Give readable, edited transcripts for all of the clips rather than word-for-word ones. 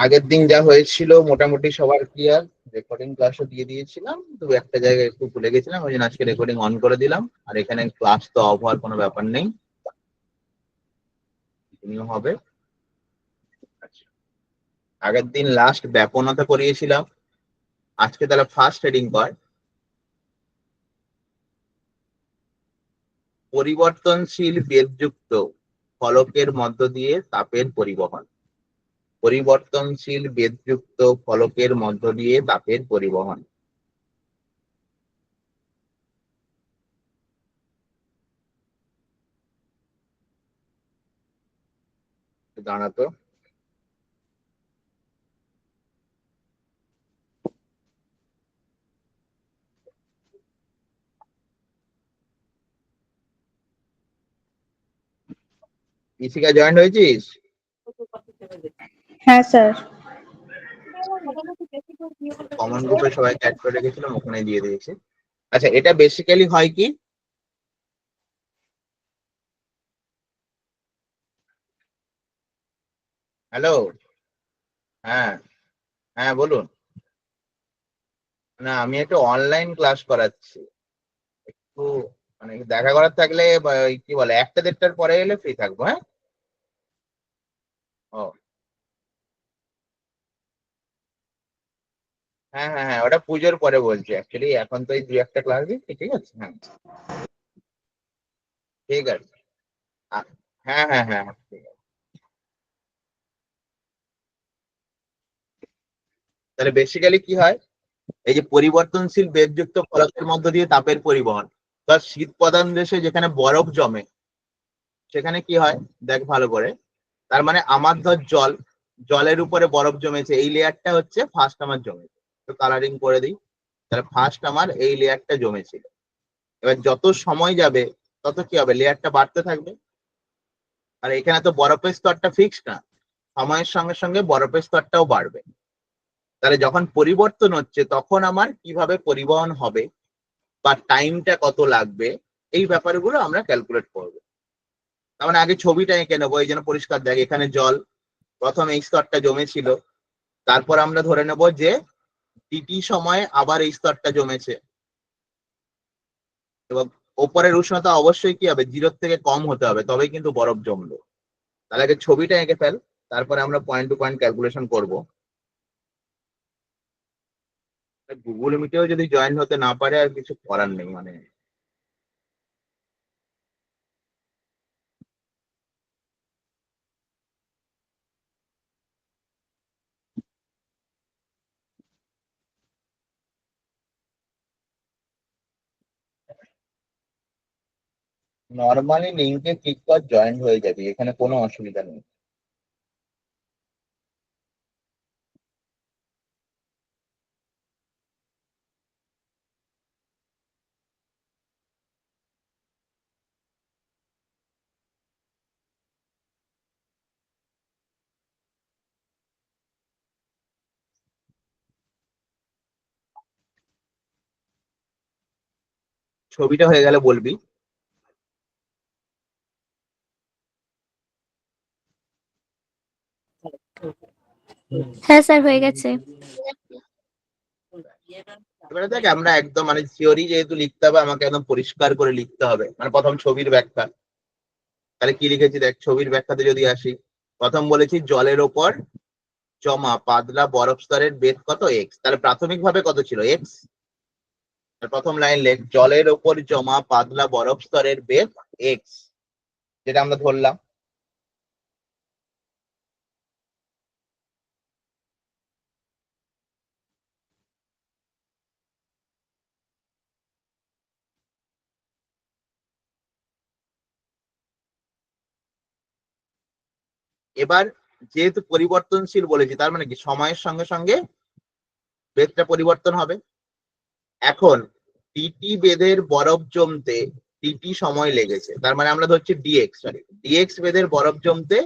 আগের দিন যা হয়েছিল মোটামুটি সবার ক্লিয়ার। রেকর্ডিং ক্লাসও দিয়ে দিয়েছিলাম, তো একটা জায়গায় একটু ভুলে গেছিলাম, ওই জন্য আজকে রেকর্ডিং অন করে দিলাম। আর এখানে ক্লাস তো অফ হওয়ার কোনো ব্যাপার নেই, কন্টিনিউ হবে। আচ্ছা, আগের দিন লাস্ট ব্যাপনতা করিয়েছিলাম, আজকে তাহলে ফার্স্ট হেডিং কর। পরিবর্তনশীল বেগযুক্ত ফলকের মধ্য দিয়ে তাপের পরিবহন। পরিবর্তনশীল বেগযুক্ত ফলকের মধ্য দিয়ে তাপের পরিবহন। দাঁড়াতো, ইসিকা জয়েন্ট হয়েছিস? হ্যাঁ স্যার। কমন গ্রুপে সবাই অ্যাড করে রেখেছিলাম, ওখানে দিয়ে দিয়েছে। আচ্ছা, এটা বেসিক্যালি হয় কি, হ্যালো, হ্যাঁ হ্যাঁ বলুন। না, আমি একটু অনলাইন ক্লাস করাচ্ছি, একটু মানে দেখা করার থাকলে কি বলে 1টা-1:30টার পরে এলে ফ্রি থাকবো। হ্যাঁ, ও হ্যাঁ হ্যাঁ হ্যাঁ, ওটা পুজোর পরে বলছি অ্যাকচুয়ালি, এখন তো এই 2-1টা ক্লাস দিচ্ছি, ঠিক আছে। হ্যাঁ ঠিক আছে। হ্যাঁ হ্যাঁ হ্যাঁ হ্যাঁ, ঠিক আছে। তাহলে বেসিক্যালি কি হয়, এই যে পরিবর্তনশীল বেগযুক্ত ফলকের মধ্য দিয়ে তাপের পরিবহন, বা শীত প্রধান দেশে যেখানে বরফ জমে সেখানে কি হয় দেখ ভালো করে। তার মানে আমার ধর জলের উপরে বরফ জমেছে, এই লেয়ারটা হচ্ছে ফার্স্ট আমার জমেছে। তো কালারিং করে দিই, তাহলে ফার্স্ট আমার এই লেয়ারটা জমেছিল। এবার যত সময় যাবে তত কি হবে, লেয়ারটা বাড়তে থাকবে। আর এখানে তো বরফের স্তরটা ফিক্সড না, সময়ের সঙ্গে সঙ্গে বরফের স্তরটাও বাড়বে। তাহলে যখন পরিবর্তন হচ্ছে তখন আমার কিভাবে পরিবহন হবে বা টাইমটা কত লাগবে, এই ব্যাপারগুলো আমরা ক্যালকুলেট করবো। তার মানে আগে ছবিটা এঁকে নেবো, এই জন্য পরিষ্কার দেখ, এখানে জল প্রথম এই স্তরটা জমেছিল, তারপর আমরা ধরে নেব যে টিটি সময়ে আবার এই স্তরটা জমেছে, এবং ওপরের উষ্ণতা অবশ্যই কি হবে, 0-র থেকে কম হতে হবে, তবেই কিন্তু বরফ জমলো। তাহলে আগে ছবিটা এঁকে ফেল, তারপরে আমরা পয়েন্ট টু পয়েন্ট ক্যালকুলেশন করবো। গুগল মিটেও যদি জয়েন হতে না পারে আর কিছু করার নেই, মানে নর্মালি লিঙ্কে ক্লিক কর, জয়েন হয়ে যাবে, এখানে কোনো অসুবিধা নেই। ছবিটা হয়ে গেলে বলবি। হ্যাঁ স্যার, হয়ে গেছে। এবারে দেখ, আমরা একদম মানে থিওরি যেহেতু লিখতে হবে, আমাকে একদম পরিষ্কার করে লিখতে হবে। মানে প্রথম ছবির ব্যাখ্যা, তাহলে কি লিখেছি দেখ, ছবির ব্যাখ্যাতে যদি আসি, প্রথম বলেছি জলের ওপর জমা পাতলা বরফ স্তরের বেগ কত, এক্স। তাহলে প্রাথমিকভাবে কত ছিল, এক্স। প্রথম লাইন লেখ, জলের ওপর জমা পাতলা বরফ স্তরের বেগ এক্স, যেটা আমরা ধরলাম। এবার যেহেতু পরিবর্তনশীল বলেছি, তার মানে কি সময়ের সঙ্গে সঙ্গে বেগটা পরিবর্তন হবে। এখন টিটি বেদের বরফ জমতে টিটি সময় লেগেছে, তার মানে আমরা ধরছি ডিএক্স, সরি ডিএক্স বেদের বরফ জমতে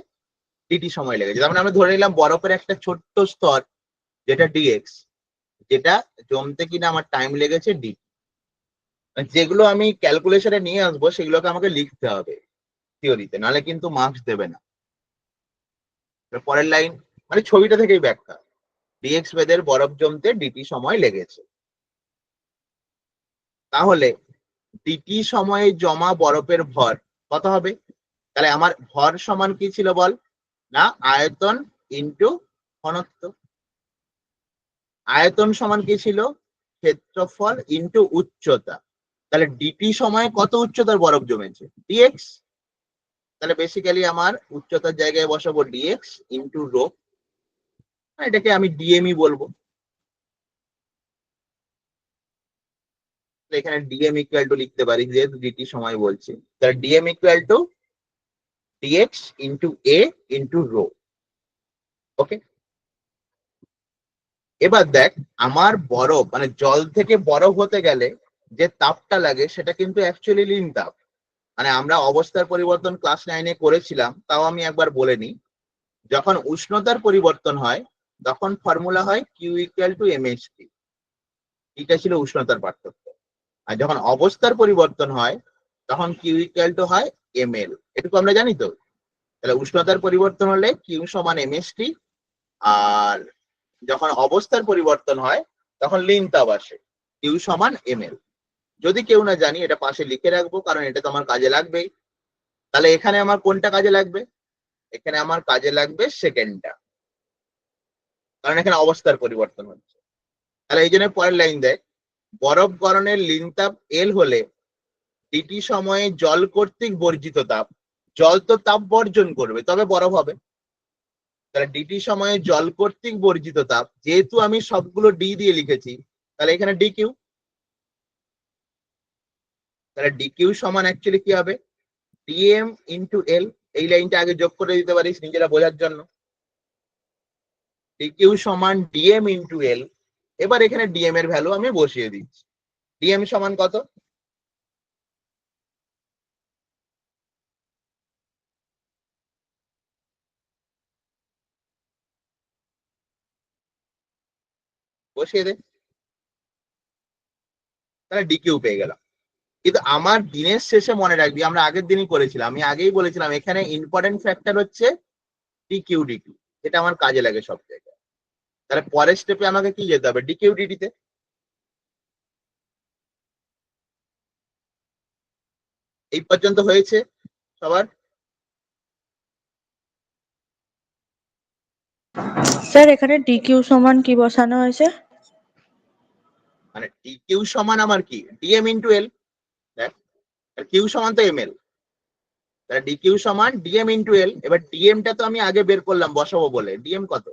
টিটি সময় লেগেছে। তার মানে আমরা ধরে নিলাম বরফের একটা ছোট্ট স্তর যেটা ডিএক্স, যেটা জমতে কিনা আমার টাইম লেগেছে ডি। যেগুলো আমি ক্যালকুলেশনে নিয়ে আসবো সেগুলোকে আমাকে লিখতে হবে থিওরিতে, নাহলে কিন্তু মার্কস দেবে না। পরের লাইন, মানে ছবিটা থেকেই ব্যাখ্যা, ডিএক্স বেদের বরফ জমতে ডিটি সময় লেগেছে। তাহলে ডিটি সময়ে জমা বরফের ভর কত হবে? তাহলে আমার ভর সমান কি ছিল বল? না আয়তন ইন্টু ঘনত্ব। আয়তন সমান কি ছিল? ক্ষেত্রফল ইন্টু উচ্চতা। তাহলে ডিটি সময়ে কত উচ্চতার বরফ জমেছে? ডিএক্স। তাহলে বেসিক্যালি আমার উচ্চতার জায়গায় বসাবো ডিএক্স ইন্টু রো, এটাকে আমি ডিএমই বলবো। এখানে ডিএম ইকুয়াল টু লিখতে পারি, যেহেতু ডিটি সময় বলছি, তাহলে DM equal to DX into A into rho. Okay, এবার দেখ আমার বরফ মানে জল থেকে বরফ হতে গেলে যে তাপটা লাগে সেটা কিন্তু অ্যাকচুয়ালি লীন তাপ। মানে আমরা অবস্থার পরিবর্তন ক্লাস 9-এ করেছিলাম, তাও আমি একবার বলে নিই। যখন উষ্ণতার পরিবর্তন হয় তখন ফর্মুলা হয় কিউ ইকুয়াল টু এমএইচটি, এটা ছিল উষ্ণতার পার্থক্য। আর যখন অবস্থার পরিবর্তন হয় তখন কিউ ইকুয়াল টু হয় এমএল। এটুকু আমরা জানি তো। তাহলে উষ্ণতার পরিবর্তন হলে কিউ সমান এমএসটি, আর যখন অবস্থার পরিবর্তন হয় তখন লীন তাপ আসে, কিউ সমান এমএল। যদি কেউ না জানি এটা পাশে লিখে রাখবো, কারণ এটা তো আমার কাজে লাগবেই। তাহলে এখানে আমার কোনটা কাজে লাগবে? এখানে আমার কাজে লাগবে সেকেন্ডটা, কারণ এখানে অবস্থার পরিবর্তন হচ্ছে। তাহলে এই জন্য পরের লাইন দেয়, বরফ গলনের লীন তাপ এল হলে ডিটি সময়ে জল কর্তৃক বর্জিত তাপ, জল তো তাপ বর্জন করবে তবে বরফ হবে। তাহলে ডিটি সময়ে জল কর্তৃক বর্জিত তাপ, যেহেতু আমি সবগুলো ডি দিয়ে লিখেছি তাহলে এখানে ডি কিউ। তাহলে ডি কিউ সমান অ্যাকচুয়ালি কি হবে? DM into L. এই লাইনটা আগে যোগ করে দিতে পারিস নিজেরা বোঝার জন্য। ডিকিউ সমান ডিএম ইন্টু এল। এবার এখানে ডিএম এর ভ্যালু আমি বসিয়ে দিচ্ছি। ডিএম সমান কত? বসিয়ে দে, তাহলে ডিকিউ পেয়ে গেলাম। কিন্তু আমার দিনের শেষে মনে রাখবি, আমরা আগের দিনই করেছিলাম, আমি আগেই বলেছিলাম এখানে ইম্পর্টেন্ট ফ্যাক্টর হচ্ছে ডিকিউ ডিটি, এটা আমার কাজে লাগে সব জায়গায়। তাহলে পরের স্টেপে আমাকে কি যেতে হবে? ডিকিউ ডিটিতে। এই পর্যন্ত হয়েছে সবার? স্যার এখানে ডিকিউ সমান কি বসানো হয়েছে? মানে ডিকিউ সমান আমার কি? DM into L. দেখ কিউ সমান তো এম এল, তাহলে ডিকিউ সমান ডিএম ইন্টু এল। এবার ডিএমটা তো আমি আগে বের করলাম বসাবো বলে, ডিএম কত?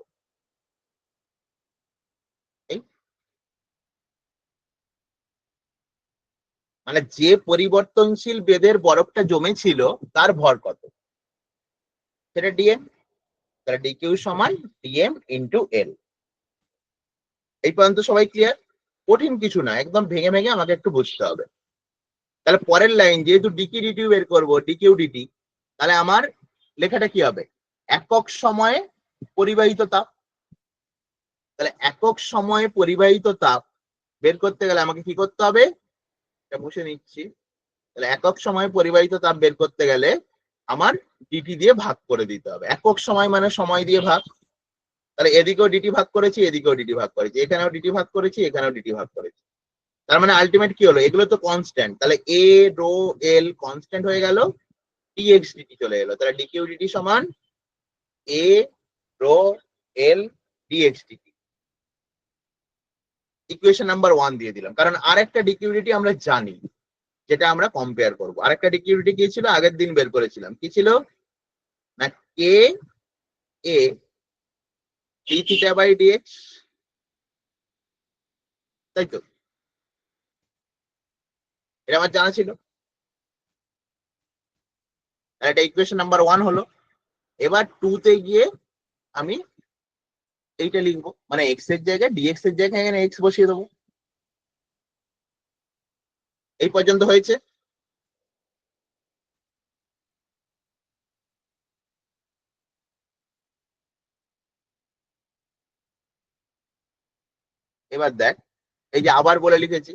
মানে যে পরিবর্তনশীল বেদের বরফটা জমেছিল তার ভর কত, সেটা ডিএম। তাহলে ডিকিউ সমান ডিএম ইন্টু এল। এই পর্যন্ত সবাই ক্লিয়ার? কঠিন কিছু না, একদম ভেঙে ভেঙে আমাকে একটু বুঝতে হবে। তাহলে পরের লাইন, যেহেতু ডিকি ডিটি বের করবো, ডিকিউ ডিটি, তাহলে আমার লেখাটা কি হবে? একক সময়ে পরিবাহিত তাপ। তাহলে একক সময়ে পরিবাহিত তাপ বের করতে গেলে আমাকে কি করতে হবে? এটা মুছে নিচ্ছি। তাহলে একক সময়ে পরিবাহিত তাপ বের করতে গেলে আমার ডিটি দিয়ে ভাগ করে দিতে হবে। একক সময় মানে সময় দিয়ে ভাগ। তাহলে এদিকেও ডিটি ভাগ করেছি, এদিকেও ডিটি ভাগ করেছি, এখানেও ডিটি ভাগ করেছি, এখানেও ডিটি ভাগ করেছি। তার মানে আলটিমেট কি হলো? এগুলো তো কনস্ট্যান্ট, তাহলে এ রো এল কনস্ট্যান্ট হয়ে গেল, ডিএক্স ডিটি চলে এলো। তাহলে ডিকিউ ডিটি সমান A rho L DX DT. Equation number 1 দিয়ে দিলাম, কারণ আরেকটা ডিকিউ ডিটি আমরা জানি, যেটা আমরা কম্পেয়ার করবো। আরেকটা ডিকিউ ডিটি কি ছিল? আগের দিন বের করেছিলাম, কি ছিল? না K A D theta by DX, তাই তো? এটা আমার জানা ছিল। এটা ইকুয়েশন নাম্বার 1 হলো। এবার 2 তে গিয়ে আমি এইটা লিখবো, মানে এক্স এর জায়গায় ডিএক্স এর জায়গায় এখানে এক্স বসিয়ে দেবো। এই পর্যন্ত হয়েছে? এবার দেখ, এই যে আবার বলে লিখেছি,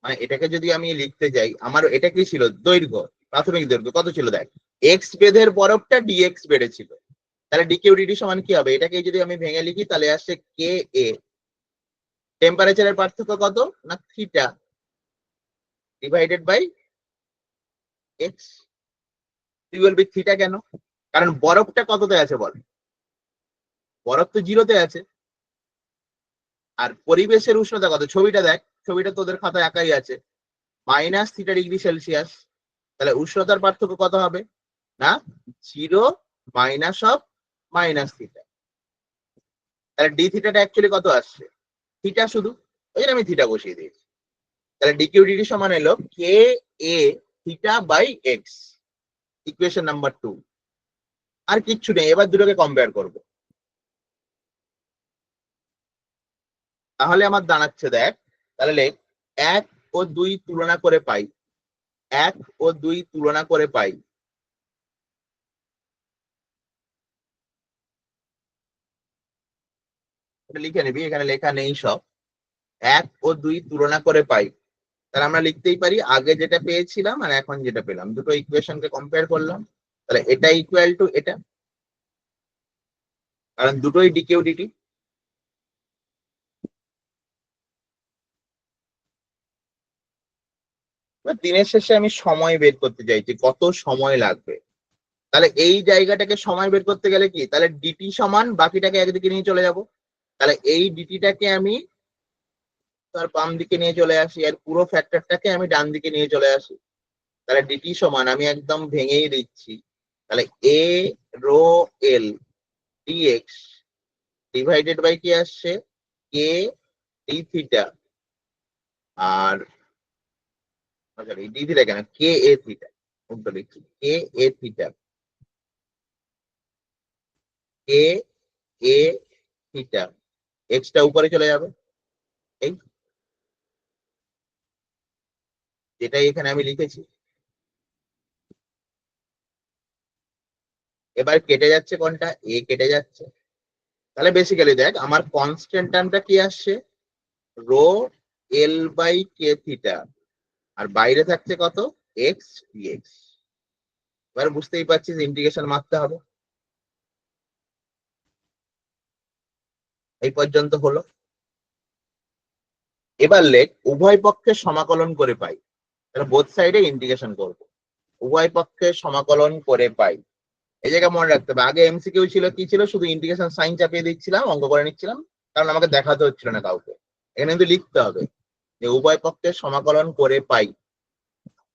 মানে এটাকে যদি আমি লিখতে যাই, আমার এটা কি ছিল? দৈর্ঘ্য, প্রাথমিক দৈর্ঘ্য কত ছিল? দেখ, এক্স বেধের বরফটা ডিএক্স বেড়েছিল, তাহলে ডিকিউ ডিটি সমান কি হবে? এটাকে যদি আমি ভেঙে লিখি তাহলে আসছে কে এ, টেম্পারেচারের পার্থক্য কত না থিটা ডিভাইডেড বাই এক্স। তুই বলবি থিটা কেন? কারণ বরফটা কততে আছে বল? বরফ তো জিরোতে আছে। আর পরিবেশের উষ্ণতা কত? ছবিটা দেখ, ছবিটা তোদের খাতায় একাই আছে, -θ°C। তাহলে উষ্ণতার পার্থক্য কত হবে না 0 মাইনাস অফ -θ। তাহলে ডি থিটাটা অ্যাকচুয়ালি কত আসছে? থিটা শুধু, ওই জন্য আমি থিটা বসিয়ে দিয়েছি। তাহলে ডিকিউ ডিটি সমান এলো K A theta by X, equation number 2। আর কিচ্ছু নেই, এবার দুটোকে কম্পেয়ার করব। তাহলে আমার দাঁড়াচ্ছে দেখ, তাহলে লেখ 1 ও 2 তুলনা করে পাই, 1 ও 2 তুলনা করে পাই এটা লিখে নিবি, এখানে লেখা নেই সব। 1 ও 2 তুলনা করে পাই, তাহলে আমরা লিখতেই পারি আগে যেটা পেয়েছিলাম আর এখন যেটা পেলাম, দুটো ইকুয়েশনকে কম্পেয়ার করলাম, তাহলে এটা ইকুয়াল টু এটা, কারণ দুটোই ডিকিউ ডিটি। দিনের শেষে আমি সময় বের করতে চাইছি, কত সময় লাগবে। তাহলে এই জায়গাটাকে সময় বের করতে গেলে কি, তাহলে ডিটি সমান বাকিটাকে একদিকে নিয়ে চলে যাব। তাহলে এই ডিটিটাকে আমি তার বাম দিকে নিয়ে চলে আসি, আর পুরো ফ্যাক্টরটাকে আমি ডান দিকে নিয়ে চলে আসি। তাহলে ডিটি সমান আমি একদম ভেঙেই দিচ্ছি, তাহলে A rho L DX divided by কি আসছে কে ডি থিটা, আর ডি থিটা কেন কে এ থিটা, উল্টো লিখছি K A theta, K A theta, এক্সটা উপরে চলে যাবে, এই যেটাই এখানে আমি লিখেছি। এবার কেটে যাচ্ছে কোনটা, এ কেটে যাচ্ছে। তাহলে বেসিক্যালি দেখ আমার কনস্ট্যান্ট টার্মটা কি আসছে rho L by K theta, আর বাইরে থাকছে কত এক্স ডিএক্স। এবার বুঝতেই পারছিস ইন্টিগ্রেশন মারতে হবে। এই পর্যন্ত হলো। এবার লেখ উভয় পক্ষে সমাকলন করে পাই, তাহলে বোথ সাইডে ইন্টিগ্রেশন করব। উভয় পক্ষে সমাকলন করে পাই, এই জায়গায় মনে রাখতে হবে। আগে এমসিকিউ ছিল কি ছিল, শুধু ইন্টিগ্রেশন সাইন চাপিয়ে দিচ্ছিলাম, অঙ্ক করে নিচ্ছিলাম, কারণ আমাকে দেখাতে হচ্ছিল না কাউকে। এখানে কিন্তু লিখতে হবে যে উভয় পক্ষে সমাকলন করে পাই,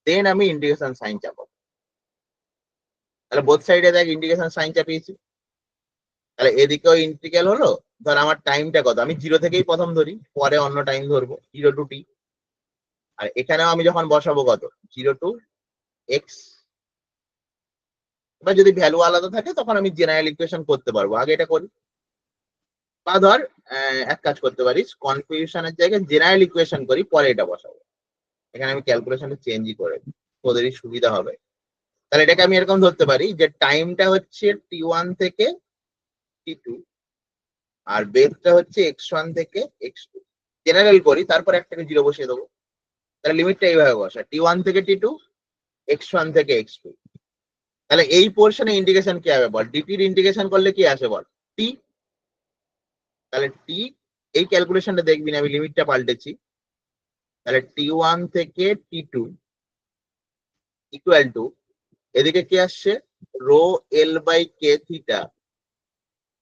দেন আমি ইন্টিগ্রেশন সাইন চাপাবো। তাহলে বোথ সাইডে দেখ ইন্টিগ্রেশন সাইন চাপিয়েছি, তাহলে এদিকেও ইন্টিগ্রাল হলো। ধর আমার টাইমটা কত, আমি 0 থেকেই প্রথম ধরি, পরে অন্য টাইম ধরবো 0 টু টি। আর এখানেও আমি যখন বসাবো কত 0 টু এক্স। এবার যদি ভ্যালু আলাদা থাকে তখন আমি জেনারেল ইকুয়েশন করতে পারবো, আগে এটা করি। বা ধর এক কাজ করতে পারিস, কনফিউশনের জায়গায় জেনারেল ইকুয়েশন করি, পরে এটা বসাবো। এখানে আমি ক্যালকুলেশনটা চেঞ্জই করে দিই, তোদেরই সুবিধা হবে। তাহলে এটাকে আমি এরকম ধরতে পারি যে টাইমটা হচ্ছে t1 থেকে t2, আর বেসটা হচ্ছে x1 থেকে x2। জেনারেল করি, তারপর একটাকে 0 বসিয়ে দেবো। তাহলে লিমিটটা এইভাবে বসা t1 থেকে t2, x1 থেকে x2। তাহলে এই পোর্শনে ইন্টিগ্রেশন কি হবে বল, ডিটির ইন্টিগ্রেশন করলে কি আসে বল t। তাহলে t, এই ক্যালকুলেশনটা দেখবি না, আমি লিমিটটা পাল্টেছি। তাহলে t1 থেকে t2 ইকুয়াল টু, এদিকে কি আসছে rho L by K theta,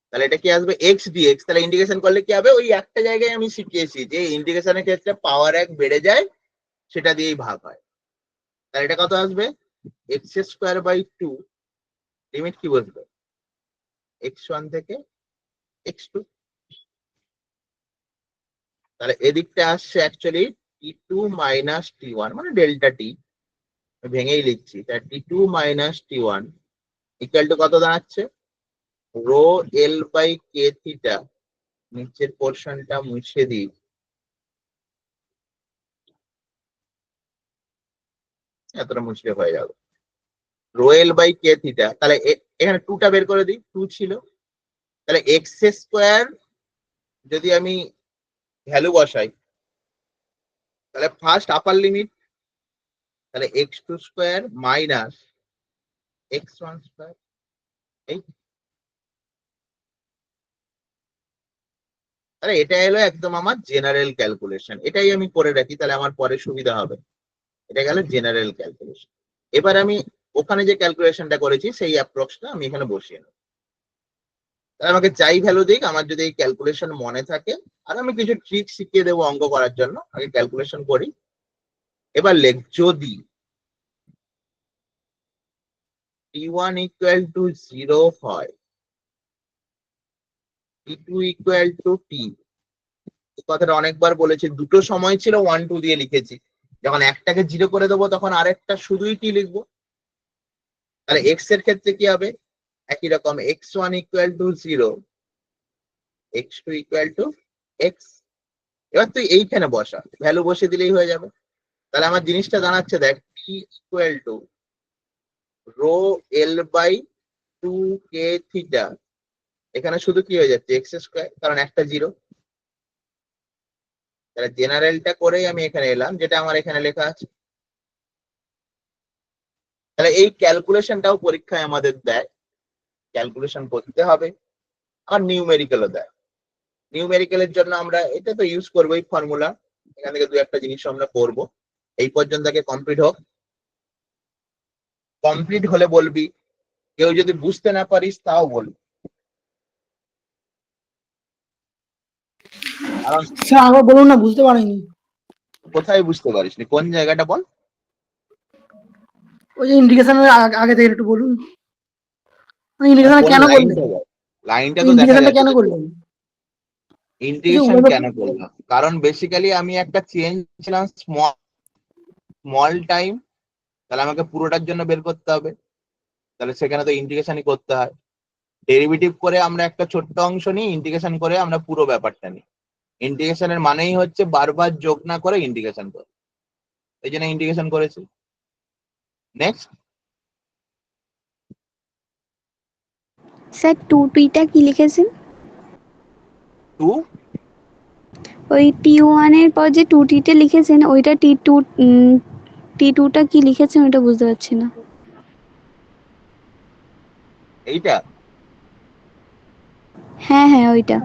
তাহলে এটা কি আসবে এক্স ডিএক্স। তাহলে ইন্টিগ্রেশন করলে কি হবে, ওই একটা জায়গায় আমি শিখিয়েছি যে ইন্টিগ্রেশনের ক্ষেত্রে পাওয়ার 1 বেড়ে যায়, সেটা দিয়েই ভাগ হয়। তাহলে এটা কত আসবে এক্স স্কোয়ার বাই 2, লিমিট কি বসবে x1 থেকে x2। তাহলে এদিকটা আসছে অ্যাকচুয়ালি t2 মাইনাস t1 মানে ডেল্টা টি, ভেঙেই লিখছি। তাহলে t2 minus t1 equal to কত দাঁড়াচ্ছে rho L by K theta, নিচের পোর্শনটা মুছে দিই, এতটা মুছলে হয়ে যাবে rho L by K theta. তাহলে এখানে 2টা বের করে দিই, 2 ছিল। তাহলে এক্স স্কোয়ার যদি আমি ভ্যালু বসাই, তাহলে ফার্স্ট আপার লিমিট, তাহলে x2 square minus x1 square, এই তাহলে এটা এলো একদম আমার জেনারেল ক্যালকুলেশন, এটাই আমি করে রাখি, তাহলে আমার পরে সুবিধা হবে। এটা গেল জেনারেল ক্যালকুলেশন। এবার আমি ওখানে যে ক্যালকুলেশনটা করেছি সেই অ্যাপ্রক্সটা আমি এখানে বসিয়ে নেব। তাহলে আমাকে চাই ভ্যালু দিক, আমার যদি এই ক্যালকুলেশন মনে থাকে, আর আমি কিছু ট্রিক শিখিয়ে দেবো অঙ্ক করার জন্য, আগে ক্যালকুলেশন করি। এবার লেখ যদি t1 ইকুয়াল টু 0 হয়, t2 ইকুয়াল টু t, কথাটা অনেকবার বলেছি, দুটো সময় ছিল 1 2 দিয়ে লিখেছি, যখন একটাকে 0 করে দেবো তখন আরেকটা শুধুই t লিখবো। তাহলে x এর ক্ষেত্রে কি হবে, একই রকম x1 equal to 0, x2 equal to x। এবার তুই এইখানে বসা, ভ্যালু বসে দিলেই হয়ে যাবে। তাহলে আমার জিনিসটা দাঁড়াচ্ছে দেখ, t equal to rho l by 2k theta, এখানে শুধু কি হয়ে যাচ্ছে এক্স স্কোয়ার, কারণ একটা 0। তাহলে জেনারেলটা করেই আমি এখানে এলাম, যেটা আমার এখানে লেখা আছে। তাহলে এই ক্যালকুলেশনটাও পরীক্ষায় আমাদের দেয়, ক্যালকুলেশন করতে হবে, আর নিউমেরিক্যালও দেয়। নিউমেরিক্যালের জন্য আমরা এটা তো ইউজ করবো, এই ফর্মুলা, এখান থেকে দু একটা জিনিস আমরা করবো। এই পর্যন্ত কমপ্লিট হোক, কমপ্লিট হলে বলবি, কেউ যদি বুঝতে না পারিস তাও বলবি, কারণ স্যার আবার বলুন না, বুঝতে পারিনি। কোথায় বুঝতে পারিসনি, কোন জায়গাটা বল। ওই যে ইন্ডিকেশনের আগে থেকে একটু বলুন, ইন্ডিকেশন কোন কেন করলেন? লাইনটা বল, লাইনটা তো দেখা ইন্ডিকেশনটা যাচ্ছে। কেন করলেন? ইন্টিগ্রেশন কেন করলাম, কারণ বেসিক্যালি আমি একটা চেঞ্জ ছিলাম স্মল টাইম, তাহলে আমাকে পুরোটার জন্য বের করতে হবে, তাহলে সেখানে তো ইন্টিগ্রেশনই করতে হয়। ডেরিভেটিভ করে আমরা একটা ছোট্ট অংশ নিই, ইন্টিগ্রেশন করে আমরা পুরো ব্যাপারটা নিই। ইন্টিগ্রেশনের মানেই হচ্ছে বারবার যোগ না করে ইন্টিগ্রেশন করে, এই জন্য ইন্টিগ্রেশন করেছি। নেক্সট, স্যার টু টিটা কি লিখেছেন? টু ওই T1 এর পর যে টু টিটা লিখেছেন ওইটা T2টা কি লিখেছেন ওটা বুঝতে পারছি না। এইটা হ্যাঁ হ্যাঁ ওইটা।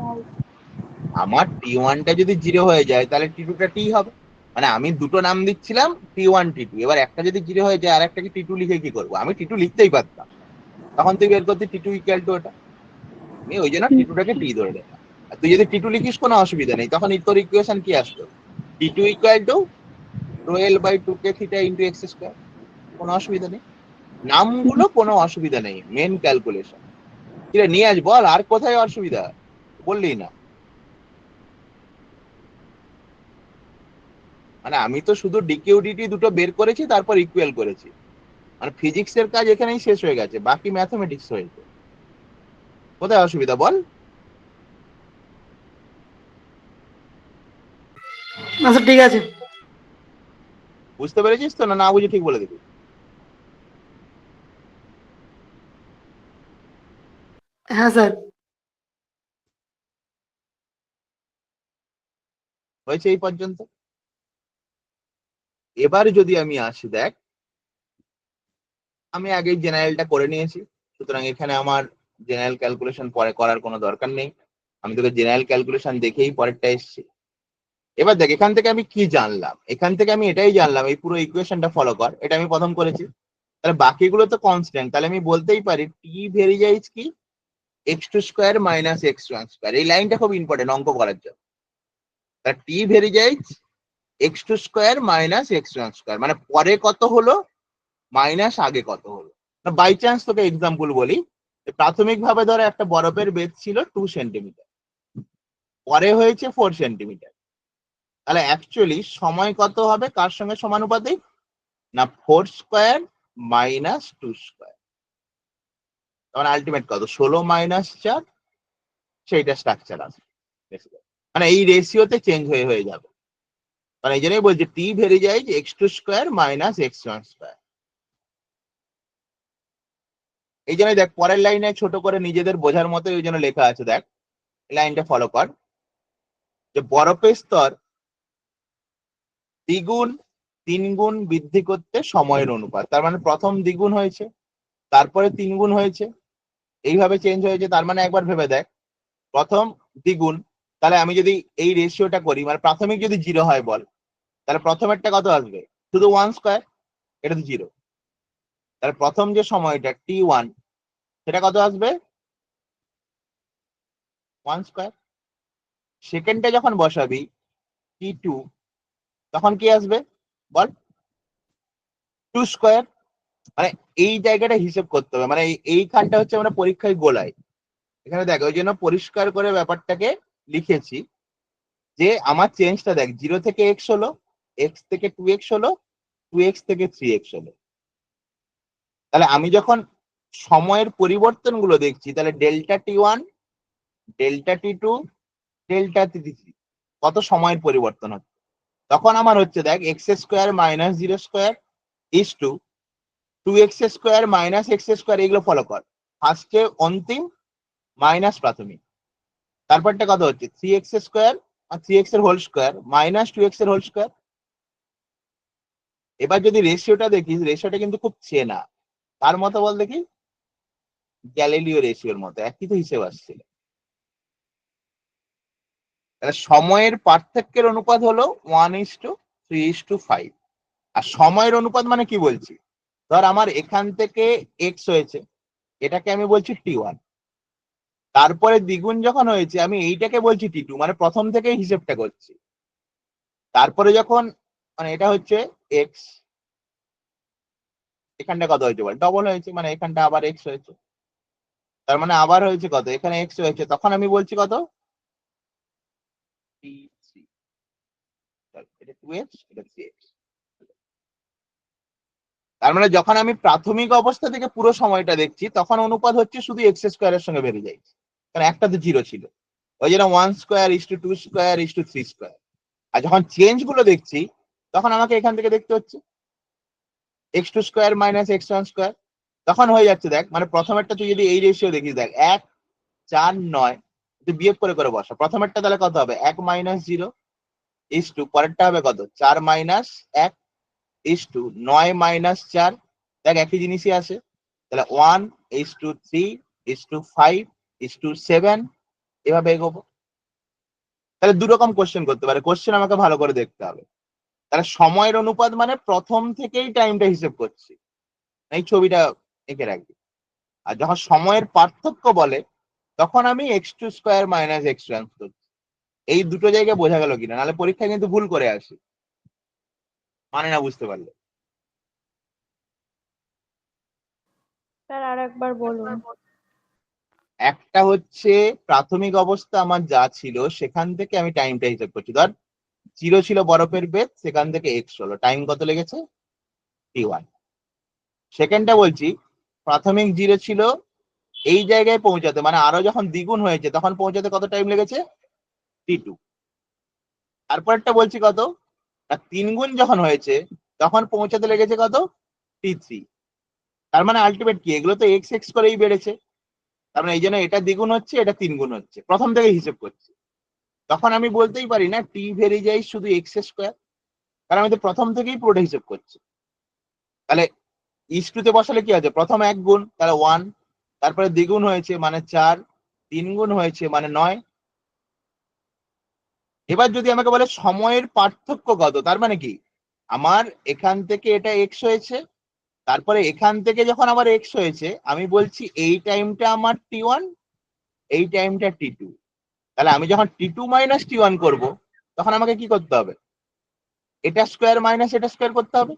আমার t1টা যদি 0 হয়ে যায় তাহলে t2টা t হবে, মানে আমি দুটো নাম দিচ্ছিলাম t1 t2, এবার একটা যদি 0 হয়ে যায় আর একটাকে t2 লিখে কি করবো, আমি t2 লিখতেই পারতাম, তখন তুই বের করতে t2 ইকুয়াল টু ওটা, আমি ওই জন্য t2টাকে t ধরে দিলাম। আর তুই যদি t2 লিখিস কোনো অসুবিধা নেই, তখন তোর ইকুয়েশন কি আসতো, t2 equal to rho l by 2k theta into x square, কোনো অসুবিধা নেই, নামগুলো কোনো অসুবিধা নেই, মেন ক্যালকুলেশন। কি রে নিয়ে আস, বল আর কোথায় অসুবিধা, বললি না। মানে আমি তো শুধু ডিকিউ ডিটি দুটো বের করেছি, তারপর ইকুয়াল করেছি, মানে ফিজিক্সের কাজ এখানেই শেষ হয়ে গেছে, বাকি ম্যাথমেটিক্স হয়েছে, কোথায় অসুবিধা বল। আচ্ছা ঠিক আছে। বুঝতে পেরেছিস তো, না না বুঝে ঠিক বলে দিবি। হ্যাঁ স্যার। হয়েছে এই পর্যন্ত। এবার যদি আমি আসি, দেখ আমি আগেই জেনারেলটা করে নিয়েছি, সুতরাং এখানে আমার জেনারেল ক্যালকুলেশন পরে করার কোনো দরকার নেই, আমি তোকে জেনারেল ক্যালকুলেশন দেখেই পরেরটা এসেছি। এবার দেখ এখান থেকে আমি কি জানলাম, এখান থেকে আমি এটাই জানলাম, এই পুরো ইকুয়েশনটা ফলো কর, এটা আমি প্রথম করেছি, তাহলে বাকিগুলো তো কনস্ট্যান্ট, তাহলে আমি বলতেই পারি টি ভেরিয়েজ কি x2 square minus x1 square, এই লাইনটা খুব ইম্পর্টেন্ট অঙ্ক করার জন্য। তাহলে টি ভেরিয়েজ x2 square minus x1 square, মানে পরে কত হলো মাইনাস আগে কত হলো। বাই চান্স তোকে এক্সাম্পল বলি, প্রাথমিক ভাবে ধরো একটা বরফের বেদ ছিল 2 সেন্টিমিটার, পরে হয়েছে 4 সেন্টিমিটার, তাহলে অ্যাকচুয়ালি সময় কত হবে, কার সঙ্গে সমানুপাতিক, না 4 স্কয়ার মাইনাস 2 স্কয়ার, তখন আলটিমেট কত 16 মাইনাস 4, সেইটা স্ট্রাকচার আছে, মানে এই রেশিওতে চেঞ্জ হয়ে যাবে, মানে এই জন্যই বলছি টি ভেরিয়েজ x2 square minus x1 square. এই জন্য দেখ পরের লাইনে ছোট করে নিজেদের বোঝার মতো ওই জন্য লেখা আছে, দেখ লাইনটা ফলো কর, যে বরফের স্তর দ্বিগুণ 3 গুণ বৃদ্ধি করতে সময়ের অনুপাত, তার মানে প্রথম দ্বিগুণ হয়েছে, তারপরে 3 গুণ হয়েছে, এইভাবে চেঞ্জ হয়েছে, তার মানে একবার ভেবে দেখ, প্রথম দ্বিগুণ তাহলে আমি যদি এই রেশিওটা করি, মানে প্রাথমিক যদি 0 হয় বল, তাহলে প্রথমেরটা কত আসবে? শুধু 1 স্কোয়ার, এটা তো 0। তাহলে প্রথম যে সময়টা t1 সেটা কত আসবে? 1 স্কোয়ার। সেকেন্ডটা যখন বসাবি t2, তখন কি আসবে বল? 2 স্কোয়ার। মানে এই জায়গাটা হিসেব করতে হবে, মানে এইখানটা হচ্ছে আমরা পরীক্ষায় গোলাই। এখানে দেখ, ওই জন্য পরিষ্কার করে ব্যাপারটাকে লিখেছি যে আমার চেঞ্জটা দেখ, 0 থেকে x হলো, x থেকে 2x হলো, 2x থেকে 3x হলো। তাহলে আমি যখন সময়ের পরিবর্তনগুলো দেখছি, তাহলে delta t1, delta t2, delta t3 কত সময়ের পরিবর্তন হচ্ছে, তখন আমার হচ্ছে দেখ x square minus 0 square is to 2x square minus x square, এগুলো ফলো কর। ফার্স্টে অন্তিম মাইনাস প্রাথমিক, তারপরটা কত হচ্ছে 3x স্কোয়ার আর 3x এর হোল স্কোয়ার মাইনাস 2x এর হোল স্কোয়ার। এবার যদি রেশিওটা দেখিস, রেশিওটা কিন্তু খুব চেনা। তার মতো বল দেখি, গ্যালিলিও রেশিওর মতো, একই তো হিসেব আসছিল। তাহলে সময়ের পার্থক্যের অনুপাত হলো 1:3:5। আর সময়ের অনুপাত মানে কি বলছি, ধর আমার এখান থেকে এক্স হয়েছে, এটাকে আমি বলছি t1, তারপরে দ্বিগুণ যখন হয়েছে আমি এইটাকে বলছি t2, মানে প্রথম থেকেই হিসেবটা করছি। তারপরে যখন মানে এটা হচ্ছে এক্স, এখানটা কত হয়েছে বল? ডবল হয়েছে, মানে এখানটা আবার এক্স হয়েছে, তার মানে আবার হয়েছে কত, এখানে এক্স হয়েছে, তখন আমি বলছি কত, t3। এটা 2x, এটা 3x। তার মানে যখন আমি প্রাথমিক অবস্থা থেকে পুরো সময়টা দেখছি, তখন অনুপাত হচ্ছে শুধু এক্স স্কোয়ারের সঙ্গে বেড়ে যাচ্ছে, কারণ একটা তো 0 ছিল। ওই জন্য 1 square is to 2 square is to 3 square. আর যখন চেঞ্জ গুলো দেখছি, তখন আমাকে এখান থেকে দেখতে হচ্ছে x2 square minus x1 square. তখন হয়ে যাচ্ছে দেখ, মানে প্রথমেরটা তুই যদি এই রেশিও দেখিস, দেখ 1, 4, 9, তুই বিয়োগ করে করে বসা। প্রথমেরটা তাহলে কত হবে, 1 মাইনাস 0 ইস টু, পরেরটা হবে কত, 4 মাইনাস 1 ইস টু 9 মাইনাস 4। দেখ একই জিনিসই আসে। তাহলে 1:3:5:7, এভাবে এগোবো। তাহলে দু রকম কোশ্চেন করতে পারে, কোশ্চেন আমাকে ভালো করে দেখতে হবে। তাহলে সময়ের অনুপাত মানে প্রথম থেকেই টাইমটা হিসেব করছি, এই ছবিটা এঁকে রাখবি। আর যখন সময়ের পার্থক্য বলে, তখন আমি x2 স্কোয়ার মাইনাস x1 করছি। এই দুটো জায়গায় বোঝা গেল কিনা, নাহলে পরীক্ষায় কিন্তু ভুল করে আসি, মানে না বুঝতে পারলে। স্যার আর একবার বলুন। একটা হচ্ছে প্রাথমিক অবস্থা আমার যা ছিল সেখান থেকে আমি টাইমটা হিসেব করছি। ধর 0 ছিল বরফের বেদ, সেখান থেকে এক্স হলো, টাইম কত লেগেছে, t1। সেকেন্ডটা বলছি প্রাথমিক 0 ছিল, এই জায়গায় পৌঁছাতে মানে আরো যখন দ্বিগুণ হয়েছে তখন পৌঁছাতে কত টাইম লেগেছে, t2। তারপরটা বলছি কত, না 3 গুণ যখন হয়েছে তখন পৌঁছাতে লেগেছে কত, t3। তার মানে আলটিমেট কি, এগুলো তো এক্স এক্স করেই বেড়েছে, তার মানে এই জন্য এটা দ্বিগুণ হচ্ছে, এটা 3 গুণ হচ্ছে, প্রথম থেকে হিসেব করছি। তখন আমি বলতেই পারি না টি ভেরি যায় শুধু এক্স স্কোয়ার, কারণ আমি তো প্রথম থেকেই পুরোটা হিসেব করছি। তাহলে ইস্টুতে বসালে কি আছে, প্রথম 1 গুণ তাহলে 1, তারপরে দ্বিগুণ হয়েছে মানে 4, 3 গুণ হয়েছে মানে 9। এবার যদি আমাকে বলে সময়ের পার্থক্য কত, তার মানে কি, আমার এখান থেকে এটা এক্স হয়েছে, তারপরে এখান থেকে যখন আবার এক্স হয়েছে, আমি বলছি এই টাইমটা আমার t1, এই টাইমটা t2। তাহলে আমি যখন t2 মাইনাস t1 করবো, তখন আমাকে কি করতে হবে, এটা স্কোয়ার মাইনাস এটা স্কোয়ার করতে হবে।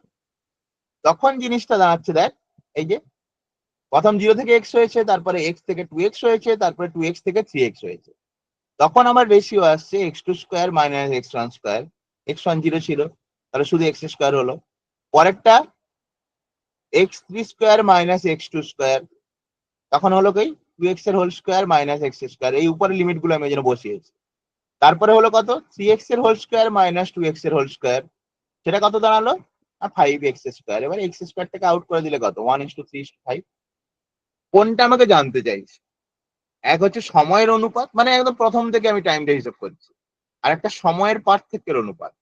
তখন জিনিসটা দাঁড়াচ্ছে দেখ, এই যে প্রথম 0 থেকে এক্স হয়েছে, তারপরে এক্স থেকে 2x হয়েছে, তারপরে 2x থেকে 3x হয়েছে, তখন আমার রেশিও আসছে x2 square minus x1 square. x1 0 ছিল, তাহলে শুধু x স্কোয়ার হলো। পরেরটা x3 square minus x2 square, তখন হলো কি 2x এর whole square minus x square, এই উপরে লিমিট গুলো আমি এই জন্য বসিয়েছি। তারপরে হলো কত, 3x এর হোল স্কোয়ার মাইনাস 2x এর হোল স্কোয়ার, সেটা কত দাঁড়ালো, 5x স্কোয়ার। এবার x স্কোয়ারটাকে আউট করে দিলে কত, 1:3:5। কোনটা আমাকে জানতে চাইছি, এক হচ্ছে সময়ের অনুপাত, মানে একদম প্রথম থেকে আমি টাইমটা হিসাব করছি, আর একটা সময়ের পার্থক্যের অনুপাত।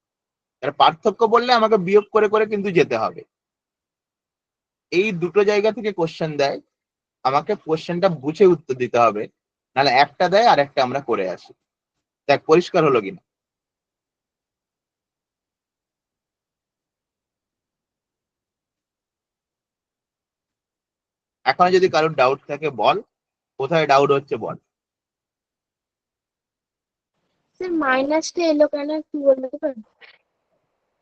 তার পার্থক্য বললে আমাকে বিয়োগ করে করে কিন্তু যেতে হবে। এই দুটো জায়গা থেকে কোশ্চেন দেয়, আমাকে কোশ্চেনটা বুঝে উত্তর দিতে হবে, নাহলে একটা দেয় আর একটা আমরা করে আসি। দেখ পরিষ্কার হলো কিনা। এখন যদি কারোর ডাউট থাকে বল, কোথায় ডাউট হচ্ছে বল। স্যার মাইনাসটা এলো কেন একটু বলতে পারেন?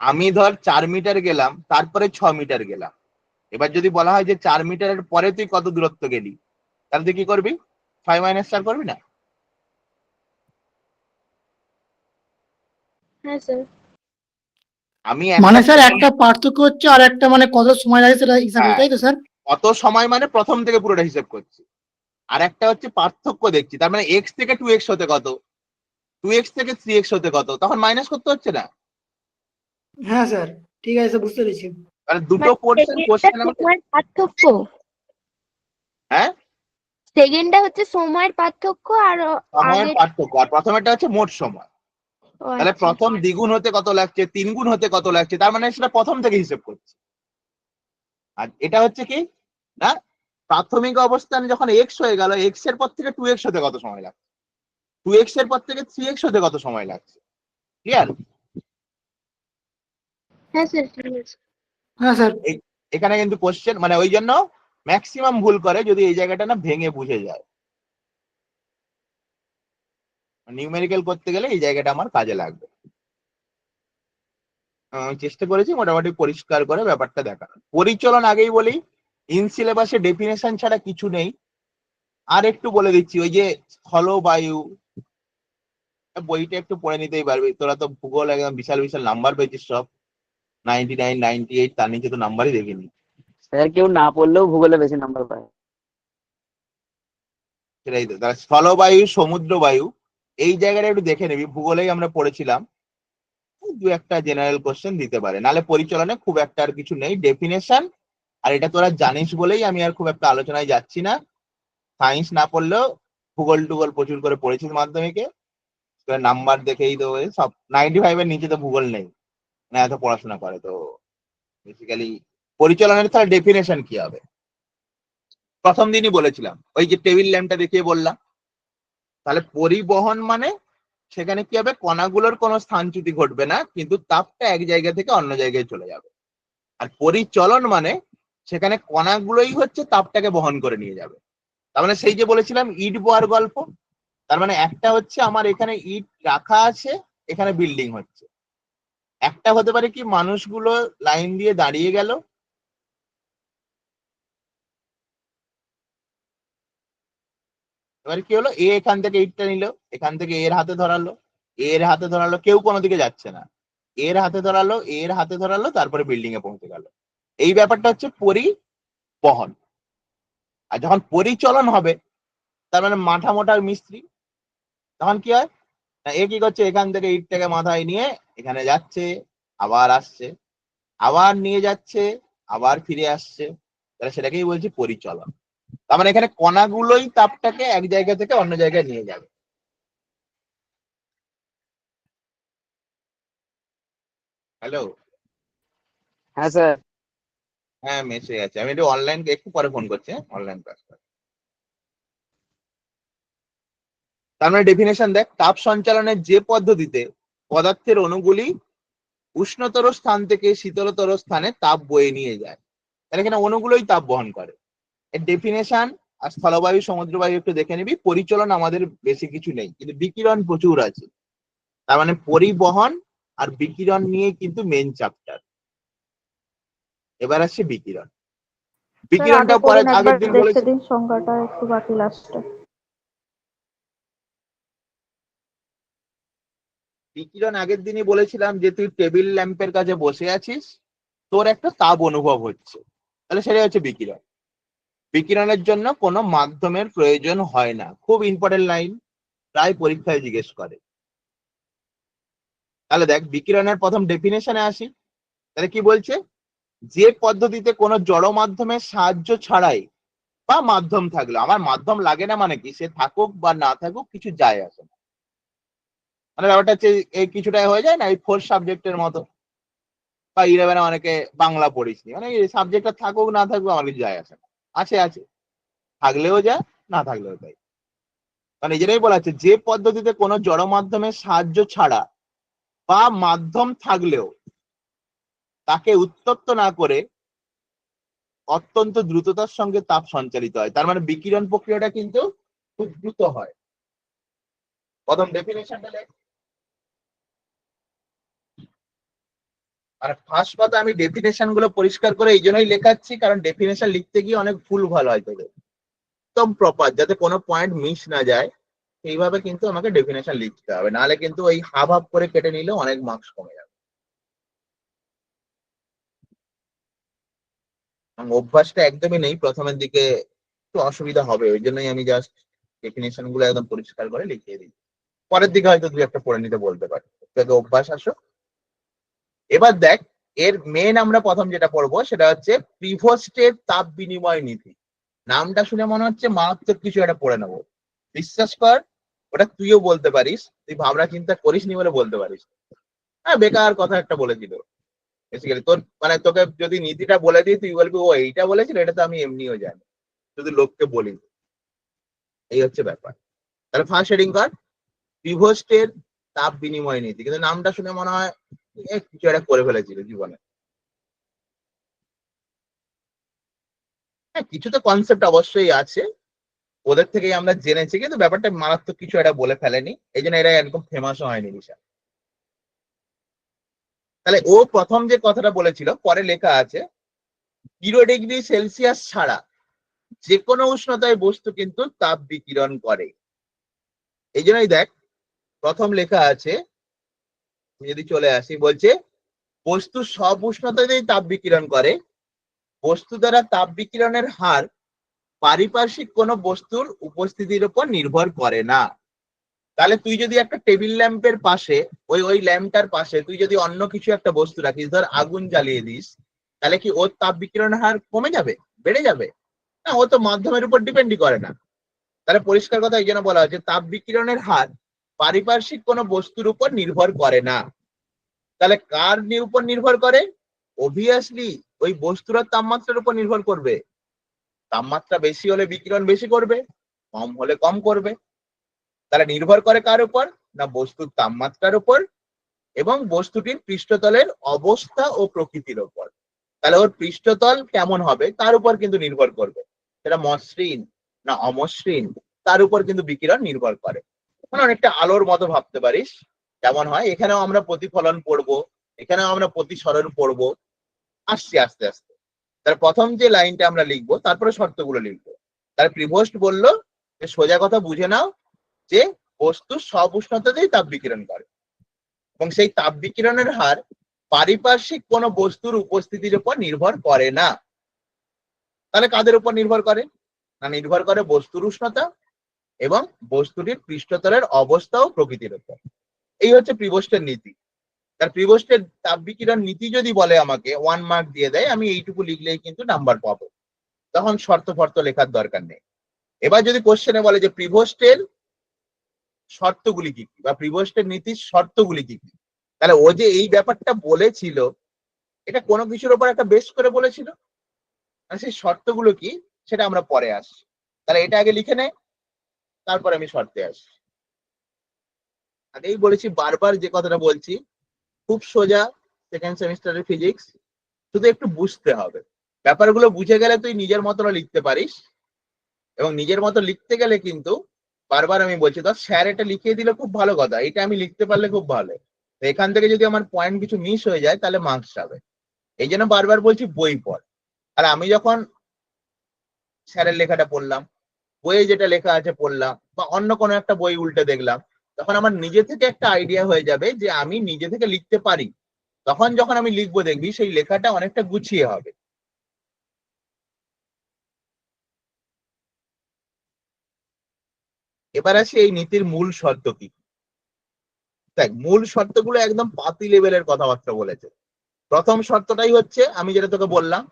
আমি ধর 4 মিটার গেলাম, তারপরে 6 মিটার গেলাম। এবার যদি বলা হয় যে 4 মিটারের পরে তুই কত দূরত্ব গেলি, তাহলে তুই কি করবি? 5 - 4 করবি না? হ্যাঁ স্যার। আমি মানে স্যার একটা পার্থক্য হচ্ছে আর একটা মানে কত সময় লাগে সেটা হিসাব হ্যাঁ। তাই তো স্যার? কত সময় মানে প্রথম থেকে পুরোটা হিসেব করছি, আর একটা হচ্ছে পার্থক্য দেখছি। তার মানে এক্স থেকে 2x হতে কত, 2x থেকে 3x হতে কত, তখন মাইনাস করতে হচ্ছে না। হ্যাঁ স্যার, ঠিক আছে স্যার, বুঝতে পেরেছি। মানে দুটো মানে পোর্শন কোশ্চেন আমাকে। সময়ের পার্থক্য, হ্যাঁ, সেকেন্ডটা হচ্ছে সময়ের পার্থক্য আর সময়ের আগে। পার্থক্য, আর প্রথমেরটা হচ্ছে মোট সময়। ও তাহলে আচ্ছা। প্রথম দ্বিগুণ হতে কত লাগছে, 3 গুণ হতে কত লাগছে, তার মানে সেটা প্রথম থেকে হিসেব করছি। আর এটা হচ্ছে কি না, প্রাথমিক অবস্থানে যখন এক্স হয়ে গেল, এক্স এর পর থেকে 2x হতে কত সময় লাগছে, 2x এর পর থেকে 3x হতে কত সময় লাগছে। ক্লিয়ার? হ্যাঁ স্যার ঠিক আছে। হ্যাঁ স্যার। এখানে কিন্তু কোশ্চেন মানে ওই জন্য ম্যাক্সিমাম ভুল করে যদি এই জায়গাটা না ভেঙে বুঝে যায়। নিউমেরিক্যাল করতে গেলে এই জায়গাটা আমার কাজে লাগবে। আমি চেষ্টা করেছি মোটামুটি পরিষ্কার করে ব্যাপারটা দেখানোর। পরিচলন আগেই বলি, ইন সিলেবাসে ডেফিনেশন ছাড়া কিছু নেই। আর একটু বলে দিচ্ছি, ওই যে স্থলবায়ু বইটা একটু পড়ে নিতেই পারবি, তোরা তো ভূগোল একদম বিশাল বিশাল নাম্বার পেয়েছিস সব, 99, 98, তার নিচে তো নাম্বারই দেখিনি। স্যার কেউ না পড়লেও ভূগোলে বেশি নাম্বার পায়। সেটাই তো, তাহলে স্থলবায়ু, সমুদ্র বায়ু এই জায়গাটা একটু দেখে নিবি, ভূগোলেই আমরা পড়েছিলাম। দু একটা জেনারেল কোশ্চেন দিতে পারে, নালে পরিচালনে খুব একটা আর কিছু নেই। ডেফিনেশন আর এটা তোরা জানিস বলেই আমি আর খুব একটা আলোচনায় যাচ্ছি না। সায়েন্স না পড়লেও ভূগোল টুগোল প্রচুর করে পড়েছিস মাধ্যমিকে, নাম্বার দেখেই তো সব 95 এর নিচে তো ভূগোল নেই না, এত পড়াশোনা করে তো। বেসিক্যালি পরিচালনের তাহলে ডেফিনেশন কি হবে, প্রথম দিনই বলেছিলাম, ওই যে টেবিল ল্যাম্পটা দেখিয়ে বললাম। তাহলে পরিবহন মানে সেখানে কি হবে, কণাগুলোর কোনো স্থানচ্যুতি ঘটবে না, কিন্তু তাপটা এক জায়গা থেকে অন্য জায়গায় চলে যাবে। আর পরিচলন মানে সেখানে কণাগুলোই হচ্ছে তাপটাকে বহন করে নিয়ে যাবে। তার মানে সেই যে বলেছিলাম ইট বোয়ার গল্প, তার মানে একটা হচ্ছে আমার এখানে ইট রাখা আছে, এখানে বিল্ডিং হচ্ছে। একটা হতে পারে কি মানুষগুলো লাইন দিয়ে দাঁড়িয়ে গেল, এবার কি হলো, এ এখান থেকে ইটটা নিল, এখান থেকে এর হাতে ধরালো, এর হাতে ধরালো, কেউ কোনো দিকে যাচ্ছে না, এর হাতে ধরালো, এর হাতে ধরালো, তারপরে বিল্ডিং এ পৌঁছে গেল। এই ব্যাপারটা হচ্ছে পরিবহন। আর যখন পরিচলন হবে, তার মানে মাথা মোটার মিস্ত্রি, তখন কি হয় না, এ কি করছে, এখান থেকে ইটটাকে মাথায় নিয়ে এখানে যাচ্ছে, আবার আসছে, আবার নিয়ে যাচ্ছে, আবার ফিরে আসছে, তাহলে সেটাকেই বলছি পরিচলন। তার মানে এখানে কণাগুলোই তাপটাকে এক জায়গা থেকে অন্য জায়গায় নিয়ে যাবে। হ্যালো? হ্যাঁ স্যার। হ্যাঁ মেসে আছে, আমি একটু অনলাইন একটু পরে ফোন করছি, অনলাইন ক্লাস। তার মানে ডেফিনেশন দেখ, তাপ সঞ্চালনের যে পদ্ধতিতে পদার্থের অণুগুলি উষ্ণতর স্থান থেকে শীতলতর স্থানে তাপ বয়ে নিয়ে যায়, তাহলে এখানে অণুগুলোই তাপ বহন করে। এর ডেফিনেশন আর স্থলবায়ু সমুদ্রবায়ু একটু দেখে নিবি। পরিচলন আমাদের বেশি কিছু নেই, কিন্তু বিকিরণ প্রচুর আছে। তার মানে পরিবহন আর বিকিরণ নিয়ে কিন্তু মেন চ্যাপ্টার। এবার আসছে বিকিরণ। বিকিরণটা পরে আগের দিন বলেছি। সংখ্যাটা একটু বাকি লাস্টে। বিকিরণ আগের দিনই বলেছিলাম যে তুই টেবিল ল্যাম্পের কাছে বসে আছিস, তোর একটা তাপ অনুভব হচ্ছে, তাহলে সেটাই হচ্ছে বিকিরণ। বিকিরণের জন্য কোনো মাধ্যমের প্রয়োজন হয় না, খুব ইম্পর্টেন্ট লাইন, প্রায় পরীক্ষায় জিজ্ঞেস করে। তাহলে দেখ বিকিরণের প্রথম ডেফিনেশনে আসি, তাহলে কি বলছে, যে পদ্ধতিতে কোনো জড় মাধ্যমের সাহায্য ছাড়াই বা মাধ্যম থাকলো, আমার মাধ্যম লাগে না মানে কি, সে থাকুক বা না থাকুক কিছু যায় আসে না। মানে ব্যাপারটা হচ্ছে এই কিছুটাই হয়ে যায় না, এই 4 সাবজেক্টের মতো, বা 11 অনেকে বাংলা পড়িসনি, মানে এই সাবজেক্টটা থাকুক না থাকুক আমার কিছু যায় আসে না, আছে আছে, থাকলেও যায় না থাকলেও তাই। কারণ এই জন্যই বলা আছে যে পদ্ধতিতে কোনো জড় মাধ্যমের সাহায্য ছাড়া বা মাধ্যম থাকলেও তাকে উত্তপ্ত না করে অত্যন্ত দ্রুততার সঙ্গে তাপ সঞ্চালিত হয়, তার মানে বিকিরণ প্রক্রিয়াটা কিন্তু খুব দ্রুত হয়। প্রথম ডেফিনেশনটা লেখ। আর ফার্স্ট কথা আমি ডেফিনেশন গুলো পরিষ্কার করে এই জন্যই লেখাচ্ছি, কারণ ডেফিনেশন লিখতে গিয়ে অনেক ভুল ভাল হয় তোদের, একদম প্রপার যাতে কোনো পয়েন্ট মিস না যায় সেইভাবে কিন্তু আমাকে ডেফিনেশন লিখতে হবে, নাহলে কিন্তু ওই হাফ হাফ করে কেটে নিলেও অনেক মার্কস কমে যাবে। অভ্যাসটা একদমই নেই, প্রথমের দিকে একটু অসুবিধা হবে, ওই জন্যই আমি জাস্ট ডেফিনেশন গুলো একদম পরিষ্কার করে লিখিয়ে দিই, পরের দিকে হয়তো দুই একটা পড়ে নিতে বলতে পারি, তোকে অভ্যাস আসো। এবার দেখ, এর মেন আমরা প্রথম যেটা পড়বো সেটা হচ্ছে প্রিভোস্টের তাপ বিনিময় নীতি। নামটা শুনে মনে হচ্ছে মারাত্মক কিছু একটা পড়ে নেবো, বিশ্বাস কর ওটা তুইও বলতে পারিস, তুই ভাবনা চিন্তা করিস নি বলে বলতে পারিস। হ্যাঁ, বেকার কথা একটা বলেছিল বেসিক্যালি, তোর মানে তোকে যদি নীতিটা বলে দিই তুই বলবি ও এইটা বলেছিল, এটা তো আমি এমনিও জানি, শুধু লোককে বলি। এই হচ্ছে ব্যাপার। তাহলে ফার্স্ট হেডিং কর প্রিভোস্টের তাপ বিনিময় নীতি, কিন্তু নামটা শুনে মনে হয় কিছু একটা করে ফেলেছিল জীবনে। হ্যাঁ, কিছু তো কনসেপ্ট অবশ্যই আছে, ওদের থেকেই আমরা জেনেছি, কিন্তু ব্যাপারটা মারাত্মক কিছু এটা বলে ফেলেনি, এই জন্য এরা একদম ফেমাসও হয়নি বিষয়। তাহলে ও প্রথম যে কথাটা বলেছিল পরে লেখা আছে 0°C ছাড়া যে কোনো উষ্ণতায় বস্তু কিন্তু তাপ বিকিরণ করে। এই জন্যই দেখ প্রথম লেখা আছে, যদি চলে আসি, বলছে বস্তু সব উষ্ণতাতেই তাপ বিকিরণ করে, বস্তু দ্বারা তাপ বিকিরণের হার পারিপার্শ্বিক কোনো বস্তুর উপস্থিতির উপর নির্ভর করে না। তাহলে তুই যদি একটা টেবিল ল্যাম্পের পাশে ওই ল্যাম্পটার পাশে তুই যদি অন্য কিছু একটা বস্তু রাখিস, ধর আগুন জ্বালিয়ে দিস, তাহলে কি ওর তাপ বিকিরণের হার কমে যাবে, বেড়ে যাবে? না, ও তো মাধ্যমের উপর ডিপেন্ডই করে না। তাহলে পরিষ্কার কথা এই জন্য বলা হচ্ছে তাপ বিকিরণের হার পারিপার্শ্বিক কোনো বস্তুর উপর নির্ভর করে না। তাহলে কার উপর নির্ভর করে? অবভিয়াসলি ওই বস্তুর তাপমাত্রার উপর নির্ভর করবে। তাপমাত্রা বেশি হলে বিকিরণ বেশি করবে, কম হলে কম করবে। তাহলে নির্ভর করে কার উপর? না বস্তুর তাপমাত্রার উপর এবং বস্তুটির পৃষ্ঠতলের অবস্থা ও প্রকৃতির উপর। তাহলে ওর পৃষ্ঠতল কেমন হবে তার উপর কিন্তু নির্ভর করবে, সেটা মসৃণ না অমসৃণ তার উপর কিন্তু বিকিরণ নির্ভর করে। মানে অনেকটা আলোর মতো ভাবতে পারিস, যেমন হয় এখানেও আমরা প্রতিফলন পড়বো, এখানেও আমরা প্রতিসরণ পড়বো, আসছি আস্তে আস্তে। তার প্রথম যে লাইনটা আমরা লিখবো তারপরে শর্তগুলো লিখবো। তার প্রিভোস্ট বললো যে সোজা কথা বুঝে নাও যে বস্তু সব উষ্ণতাতেই তাপ বিকিরণ করে এবং সেই তাপ বিকিরণের হার পারিপার্শ্বিক কোনো বস্তুর উপস্থিতির উপর নির্ভর করে না। তাহলে কাদের উপর নির্ভর করে? না নির্ভর করে বস্তুর উষ্ণতা এবং বস্তুটির পৃষ্ঠতলের অবস্থা ও প্রকৃতির উপর। এই হচ্ছে প্রিভোস্টের নীতি। তার প্রিভোস্টের তাপ বিকিরণ নীতি যদি বলে আমাকে 1 মার্ক দিয়ে দেয়, আমি এইটুকু লিখলেই কিন্তু নাম্বার পাবো, তখন শর্ত ফর্ত লেখার দরকার নেই। এবার যদি কোশ্চেনে বলে যে প্রিভোস্টের শর্তগুলি কি কি বা প্রিভোস্টের নীতির শর্তগুলি কি কি, তাহলে ও যে এই ব্যাপারটা বলেছিল এটা কোনো কিছুর উপর একটা বেস করে বলেছিল, আর সেই শর্তগুলো কি সেটা আমরা পরে আসি। তাহলে এটা আগে লিখে নে, তারপরে আমি শর্তে আসি। আগেই বলেছি, বারবার যে কথাটা বলছি, খুব সোজা সেকেন্ড সেমিস্টারের ফিজিক্স, শুধু একটু বুঝতে হবে। ব্যাপারগুলো বুঝে গেলে তুই নিজের মতো লিখতে পারিস, এবং নিজের মতো লিখতে গেলে কিন্তু বারবার আমি বলছি তো স্যার এটা লিখিয়ে দিলে খুব ভালো কথা, এটা আমি লিখতে পারলে খুব ভালো, তো এখান থেকে যদি আমার পয়েন্ট কিছু মিস হয়ে যায় তাহলে মার্কস যাবে। এই জন্য বারবার বলছি বই পড়। আর আমি যখন স্যারের লেখাটা পড়লাম, বইয়ে যেটা লেখা আছে পড়লাম, বা অন্য কোনো একটা বই উল্টে দেখলাম, তখন আমার নিজে থেকে একটা আইডিয়া হয়ে যাবে যে আমি নিজে থেকে লিখতে পারি। তখন যখন আমি লিখবো দেখবি সেই লেখাটা অনেকটা গুছিয়ে হবে। এবার আসি এই নীতির মূল শর্ত কি। দেখ, মূল শর্তগুলো একদম পাতি লেভেলের কথাবার্তা বলেছে। প্রথম শর্তটাই হচ্ছে আমি যেটা তোকে বললাম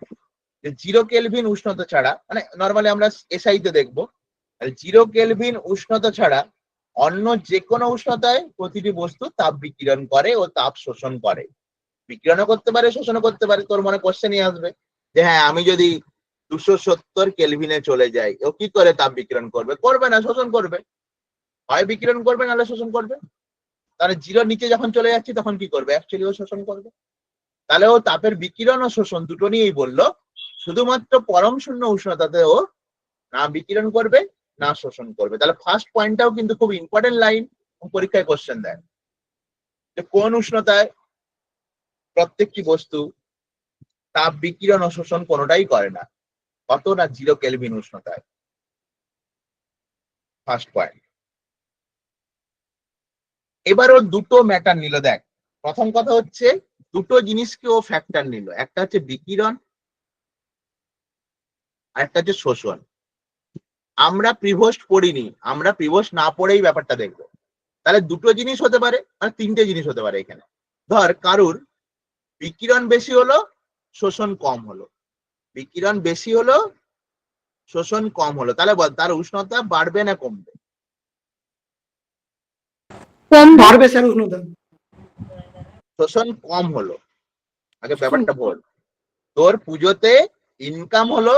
যে 0 কেলভিন উষ্ণতা ছাড়া, মানে নর্মালি আমরা এসআইতে দেখবো 0 কেলভিন উষ্ণতা ছাড়া অন্য যে কোনো উষ্ণতায় প্রতিটি বস্তু তাপ বিকিরণ করে ও তাপ শোষণ করে। বিকিরণও করতে পারে, শোষণও করতে পারে। তোর মনে কোশ্চেনই আসবে যে হ্যাঁ আমি যদি 270 কেলভিনে চলে যাই ও কি করে তাপ বিকিরণ করবে? করবে না, শোষণ করবে। হয় বিকিরণ করবে নাহলে শোষণ করবে। তাহলে জিরোর নিচে যখন চলে যাচ্ছে তখন কি করবে? অ্যাকচুয়ালি ও শোষণ করবে। তাহলে ও তাপের বিকিরণ ও শোষণ দুটো নিয়েই বললো, শুধুমাত্র পরম শূন্য উষ্ণতাতে ও না বিকিরণ করবে না শোষণ করবে। তাহলে ফার্স্ট পয়েন্টটাও কিন্তু খুব ইম্পর্টেন্ট লাইন, পরীক্ষায় কোশ্চেন দেয় যে কোন উষ্ণতায় প্রত্যেকটি বস্তু তাপ বিকিরণ ও শোষণ কোনোটাই করে না, কত না 0 কেলভিন উষ্ণতায়। First point. এবার ও দুটো ম্যাটার নিল। দেখ, প্রথম কথা হচ্ছে দুটো জিনিসকে ও ফ্যাক্টর নিল, একটা হচ্ছে বিকিরণ আর একটা হচ্ছে শোষণ। আমরা প্রিভোস্ট পড়িনি, আমরা প্রিভোস্ট না পড়েই ব্যাপারটা দেখবো। তাহলে দুটো জিনিস হতে পারে, মানে তিনটে জিনিস হতে পারে এখানে। ধর কারুর বিকিরণ বেশি হলো, শোষণ কম হলো, বিকিরণ বেশি হলো, শোষণ কম হলো, তাহলে বল তার উষ্ণতা বাড়বে না কমবে? বাড়বে স্যার উষ্ণতা। শোষণ কম হলো। আগে ব্যাপারটা বল, তোর পুজোতে ইনকাম হলো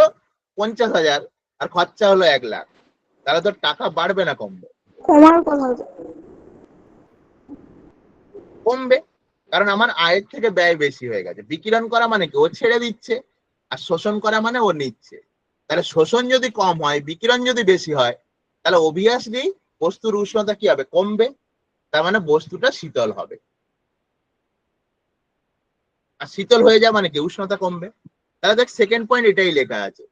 50,000 আর খরচা হলো 1 লাখ, তাহলে তোর টাকা বাড়বে না কমবে? কমার কথা। কমবে, কারণ আমার আয়ের থেকে ব্যয় বেশি হয়ে গেছে। বিকিরণ করা মানে কি? ও ছেড়ে দিচ্ছে, আর শোষণ করা মানে ও নিচ্ছে। তাহলে শোষণ যদি কম হয়, বিকিরণ যদি বেশি হয়, তাহলে অবভিয়াসলি বস্তুর উষ্ণতা কি হবে? কমবে। তার মানে বস্তুটা শীতল হবে, আর শীতল হয়ে যাওয়া মানে কি? উষ্ণতা কমবে। তাহলে দেখ সেকেন্ড পয়েন্ট এটাই লেখা আছে,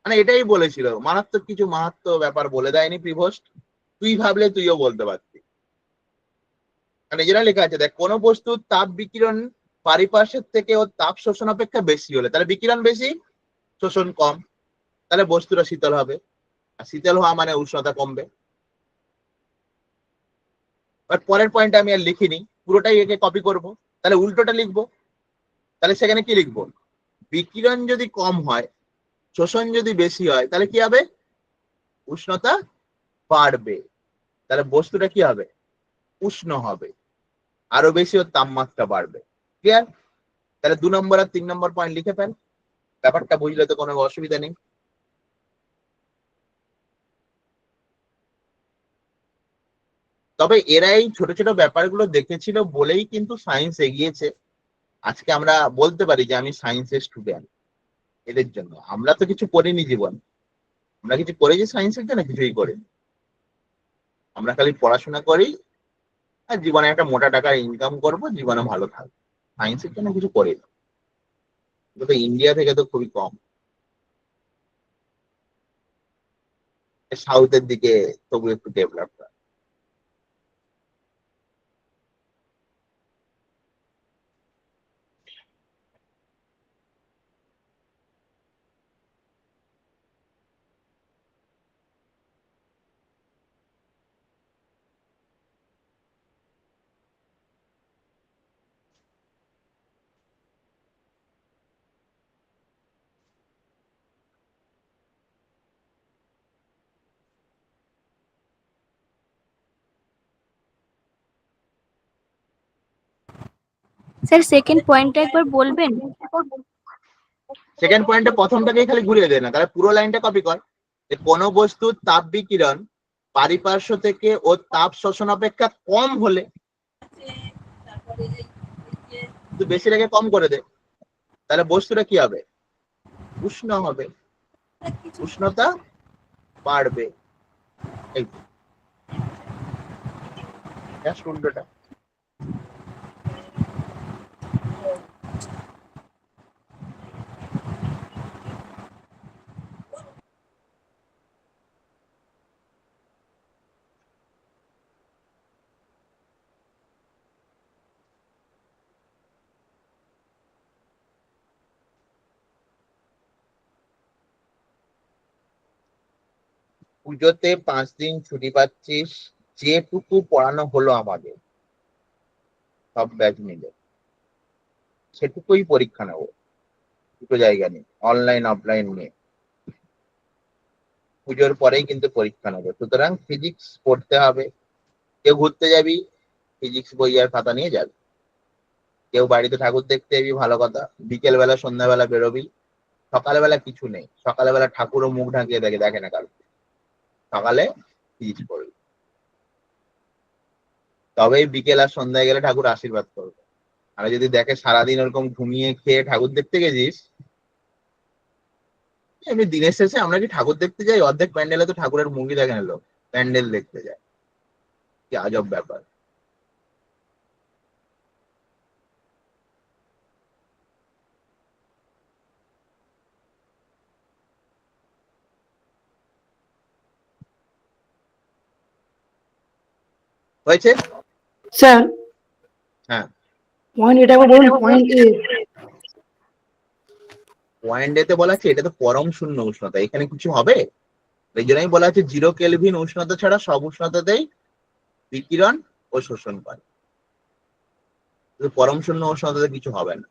মানে এটাই বলেছিল। মারাত্মক কিছু ব্যাপার বলে দেয়নি প্রিভোস্ট, তুই ভাবলে তুইও বলতে পারতি। নিজেরা লেখা আছে, দেখ কোনো বস্তুর তাপ বিকিরণ পারিপার্শ্বের থেকে ও তাপ শোষণ অপেক্ষা বেশি হলে, তাহলে বিকিরণ বেশি শোষণ কম, তাহলে বস্তুটা শীতল হবে, আর শীতল হওয়া মানে উষ্ণতা কমবে। বাট পরের পয়েন্ট আমি আর লিখিনি, পুরোটাই একে কপি করব, তাহলে উল্টোটা লিখবো। তাহলে সেখানে কি লিখবো? বিকিরণ যদি কম হয়, শোষণ যদি বেশি হয়, তাহলে কি হবে? উষ্ণতা বাড়বে, তাহলে বস্তুটা কি হবে? উষ্ণ হবে, আরো বেশি ওর তাপমাত্রা বাড়বে। ক্লিয়ার? তাহলে 2 নম্বর আর 3 নম্বর পয়েন্ট লিখে ফেল, ব্যাপারটা বুঝলে তো কোনো অসুবিধা নেই। তবে এরা এই ছোট ছোট ব্যাপারগুলো দেখেছিল বলেই কিন্তু সায়েন্স এগিয়েছে। আজকে আমরা বলতে পারি যে আমি সায়েন্সের স্টুডেন্ট, এদের জন্য। আমরা তো কিছু করিনি জীবন, আমরা কিছু করেছি সায়েন্সের জন্য? কিছুই করিনি। আমরা খালি পড়াশোনা করি আর জীবনে একটা মোটা টাকার ইনকাম করব, জীবনে ভালো থাকবো। সায়েন্সের জন্য কিছু করিনি, তবে ইন্ডিয়া থেকে তো খুবই কম। সাউথের দিকে তবু একটু ডেভেলপ হয়। স্যার সেকেন্ড পয়েন্টটা একবার বলবেন? সেকেন্ড পয়েন্টে প্রথমটাকেই খালি ঘুরিয়ে দে না, তাহলে পুরো লাইনটা কপি কর। যে কোনো বস্তুর তাপ বিকিরণ পারিপার্শ্ব থেকে ও তাপ শোষণ অপেক্ষা কম হলে, তুই বেশি রেখে কম করে দে, তাহলে বস্তুটা কি হবে? উষ্ণ হবে, উষ্ণতা বাড়বে। এই জাস্ট উল্টোটা। পুজোতে 5 দিন ছুটি পাচ্ছিস, যেটুকু পড়ানো হলো আমাদের সব ব্যাচ মিলে, সেটুকুই পরীক্ষা নেবো। দুটো জায়গা নিয়ে, অনলাইন অফলাইন নিয়ে। পুজোর পরেই কিন্তু পরীক্ষা নেবো, সুতরাং ফিজিক্স পড়তে হবে। কেউ ঘুরতে যাবি, ফিজিক্স বই আর খাতা নিয়ে যাবি। কেউ বাড়িতে ঠাকুর দেখতে যাবি, ভালো কথা, বিকেল বেলা সন্ধ্যাবেলা বেরোবি। সকালবেলা কিছু নেই, সকালবেলা ঠাকুরও মুখ ঢাকিয়ে দেখে না কারো, সকালে ফিজিক্স পড়বি। তবেই বিকেল আর সন্ধ্যায় গেলে ঠাকুর আশীর্বাদ করবে। আর যদি দেখে সারাদিন ওরকম ঘুমিয়ে খেয়ে ঠাকুর দেখতে গেছিস, এমনি দিনের শেষে আমরা কি ঠাকুর দেখতে যাই? অর্ধেক প্যান্ডেলে তো ঠাকুরের মুখই দেখে নিল, প্যান্ডেল দেখতে যায়। কি আজব ব্যাপার। হয়েছে? স্যার হ্যাঁ, পয়েন্ট এটা একবার বলুন, পয়েন্ট এ। পয়েন্ট এতে বলা আছে এটা তো পরম শূন্য উষ্ণতা, এখানে কিছু হবে? এই জন্যই বলা আছে 0 কেলভিন উষ্ণতা ছাড়া সব উষ্ণতাতেই বিকিরণ ও শোষণ করে। পরম শূন্য উষ্ণতাতে কিছু হবে না।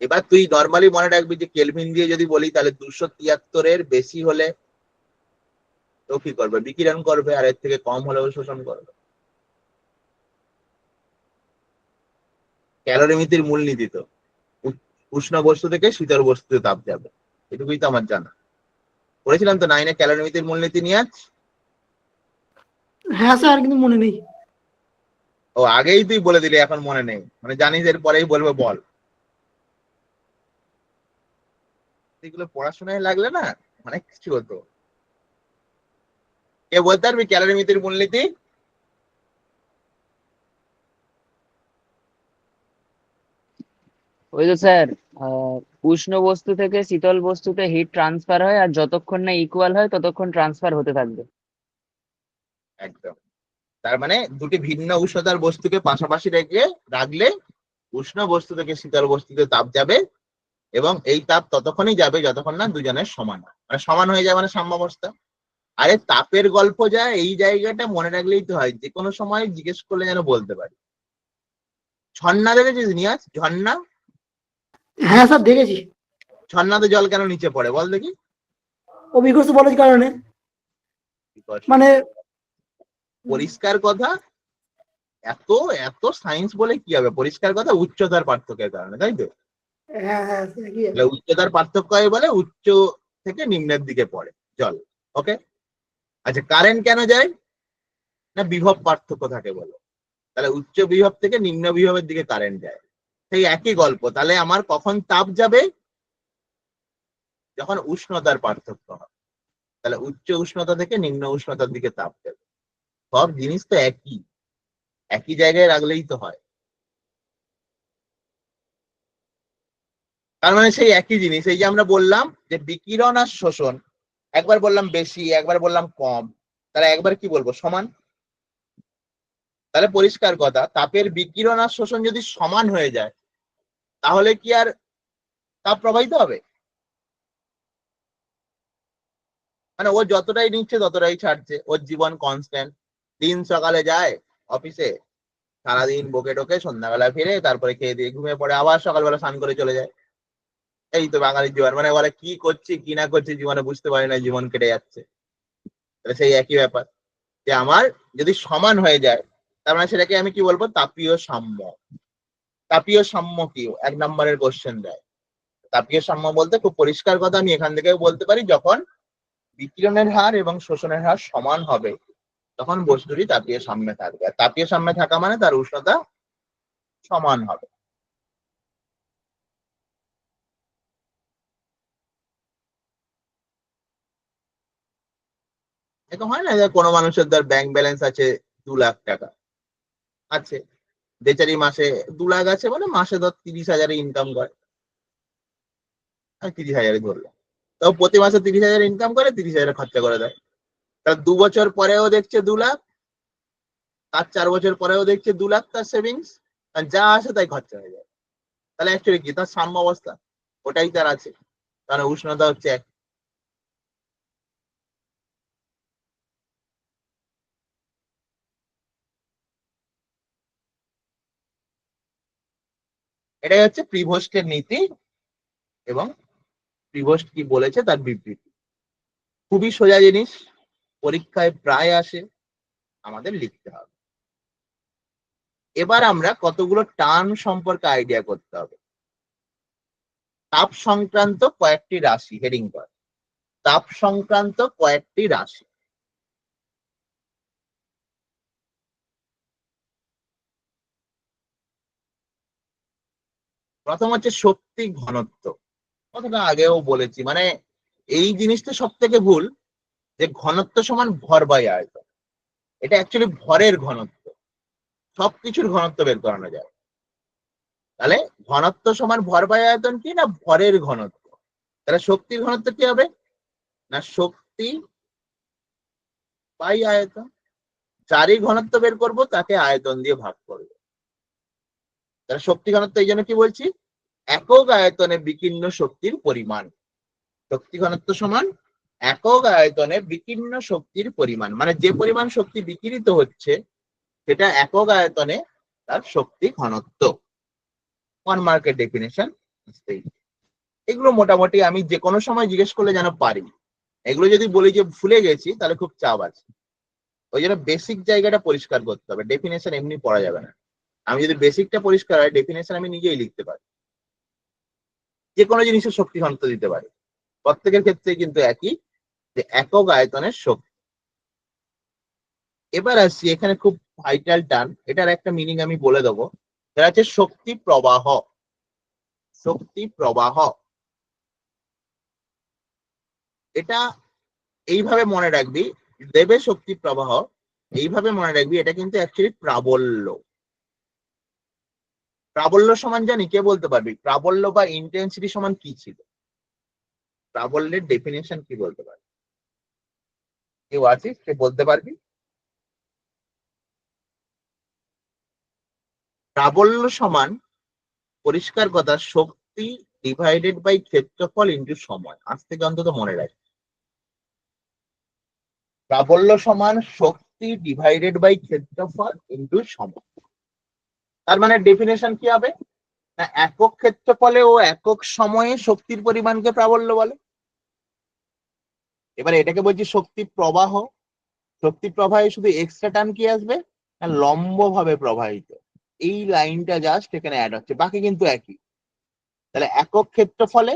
এবার তুই নর্মালি মনে রাখবি যে কেলভিন দিয়ে যদি বলি তাহলে 273 বেশি হলে তো কি করবে? বিকিরণ করবে, আর এর থেকে কম হলেও শোষণ করবে। ক্যালোরিমিতির মূলনীতি তো উষ্ণ বস্তু থেকে শীতল বস্তুতে তাপ যাবে, এটুকুই তো আমার জানা। পড়েছিলাম তো 9-এ ক্যালোরিমিতির মূলনীতি নিয়ে আজ। হ্যাঁ স্যার, কিন্তু মনে নেই। ও আগেই তুই বলে দিলি, এখন মনে নেই, মানে জানিস এর পরেই বলবে বল। এগুলো পড়াশোনায় লাগলে না অনেক কিছু হতো। কে বলতে পারবি ক্যালোরিমিতির মূলনীতি? ওই তো স্যার, উষ্ণ বস্তু থেকে শীতল বস্তুতে হিট ট্রান্সফার হয়, আর যতক্ষণ না ইকুয়াল হয় ততক্ষণ ট্রান্সফার হতে থাকবে। একদম। তার মানে দুটি ভিন্ন উষ্ণতার বস্তুকে পাশাপাশি রাখলে উষ্ণ বস্তু থেকে শীতল বস্তুতে তাপ যাবে, এবং এই তাপ ততক্ষণই যাবে যতক্ষণ না দুজনের সমান হয়। মানে সমান হয়ে যায় মানে সাম্যাবস্থা। আরে তাপের গল্প যা, এই জায়গাটা মনে রাখলেই তো হয়, যে কোনো সময় জিজ্ঞেস করলে যেন বলতে পারি। ঝর্ণা দেখেছিস নিয়াজ? ঝর্ণা, হ্যাঁ স্যার দেখেছি। ঝর্ণাতে জল কেন নিচে পড়ে বল দেখি? অভিজ্ঞতা বলার কারণে, মানে পরিষ্কার কথা, এত এত সায়েন্স বলে কি হবে? পরিষ্কার কথা, উচ্চতার পার্থক্যের কারণে, তাই তো? হ্যাঁ হ্যাঁ কি তাহলে উচ্চতার পার্থক্য হয় বলে উচ্চ থেকে নিম্নের দিকে পড়ে জল। ওকে, আচ্ছা কারেন্ট কেন যায়? না বিভব পার্থক্য থাকে বলে। তাহলে উচ্চ বিভব থেকে নিম্ন বিভবের দিকে কারেন্ট যায়, সেই একই গল্প। তাহলে আমার কখন তাপ যাবে? যখন উষ্ণতার পার্থক্য হবে। তাহলে উচ্চ উষ্ণতা থেকে নিম্ন উষ্ণতার দিকে তাপ যাবে। সব জিনিস তো একই, একই জায়গায় রাখলেই তো হয়। তার মানে সেই একই জিনিস। এই যে আমরা বললাম যে বিকিরণ আর শোষণ, একবার বললাম বেশি, একবার বললাম কম, তাহলে একবার কি বলবো? সমান। তাহলে পরিষ্কার কথা, তাপের বিকিরণ আর শোষণ যদি সমান হয়ে যায় তাহলে কি আর তাপ প্রবাহিত হবে? মানে ও যতটাই নিচ্ছে ততটাই ছাড়ছে, ওর জীবন কনস্ট্যান্ট। দিন সকালে যায় অফিসে, সারাদিন বকে টোকে, সন্ধ্যাবেলা ফিরে, তারপরে খেয়ে দিয়ে ঘুমিয়ে পড়ে, আবার সকালবেলা স্নান করে চলে যায়। এই তো বাঙালির জীবন। মানে বলে কি করছি কি না করছি জীবনে বুঝতে পারি না, জীবন কেটে যাচ্ছে। তাহলে সেই একই ব্যাপার, যে আমার যদি সমান হয়ে যায় তার মানে সেটাকে আমি কি বলবো? তাপীয় সাম্য। তাপীয় সাম্য কি? 1 নম্বরের কোশ্চেন দেয়। তাপীয় সাম্য বলতে খুব পরিষ্কার কথা আমি এখান থেকেও বলতে পারি, যখন বিকিরণের হার এবং শোষণের হার সমান হবে তখন বস্তুটি তাপীয় সাম্যে থাকবে। আর তাপীয় সাম্যে থাকা মানে তার উষ্ণতা সমান হবে। এরকম হয় না যে কোনো মানুষের ধর ব্যাংক ব্যালেন্স আছে 2 লাখ টাকা আছে, বেচারি মাসে 2 লাখ আছে মানে মাসে ধর 30,000 ইনকাম করে, 30,000 ধরলাম, তো প্রতি মাসে 30,000 ইনকাম করে, 30,000 খরচা করে দেয়। তার 2 বছর পরেও দেখছে 2 লাখ, তার 4 বছর পরেও দেখছে 2 লাখ তার সেভিংস, আর যা আসে তাই খরচা হয়ে যায়। তাহলে অ্যাকচুয়ালি কি? তার সাম্য অবস্থা ওটাই তার আছে, কারণ উষ্ণতা হচ্ছে এক। এটাই হচ্ছে প্রিভোস্টের নীতি, এবং প্রিভোস্ট কি বলেছে তার বিবৃতি। খুবই সোজা জিনিস, পরীক্ষায় প্রায় আসে, আমাদের লিখতে হবে। এবার আমরা কতগুলো টার্ম সম্পর্কে আইডিয়া করতে হবে। তাপ সংক্রান্ত কয়েকটি রাশি, হেডিং কর, তাপ সংক্রান্ত কয়েকটি রাশি। প্রথম হচ্ছে শক্তি ঘনত্ব। কথাটা আগেও বলেছি, মানে এই জিনিসটা সব থেকে ভুল, যে ঘনত্ব সমান ভর বাই আয়তন। এটা অ্যাকচুয়ালি ভরের ঘনত্ব, সবকিছুর ঘনত্ব বের করানো যায়। তাহলে ঘনত্ব সমান ভর বাই আয়তন কি না ভরের ঘনত্ব। তাহলে শক্তির ঘনত্ব কি হবে না শক্তি বাই আয়তন। যারই ঘনত্ব বের করব তাকে আয়তন দিয়ে ভাগ করব। তাহলে শক্তি ঘনত্ব এই জন্য কি বলছি, একক আয়তনে বিকীর্ণ শক্তির পরিমাণ। শক্তি ঘনত্ব সমান একক আয়তনে বিকীর্ণ শক্তির পরিমাণ, মানে যে পরিমাণ শক্তি বিকিরিত হচ্ছে সেটা একক আয়তনে তার শক্তি ঘনত্ব। 1 মার্কের ডেফিনেশন। এগুলো মোটামুটি আমি যে কোনো সময় জিজ্ঞেস করলে যেন পারি। এগুলো যদি বলি যে ভুলে গেছি তাহলে খুব চাপ আছে। ওই জন্য বেসিক জায়গাটা পরিষ্কার করতে হবে, ডেফিনেশন এমনি পড়া যাবে না। আমি যদি বেসিকটা পরিষ্কার হয় ডেফিনেশন আমি নিজেই লিখতে পারি, যে কোনো জিনিসের শক্তি ঘনত্ব দিতে পারি। প্রত্যেকের ক্ষেত্রে কিন্তু একই, যে একক আয়তনের শক্তি। এবার আসছি এখানে খুব ভাইটাল টার্ম, এটার একটা মিনিং আমি বলে দেবো, সেটা হচ্ছে শক্তি প্রবাহ। শক্তি প্রবাহ এটা এইভাবে মনে রাখবি, দেবে শক্তি প্রবাহ, এইভাবে মনে রাখবি এটা কিন্তু অ্যাকচুয়ালি প্রাবল্য। প্রাবল্য সমান জানি, কে বলতে পারবি প্রাবল্য বা ইন্টেন্সিটি সমান কি ছিল? প্রাবল্যের ডেফিনেশন কি বলতে পারবি? কেউ আছিস সে বলতে পারবি? প্রাবল্য সমান পরিষ্কার কথা শক্তি ডিভাইডেড বাই ক্ষেত্রফল ইন্টু সময়। আজ থেকে অন্তত মনে রাখ, প্রাবল্য সমান শক্তি ডিভাইডেড বাই ক্ষেত্রফল ইন্টু সময়। তার মানে ডেফিনেশন কি হবে না একক ক্ষেত্রফলে ও একক সময়ে শক্তির পরিমাণকে প্রাবল্য বলে। এবার এটাকে বলছি শক্তি প্রবাহ। শক্তি প্রবাহে শুধু এক্সট্রা টার্ম কি আসবে না লম্ব ভাবে প্রবাহিত। এই লাইনটা জাস্ট এখানে অ্যাড হচ্ছে, বাকি কিন্তু একই। তাহলে একক ক্ষেত্রফলে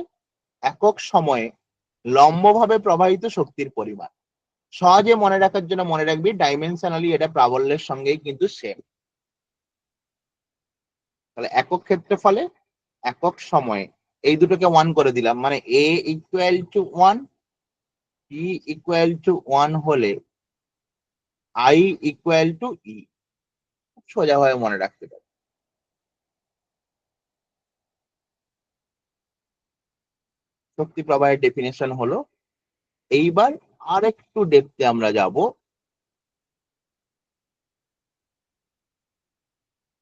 একক সময়ে লম্বভাবে প্রবাহিত শক্তির পরিমাণ। সহজে মনে রাখার জন্য মনে রাখবি ডাইমেনশনালি এটা প্রাবল্যের সঙ্গেই কিন্তু সেম। তাহলে একক ক্ষেত্রফলে একক সময়ে এই দুটোকে 1 করে দিলাম, মানে a equal to 1, p equal to 1 হলে i ইকুয়াল টু e। সোজাভাবে মনে রাখতে পারি। শক্তি প্রবাহের ডেফিনেশন হলো। এইবার আরেকটু ডেপথে আমরা যাব,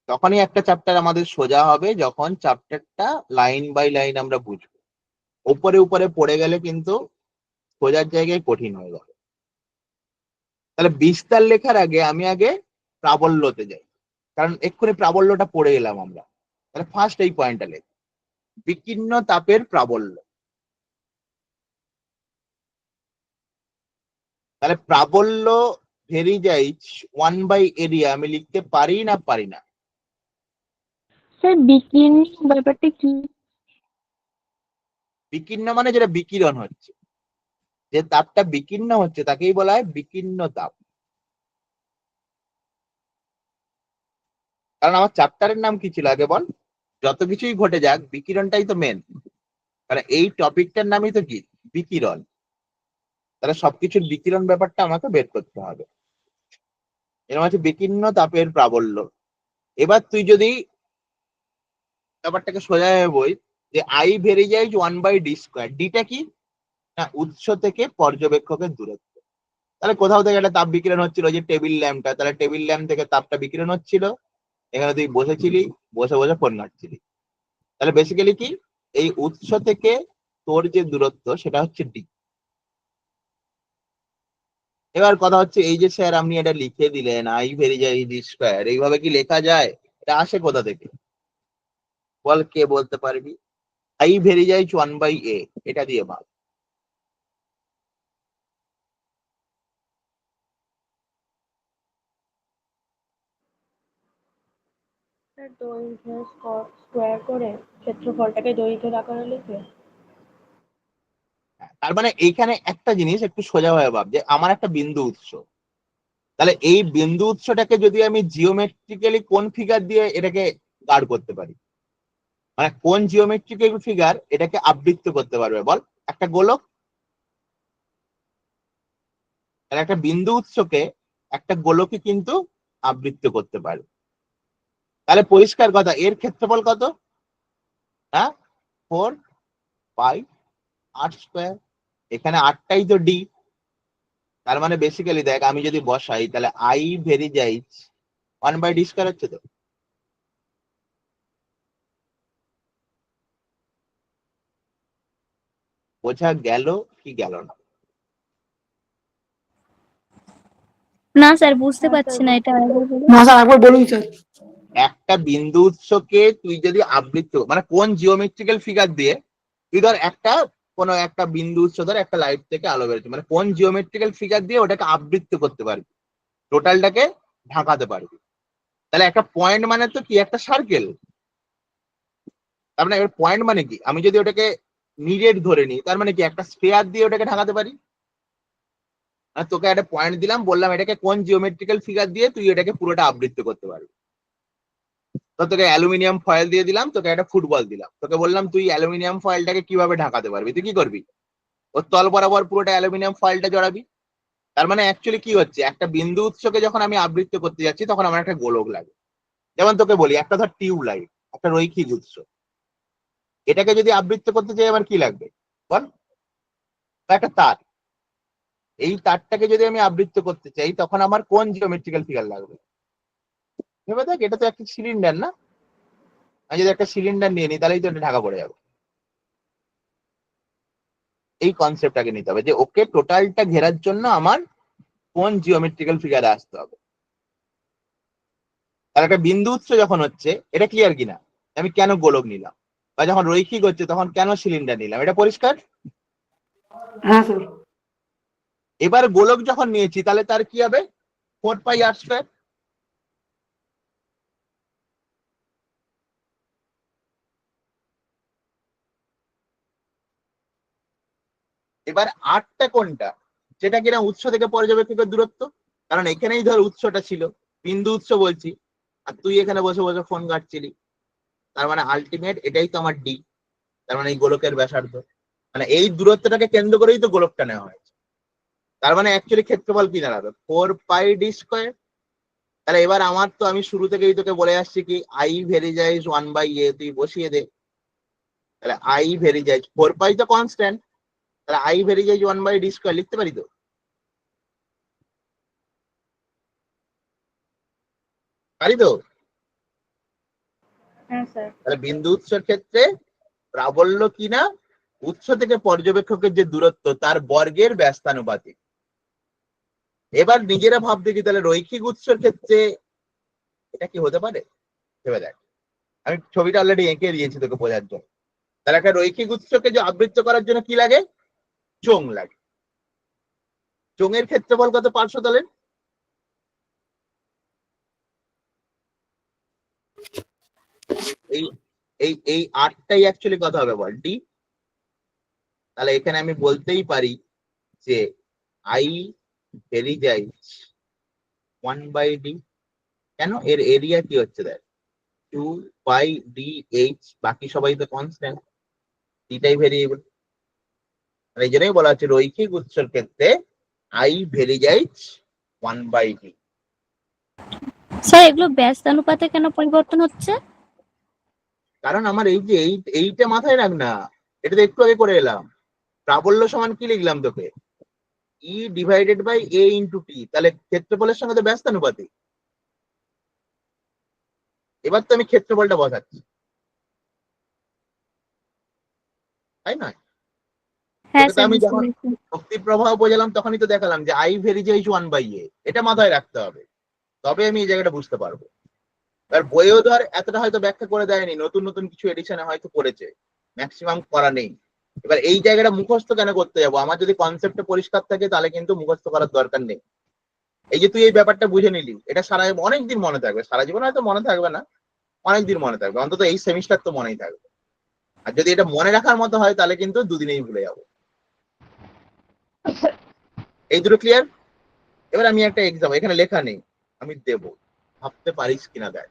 তখনই একটা চ্যাপ্টার আমাদের সোজা হবে যখন চ্যাপ্টারটা লাইন বাই লাইন আমরা বুঝবো। উপরে উপরে পড়ে গেলে কিন্তু সোজার জায়গায় কঠিন হয়ে যাবে। তাহলে বিস্তার লেখার আগে আমি আগে প্রাবল্যতে যাই, কারণ এক্ষুনি প্রাবল্যটা পড়ে এলাম আমরা। তাহলে ফার্স্ট এই পয়েন্টটা লেখ, বিকীর্ণ তাপের প্রাবল্য। তাহলে প্রাবল্য ভেরিজাইজ 1 বাই এরিয়া আমি লিখতে পারি না পারি না? স্যার বিকিরণ ব্যাপারটা কি? বিকীর্ণ মানে যেটা বিকিরণ হচ্ছে, যে তাপটা বিকীর্ণ হচ্ছে তাকেই বলা হয় বিকীর্ণ তাপ। কারণ আমার চ্যাপ্টারের নাম কি ছিল আগে বল? যত কিছুই ঘটে যাক বিকিরণটাই তো মেন। মানে এই টপিকটার নামই তো কি বিকিরণ। তাহলে সবকিছুর বিকিরণ ব্যাপারটা আমাকে বের করতে হবে। এরকম হচ্ছে বিকীর্ণ তাপের প্রাবল্য। এবার তুই যদি ব্যাপারটাকে সোজা বই যে আই ভেরিজাইজ 1 বাই ডি স্কোয়ার। ডিটা কি না উৎস থেকে পর্যবেক্ষকের দূরত্ব। তাহলে কোথাও থেকে একটা তাপ বিকিরণ হচ্ছিল, যে টেবিল ল্যাম্পটা, তাহলে টেবিল ল্যাম্প থেকে তাপটা বিকিরণ হচ্ছিল, এখানে তুই বসেছিলি, বসে বসে ফোন ঘাঁটছিলি। তাহলে বেসিক্যালি কি এই উৎস থেকে তোর যে দূরত্ব সেটা হচ্ছে ডি। এবার কথা হচ্ছে এই যে স্যার আপনি এটা লিখে দিলেন আই ভেরিজাইজ ডি স্কোয়ার, এইভাবে কি লেখা যায়? এটা আসে কোথা থেকে বল, কে বলতে পারবি? আই ভেরিজাইজ 1 বাই এ, এটা দিয়ে ভাগ। স্যার দৈর্ঘ্য স্কোয়ার করে ক্ষেত্রফলটাকে দৈর্ঘ্যের আকারে লিখে। তার মানে এইখানে একটা জিনিস একটু সোজাভাবে ভাব, যে আমার একটা বিন্দু উৎস, তাহলে এই বিন্দু উৎসটাকে যদি আমি জিওমেট্রিক্যালি কোন ফিগার দিয়ে এটাকে গাঢ় করতে পারি? মানে কোন জিওমেট্রিক্যাল ফিগার এটাকে আবৃত্ত করতে পারবে বল? একটা গোলক আর একটা বিন্দু উৎসকে একটা গোলকে কিন্তু আবৃত্ত করতে পারবে। তাহলে পরিষ্কার কথা, এর ক্ষেত্রফল কত? হ্যাঁ, 4πr²। এখানে 8টাই তো ডি। তার মানে বেসিক্যালি দেখ, আমি যদি বসাই তাহলে আই ভেরি যাই 1/d² হচ্ছে তো। বোঝা গেল কি গেল না? না স্যার, বুঝতে পারছি না, এটা আরেকবার বলুন। না স্যার একবার বলুন স্যার। একটা বিন্দু উৎসকে তুই যদি আবৃত্ত, মানে কোন জিওমেট্রিক্যাল ফিগার দিয়ে তুই ধর একটা কোন একটা বিন্দু উৎস ধর একটা লাইট থেকে আলো বেরোচ্ছে, মানে কোন জিওমেট্রিক্যাল ফিগার দিয়ে ওটাকে আবৃত্ত করতে পারবি, টোটালটাকে ঢাকাতে পারবি। তাহলে একটা পয়েন্ট মানে তো কি, একটা সার্কেল। তার মানে পয়েন্ট মানে কি, আমি যদি ওটাকে নিরেট ধরে নিই তার মানে কি একটা স্ফিয়ার দিয়ে ওটাকে ঢাকাতে পারি। আর তোকে একটা পয়েন্ট দিলাম, বললাম এটাকে কোন জিওমেট্রিক্যাল ফিগার দিয়ে তুই এটাকে পুরোটা আবৃত্ত করতে পারবি। তো তোকে অ্যালুমিনিয়াম ফয়েল দিয়ে দিলাম, তোকে একটা ফুটবল দিলাম, তোকে বললাম তুই অ্যালুমিনিয়াম ফয়েলটাকে কিভাবে ঢাকাতে পারবি, তুই কি করবি? ওর তল বরাবর পুরোটা অ্যালুমিনিয়াম ফয়েলটা জড়াবি। তার মানে অ্যাকচুয়ালি কি হচ্ছে, একটা বিন্দু উৎসকে যখন আমি আবৃত্ত করতে যাচ্ছি তখন আমার একটা গোলক লাগে। যেমন তোকে বলি, একটা ধর টিউব লাইট, একটা রৈখিক উৎস, এটাকে যদি আবৃত্ত করতে চাই আমার কি লাগবে বল? একটা তার। এই তারটাকে যদি আমি আবৃত্ত করতে চাই তখন আমার কোন জিওমেট্রিক্যাল ফিগার লাগবে? ভেবে দেখ, এটা তো একটা সিলিন্ডার না? আমি যদি একটা সিলিন্ডার নিয়ে নিই তাহলেই তো এটা ঢাকা পড়ে যাবে। এই কনসেপ্টটাকে নিতে হবে যে ওকে টোটালটা ঘেরার জন্য আমার কোন জিওমেট্রিক্যাল ফিগারে আসতে হবে। তার একটা বিন্দু উৎস যখন হচ্ছে, এটা ক্লিয়ার কিনা, আমি কেন গোলক নিলাম, বা যখন রৈখিক হচ্ছে তখন কেন সিলিন্ডার নিলাম, এটা পরিষ্কার? হ্যাঁ স্যার। এবার গোলক যখন নিয়েছি তাহলে তার কি হবে, 4πr²। এবার আটটা কোনটা, যেটা কিনা উৎস থেকে পর্যবেক্ষকের দূরত্ব। কারণ এখানেই ধর উৎসটা ছিল, বিন্দু উৎস বলছি, আর তুই এখানে বসে বসে ফোন ঘাটছিলি। তার মানে আলটিমেট এটাই তো আমার ডি। তার মানে এই গোলকের ব্যাসার্ধ, মানে এই দূরত্বটাকে কেন্দ্র করেই তো গোলকটা নেওয়া হয়েছে। তার মানে অ্যাকচুয়ালি ক্ষেত্রফল কি দাঁড়াবে, 4πd²। তাহলে এবার আমার তো, আমি শুরু থেকেই তোকে বলে আসছি কি, আই ভেরি যাইজ 1/a, তুই বসিয়ে দে। তাহলে আই ভেরি যাইজ 4π তো কনস্ট্যান্ট, তাহলে আই ভেরি যাইজ 1/d² লিখতে পারি তো? পারি তো? হ্যাঁ স্যার। তাহলে বিন্দু উৎসের ক্ষেত্রে প্রাবল্য কিনা উৎস থেকে পর্যবেক্ষকের যে দূরত্ব তার বর্গের ব্যস্তানুপাতিক। এবার নিজেরা ভাব দেখি, তাহলে রৈখিক উৎসের ক্ষেত্রে এটা কি হতে পারে? ভেবে দেখ, আমি ছবিটা অলরেডি এঁকে দিয়েছি তোকে বোঝার জন্য। তাহলে একটা রৈখিক উৎসকে যে আবৃত্ত করার জন্য কি লাগে, চোঙ লাগে। চোঙের ক্ষেত্রফল কত পার্শ্বতলের? এই এই এই 8টাই অ্যাকচুয়ালি কত হবে বল, ডি। তাহলে এখানে আমি বলতেই পারি যে আই ভেরি যাই 1/d। কেন? এর এরিয়া কি হচ্ছে দেখ, 2πdh, বাকি সবাই তো কনস্ট্যান্ট, ডিটাই ভেরিয়েবল। এই জন্যই বলা হচ্ছে রৈখিক উৎসের ক্ষেত্রে আই ভেরি যাই 1/d। স্যার, এগুলো ব্যস্তানুপাতে কেন পরিবর্তন হচ্ছে? কারণ আমার এই যে এইটা মাথায় রাখ না, এটা তো একটু আগে করে এলাম। প্রাবল্য সমান কি লিখলাম তোকে, E/a/t। তাহলে ক্ষেত্রফলের সঙ্গে তো ব্যস্তানুপাতিক। এবার তো আমি ক্ষেত্রফলটা বসাচ্ছি, তাই না? হ্যাঁ তোকে তো স্যার, আমি বুঝতে যখন পেরেছি। শক্তির প্রবাহ বোঝালাম তখনই তো দেখালাম যে আই ভেরি যাইজ 1/a, এটা মাথায় রাখতে হবে, তবে আমি এই জায়গাটা বুঝতে পারবো। আর বইও ধর এতটা হয়তো ব্যাখ্যা করে দেয়নি, নতুন নতুন কিছু এডিশনে হয়তো করেছে, ম্যাক্সিমাম করা নেই। এবার এই জায়গাটা মুখস্থ কেন করতে যাবো, আমার যদি কনসেপ্টটা পরিষ্কার থাকে তাহলে কিন্তু মুখস্থ করার দরকার নেই। এই যে তুই এই ব্যাপারটা বুঝে নিলি, এটা সারা অনেকদিন মনে থাকবে, সারা জীবন হয়তো মনে থাকবে না, অনেকদিন মনে থাকবে, অন্তত এই সেমিস্টার তো মনেই থাকবে। আর যদি এটা মনে রাখার মতো হয় তাহলে কিন্তু দুদিনেই ভুলে যাবো। এই দুটো ক্লিয়ার? এবার আমি একটা এক্সাম, এখানে লেখা নেই, আমি দেবো, ভাবতে পারিস কিনা দেখ।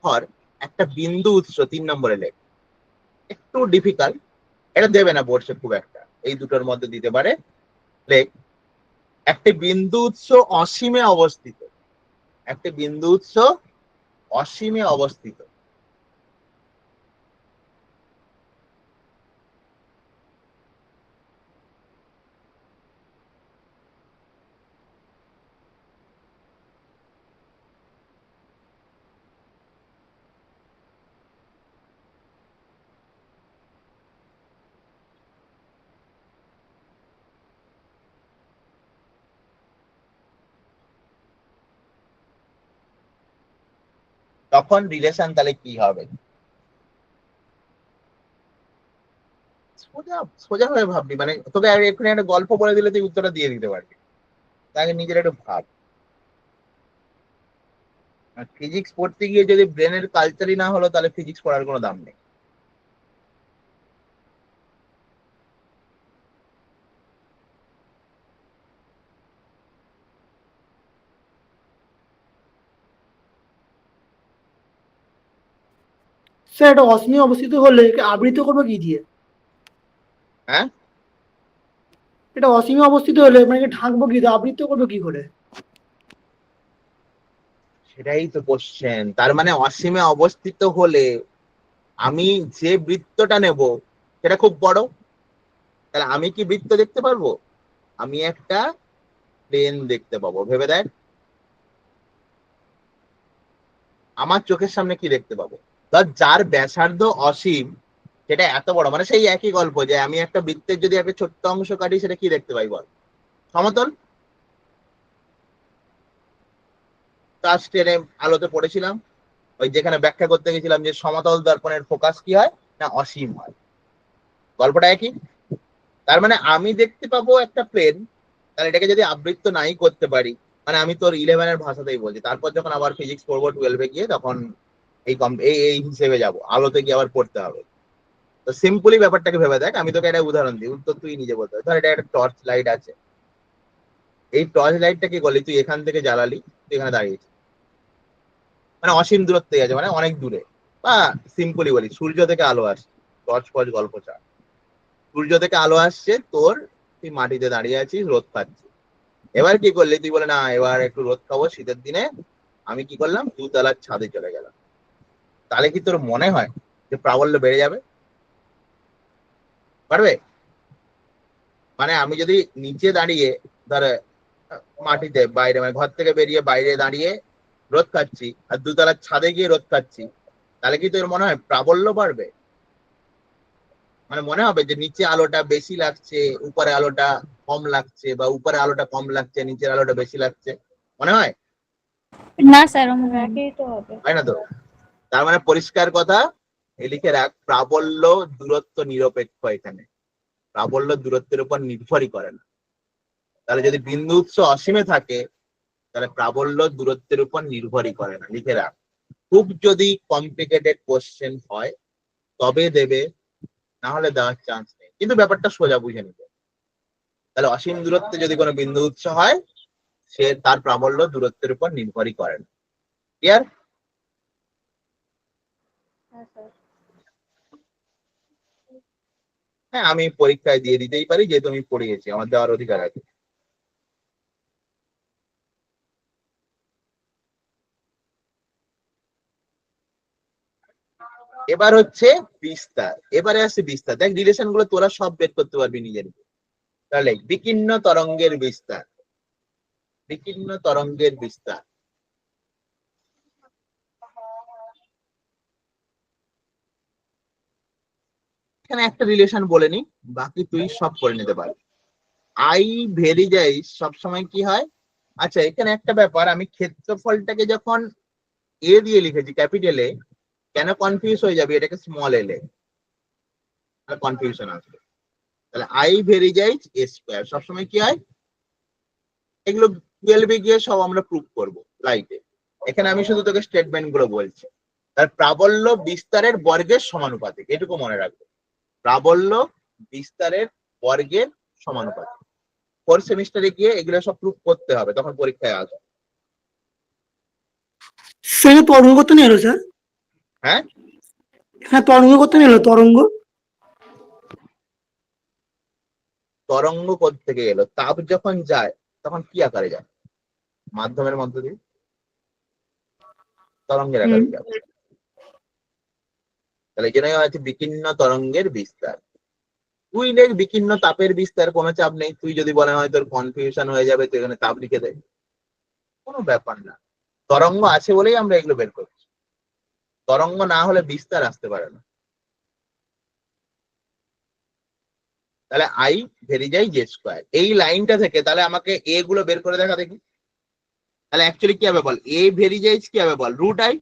ধর একটা বিন্দু উৎস 3 নম্বরে লেখ, একটু ডিফিকাল্ট, এটা দেবে না বোর্ডে খুব একটা, এই দুটোর মধ্যে দিতে পারে। লেখ, একটি বিন্দু উৎস অসীমে অবস্থিত, একটি বিন্দু উৎস অসীমে অবস্থিত। তখন রিলেশন তাহলে কি হবে? সোজা সোজা হয়ে ভাববি, মানে তোকে এখানে একটা গল্প বলে দিলে তুই উত্তরটা দিয়ে দিতে পারবি, তাকে নিজের একটু ভাব। ফিজিক্স পড়তে গিয়ে যদি ব্রেনের কালচারই না হলো, তাহলে ফিজিক্স পড়ার কোনো দাম নেই। স্যার এটা অসীমে অবস্থিত হলে একে আবৃত করবো কি দিয়ে? হ্যাঁ, এটা অসীমে অবস্থিত হলে মানে একে ঢাকবো কি দিয়ে, আবৃত করবো কি করে? সেটাই তো কোশ্চেন। তার মানে অসীমে অবস্থিত হলে আমি যে বৃত্তটা নেব সেটা খুব বড়, তাহলে আমি কি বৃত্ত দেখতে পারবো? আমি একটা প্লেন দেখতে পাবো। ভেবে দেখ, আমার চোখের সামনে কি দেখতে পাবো? ধর যার ব্যাসার্ধ অসীম, সেটা এত বড়, মানে সেই একই গল্প যে আমি একটা বৃত্তের যদি একটা ছোট্ট অংশ কাটি, সেটা কি দেখতে পাই বল? সমতল। ক্লাস 10-এ আলোতে পড়েছিলাম, ওই যেখানে ব্যাখ্যা করতে গেছিলাম যে সমতল দর্পণের ফোকাস কি হয় না, অসীম হয়। গল্পটা একই। তার মানে আমি দেখতে পাবো একটা প্লেন, তাহলে এটাকে যদি আবৃত্ত নাই করতে পারি, মানে আমি তোর 11-এর ভাষাতেই বলছি, তারপর যখন আবার ফিজিক্স পড়বো 12-এ গিয়ে, তখন এই হিসেবে যাব, আলোতে গিয়ে আবার পড়তে হবে। তো সিম্পলি ব্যাপারটাকে ভেবে দেখ, আমি তোকে একটা উদাহরণ দিই, উত্তর তুই নিজে বলতে হবে। ধর এটা একটা টর্চ লাইট আছে, এই টর্চ লাইটটা কি করলি, তুই এখান থেকে জ্বালালি, তুই এখানে দাঁড়িয়েছিস, মানে অসীম দূরত্বে আছে, মানে অনেক দূরে। বা সিম্পলি বলি, সূর্য থেকে আলো আসছে, টর্চ ফর্চ গল্প চা, সূর্য থেকে আলো আসছে তোর, তুই মাটিতে দাঁড়িয়ে আছিস, রোদ খাচ্ছিস। এবার কি করলি, তুই বলে না এবার একটু রোদ খাবো শীতের দিনে, আমি কি করলাম, 2 তলার ছাদে চলে গেলাম। তাহলে কি তোর মনে হয় যে প্রাবল্য বেড়ে যাবে? পারবে? মানে আমি যদি নিচে দাঁড়িয়ে, ধর মাটিতে বাইরে, মানে ঘর থেকে বেরিয়ে বাইরে দাঁড়িয়ে রোদ খাচ্ছি, আর 2 তলার ছাদে গিয়ে রোদ খাচ্ছি, তাহলে কি তোর মনে হয় প্রাবল্য বাড়বে? মানে মনে হবে যে নিচে আলোটা বেশি লাগছে, উপরে আলোটা কম লাগছে, বা উপরে আলোটা কম লাগছে, নিচের আলোটা বেশি লাগছে, মনে হয়? না স্যার, একই তো হবে। হয় না তো? তার মানে পরিষ্কার কথা, লিখে রাখ, প্রাবল্য দূরত্ব নিরপেক্ষ। এখানে প্রাবল্য দূরত্বের উপর নির্ভরই করে না। তাহলে যদি বিন্দু উৎস অসীমে থাকে, তাহলে প্রাবল্য দূরত্বের উপর নির্ভরই করে না। লিখে রাখ, খুব যদি কমপ্লিকেটেড কোশ্চেন হয় তবে দেবে, না হলে দেওয়ার চান্স নেই। কিন্তু ব্যাপারটা সোজা বুঝে নিবে। তাহলে অসীম দূরত্বে যদি কোনো বিন্দু উৎস হয়, সে তার প্রাবল্য দূরত্বের উপর নির্ভরই করে না। ক্লিয়ার? হ্যাঁ, আমি পরীক্ষায় দিয়ে দিতেই পারি, যেহেতু আমি পড়িয়েছি, আমার দেওয়ার অধিকার আছে। এবার হচ্ছে বিস্তার। এবারে আসছে বিস্তার। দেখ রিলেশন গুলো তোরা সব বের করতে পারবি নিজের। তাহলে বিকীর্ণ তরঙ্গের বিস্তার, বিকীর্ণ তরঙ্গের বিস্তার। এখানে একটা রিলেশন বলে নি, বাকি তুই সব করে নিতে পারবি। আই ভেরি যাই সবসময় কি হয়? আচ্ছা, এখানে একটা ব্যাপার, আমি ক্ষেত্রফলটাকে যখন এ দিয়ে লিখেছি ক্যাপিটাল এ, কেন কনফিউজ হয়ে যাবে এটাকে স্মল এল এ, কনফিউশন আসবে। তাহলে আই ভেরি যাই এ স্কোয়ার সবসময় কি হয়? এগুলো 12-এ গিয়ে সব আমরা প্রুভ করবো লাইটে। এখানে আমি শুধু তোকে স্টেটমেন্ট গুলো বলছি। তার প্রাবল্য বিস্তারের বর্গের সমানুপাতিক, এটুকু মনে রাখবে। প্রাবল্য বিস্তারের বর্গের সমানুপাতিক। 4th সেমিস্টারে গিয়ে এগুলো সব প্রুভ করতে হবে, তখন পরীক্ষায় আসবে। স্যার তরঙ্গ কত নিয়ে এলো স্যার? হ্যাঁ, এখানে তরঙ্গ করতে নিল তরঙ্গ। তরঙ্গ থেকে এলো, তাপ যখন যায় তখন কি আকারে যায়? মাধ্যমের মধ্য দিয়ে তরঙ্গের আকারে যায়। তাহলে এই জন্যই আছে বিকীর্ণ তরঙ্গের বিস্তার। তুই লেখ বিকীর্ণ তাপের বিস্তার, কোনো চাপ নেই। তুই যদি বলে হয় তোর কনফিউশন হয়ে যাবে, তুই এখানে তাপ লিখে দেয়, কোনো ব্যাপার না। তরঙ্গ আছে বলেই আমরা এগুলো বের করছি। তরঙ্গ না হলে বিস্তার আসতে পারে না। তাহলে আই ভেরি যায় জে স্কোয়ার, এই লাইনটা থেকে তাহলে আমাকে এ গুলো বের করে দেখা দেখি। তাহলে অ্যাকচুয়ালি কি হবে বল, এ ভেরি যায় কি হবে বল, রুট আই।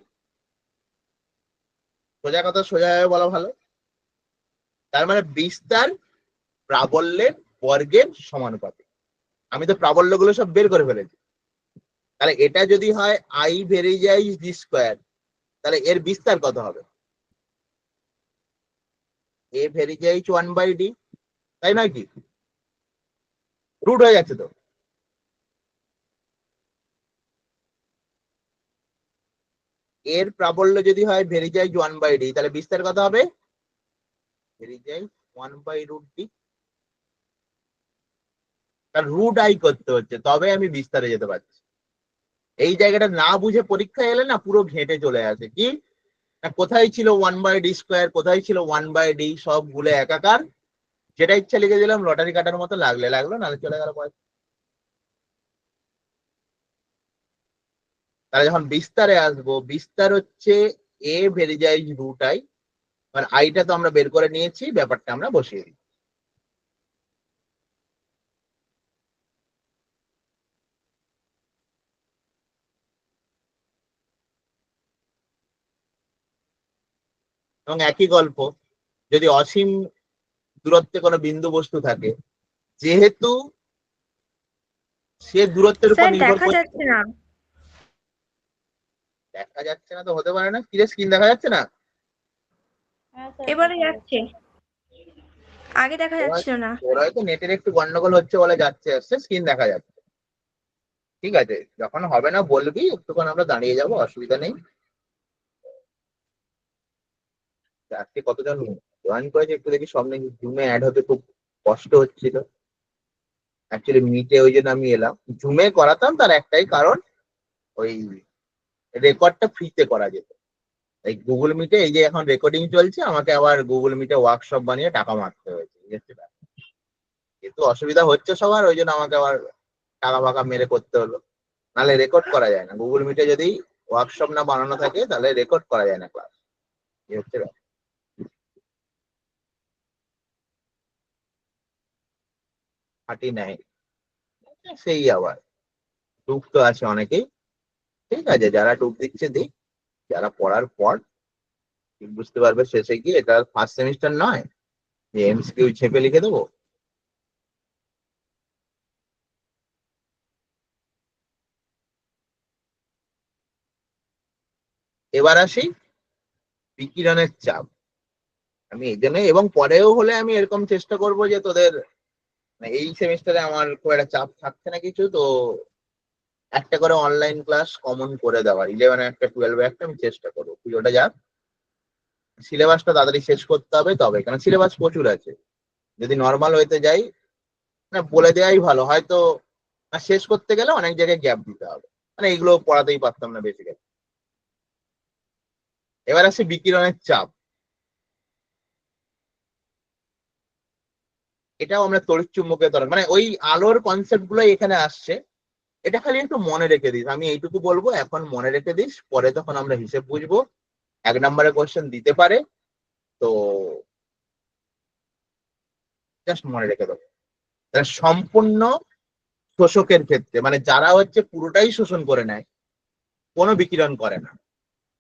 সোজা কথা সোজা হবে বলা ভালো। তার মানে বিস্তার প্রাবল্যের বর্গের সমানুপাতিক। আমি তো প্রাবল্য গুলো সব বের করে ফেলেছি। তাহলে এটা যদি হয় আই ভেরি যায় জি স্কোয়ার, তাহলে এর বিস্তার কত হবে? এ ভেরি যায় 1/d, তাই নয় কি? রুট হয়ে যাচ্ছে তো। এর প্রাবল্য যদি হয় ভেরি যায় 1/d, তাহলে বিস্তার কত হবে? ভেরি যায় 1/√d। কারণ রুট আই করতে হচ্ছে, তবে আমি বিস্তারে যেতে পারছি। এই জায়গাটা না বুঝে পরীক্ষায় এলে না পুরো ঘেঁটে চলে আসে। কি না, কোথায় ছিল 1/d স্কোয়ার, কোথায় ছিল 1/d, সব ভুলে একাকার। যেটা ইচ্ছা লিখে দিলাম, লটারি কাটার মতো, লাগলে লাগলো, নাহলে চলে গেল পয়সা। তাহলে যখন বিস্তারে আসবো, বিস্তার হচ্ছে এ ভেরি যায় রুট আই, মানে আইটা তো আমরা বের করে নিয়েছি, ব্যাপারটা আমরা বসিয়ে দিই। এবং একই গল্প, যদি অসীম দূরত্বে কোনো বিন্দু বস্তু থাকে, যেহেতু সে দূরত্বের উপর স্যার নির্ভর দেখা করছে। যাচ্ছে না। দেখা যাচ্ছে না তো হতে পারে না, কিরে স্ক্রিন দেখা যাচ্ছে না? এবারে যাচ্ছে, আগে দেখা ওরা যাচ্ছিল না। ওরা হয়তো নেটের একটু গন্ডগোল হচ্ছে বলে যাচ্ছে আসছে, স্ক্রিন দেখা যাচ্ছে। ঠিক আছে, যখন হবে না বলবি, একটুক্ষণ আমরা দাঁড়িয়ে যাবো, অসুবিধা নেই। আজকে কতজন জয়েন করেছে একটু দেখি, সব নাকি জুমে অ্যাড হতে খুব কষ্ট হচ্ছিল। অ্যাকচুয়ালি মিটে ওই জন্য আমি এলাম। জুমে করাতাম তার একটাই কারণ, ওই রেকর্ডটা ফ্রিতে করা যেত। এই গুগল মিটে এই যে এখন রেকর্ডিং চলছে, আমাকে আবার গুগল মিটে ওয়ার্কশপ বানিয়ে টাকা মারতে হয়েছে। যেহেতু অসুবিধা হচ্ছে সবার, ওই জন্য আমাকে আবার টাকা ফাকা মেরে করতে হলো। নাহলে রেকর্ড করা যায় না গুগল মিটে, যদি ওয়ার্কশপ না বানানো থাকে তাহলে রেকর্ড করা যায় না ক্লাস। এই হচ্ছে ব্যাপার। ফাটি নাই সেই আবার ডুব তো আছে অনেকেই। ঠিক আছে, যারা ডুব দিচ্ছে দিক, যারা পড়ার পর ঠিক বুঝতে পারবে শেষে গিয়ে এটা ফার্স্ট সেমিস্টার নয় যে এমসিকিউ ছেপে লিখে দেবো। এবার আসি বিকিরণের চাপ। আমি এই জন্য এবং পরেও হলে আমি এরকম চেষ্টা করব যে তোদের এই সেমিস্টারে আমার খুব একটা চাপ থাকছে না কিছু, তো একটা করে অনলাইন ক্লাস কমন করে দেওয়ার, 11 একটা 12 একটা আমি চেষ্টা করবো। পুজোটা যাক, সিলেবাসটা তাড়াতাড়ি শেষ করতে হবে, তবে কারণ সিলেবাস প্রচুর আছে। যদি নর্মাল হইতে যাই না, বলে দেওয়াই ভালো, হয়তো শেষ করতে গেলে অনেক জায়গায় গ্যাপ দিতে হবে, মানে এইগুলো পড়াতেই পারতাম না বেসিক্যালি। এবার আসি বিকিরণের চাপ। এটাও আমরা তড়িৎচুম্বকীয় তরঙ্গ, মানে ওই আলোর কনসেপ্ট গুলো এখানে আসছে। এটা খালি একটু মনে রেখে দিস, আমি এইটুকু বলবো, এখন মনে রেখে দিস, পরে তখন আমরা হিসেব বুঝবো। 1 নম্বরের কোশ্চেন দিতে পারে, তো জাস্ট মনে রেখে দেবো। তাহলে সম্পূর্ণ শোষকের ক্ষেত্রে, মানে যারা হচ্ছে পুরোটাই শোষণ করে নেয়, কোনো বিকিরণ করে না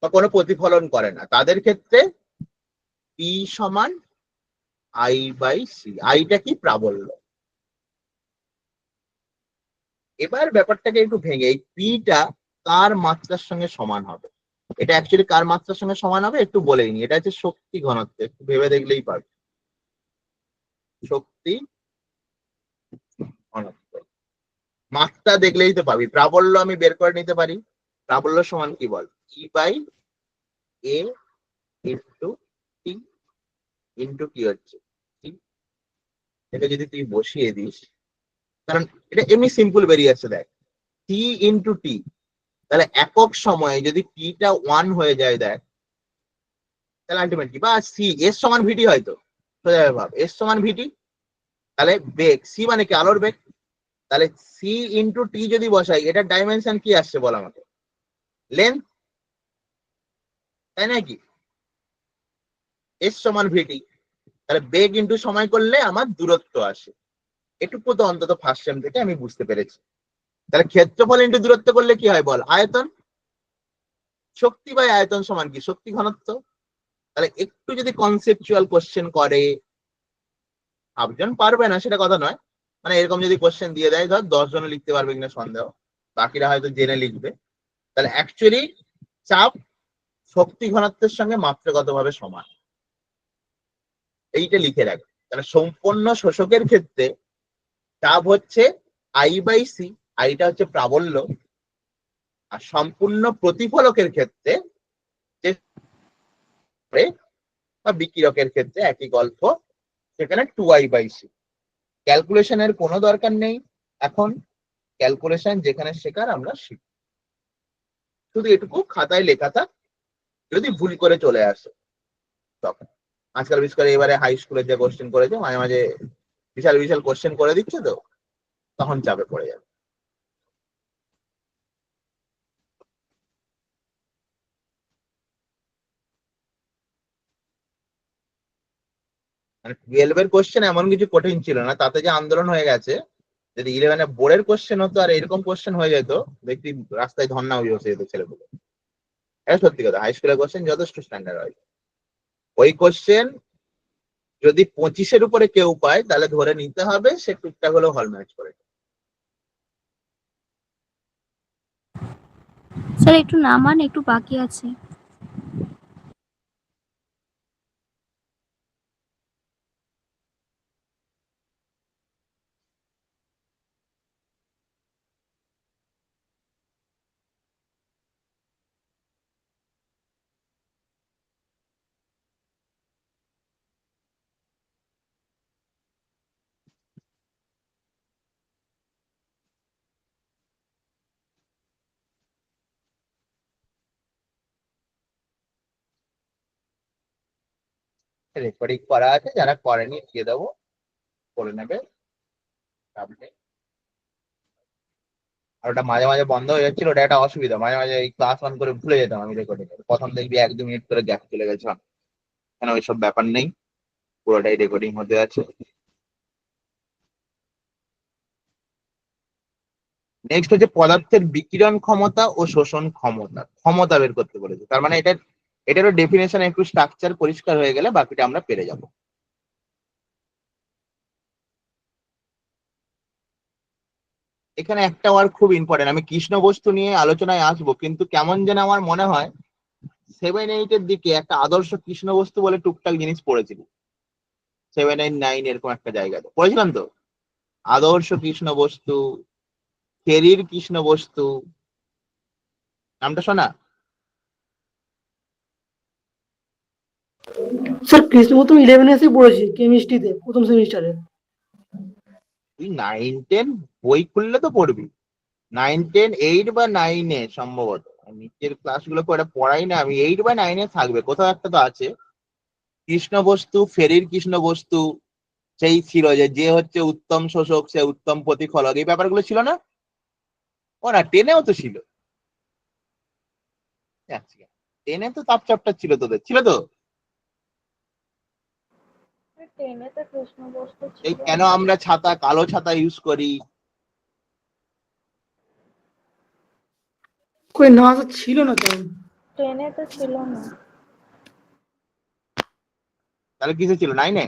বা কোনো প্রতিফলন করে না, তাদের ক্ষেত্রে পি সমান I/C। আইটা কি? প্রাবল্য। এবার ব্যাপারটাকে একটু ভেঙে, এই পিটা কার মাত্রার সঙ্গে সমান হবে? এটা অ্যাকচুয়ালি কার মাত্রার সঙ্গে সমান হবে একটু বলেই নি। এটা হচ্ছে শক্তি ঘনত্ব, একটু ভেবে দেখলেই পারবে। শক্তি ঘনত্ব মাত্রা দেখলেই তো পাবি। প্রাবল্য আমি বের করে নিতে পারি। প্রাবল্য সমান কি বল, E/A ইন্টু টি ইন্টু কি হচ্ছে টি। এটা যদি তুই বসিয়ে দিস, কারণ এটা এমনি সিম্পল বেরিয়ে আসছে, দেখ টি ইন্টু টি, তাহলে একক সময়ে যদি টিটা 1 হয়ে যায় দেখ, তাহলে আলটিমেটলি বা সি এস সমান ভিটি হয়তো সোজা ভাব এস সমান ভিটি, তাহলে বেগ সি মানে কি আলোর বেগ, তাহলে সি ইন্টু টি যদি বসাই এটার ডাইমেনশন কি আসছে বল আমাকে, লেন্থ, তাই নাকি? এস সমান ভিটি, তাহলে বেগ ইন্টু সময় করলে আমার দূরত্ব আসে। এটুকু তো অন্তত ফার্স্ট সেম থেকে আমি বুঝতে পেরেছি। তাহলে ক্ষেত্রফল ইন্টু দূরত্ব করলে কি হয় বল, আয়তন। শক্তি বাই আয়তন সমান কি, শক্তি ঘনত্ব। তাহলে একটু যদি কনসেপচুয়াল কোশ্চেন করে, সবজন পারবে না সেটা কথা নয়, মানে এরকম যদি কোশ্চেন দিয়ে দেয়, ধর 10 জনে লিখতে পারবে কিনা সন্দেহ, বাকিরা হয়তো জেনে লিখবে, তাহলে অ্যাকচুয়ালি চাপ শক্তি ঘনত্বের সঙ্গে মাত্রাগতভাবে সমান, এইটা লিখে রাখবে। তাহলে সম্পূর্ণ শোষকের ক্ষেত্রে চাপ হচ্ছে আই বাই সি, আইটা হচ্ছে প্রাবল্য, আর সম্পূর্ণ প্রতিফলকের ক্ষেত্রে যে বা বিকিরকের ক্ষেত্রে একই গল্প, সেখানে 2i বাই সি। ক্যালকুলেশনের কোনো দরকার নেই এখন, ক্যালকুলেশন যেখানে শেখার আমরা শিখি, শুধু এটুকু খাতায় লেখা থাক, যদি ভুল করে চলে আসে তখন। আজকাল বিশেষ করে এবারে হাই স্কুলে যে কোশ্চেন করেছে, মাঝে মাঝে বিশাল বিশাল কোশ্চেন করে দিচ্ছে, তো তখন চাপে পড়ে যাবে। মানে 12 এর কোশ্চেন এমন কিছু কঠিন ছিল না, তাতে যে আন্দোলন হয়ে গেছে। যদি 11 বোর্ডের কোশ্চেন হতো আর এরকম কোশ্চেন হয়ে যেত, দেখবি রাস্তায় ধর্ণা হয়ে বসে যেত ছেলেগুলো। এটা সত্যি কথা, হাই স্কুলের কোশ্চেন যথেষ্ট স্ট্যান্ডার্ড হয়। ওই কোশ্চেন যদি 25-এর উপরে কেউ পায়, তাহলে ধরে নিতে হবে সে টুকটাক হলেও হল ম্যাচ করে। স্যার একটু নামান, একটু বাকি আছে। রেকর্ডিং করা আছে, যারা করেনি দিয়ে দেবো, করে নেবে। আর ওটা মাঝে মাঝে বন্ধ হয়ে যাচ্ছিল, ওটা একটা অসুবিধা, মাঝে মাঝে এই ক্লাস অন করে ভুলে যেতাম আমি রেকর্ডিং। প্রথম দেখবি 1-2 মিনিট করে গ্যাপ চলে গেছে, কেন ওইসব ব্যাপার নেই, পুরোটাই রেকর্ডিং হতে আছে। নেক্সট হচ্ছে পদার্থের বিকিরণ ক্ষমতা ও শোষণ ক্ষমতা, ক্ষমতা বের করতে বলেছে। তার মানে এটারও ডেফিনেশন একটু স্ট্রাকচার পরিষ্কার হয়ে গেলে বাকিটা আমরা পেরে যাব। এখানে একটা ওয়ার্ড খুব ইম্পর্টেন্ট, আমি কৃষ্ণ বস্তু নিয়ে আলোচনায় আসবো, কিন্তু কেমন যেন আমার মনে হয় 7-8 দিকে একটা আদর্শ কৃষ্ণ বস্তু বলে টুকটাক জিনিস পড়েছিল, 7-9 এরকম একটা জায়গাতে পড়েছিলাম তো। আদর্শ কৃষ্ণ বস্তু, ফেরির কৃষ্ণ বস্তু, নামটা শোনা? স্যার কৃষ্ণমূর্তি 11 এসে পড়েছি কেমিস্ট্রিতে প্রথম সেমিস্টারে। তুই 9-10 বই খুললে তো পড়বি, 9-10 8 বা 9-এ সম্ভবত, নিচের ক্লাসগুলো করে পড়াই না আমি, 8 বা 9-এ থাকবে কোথাও একটা তো আছে। কৃষ্ণ বস্তু, ফেরির কৃষ্ণ বস্তু, সেই ছিল যে যে হচ্ছে উত্তম শোষক সে উত্তম প্রতিফলক, এই ব্যাপারগুলো ছিল না? ও না, 10-এও তো ছিল। 10-এ তো তাপ চ্যাপ্টার ছিল, তোদের ছিল তো। টেনে তো কৃষ্ণ বস্তু এই ছিল কেন না। আমরা ছাতা, কালো ছাতা ইউজ করি? কই না স্যার, ছিল না তেমন। টেনে তো ছিল না। তাহলে কিসে ছিল, 9-এ?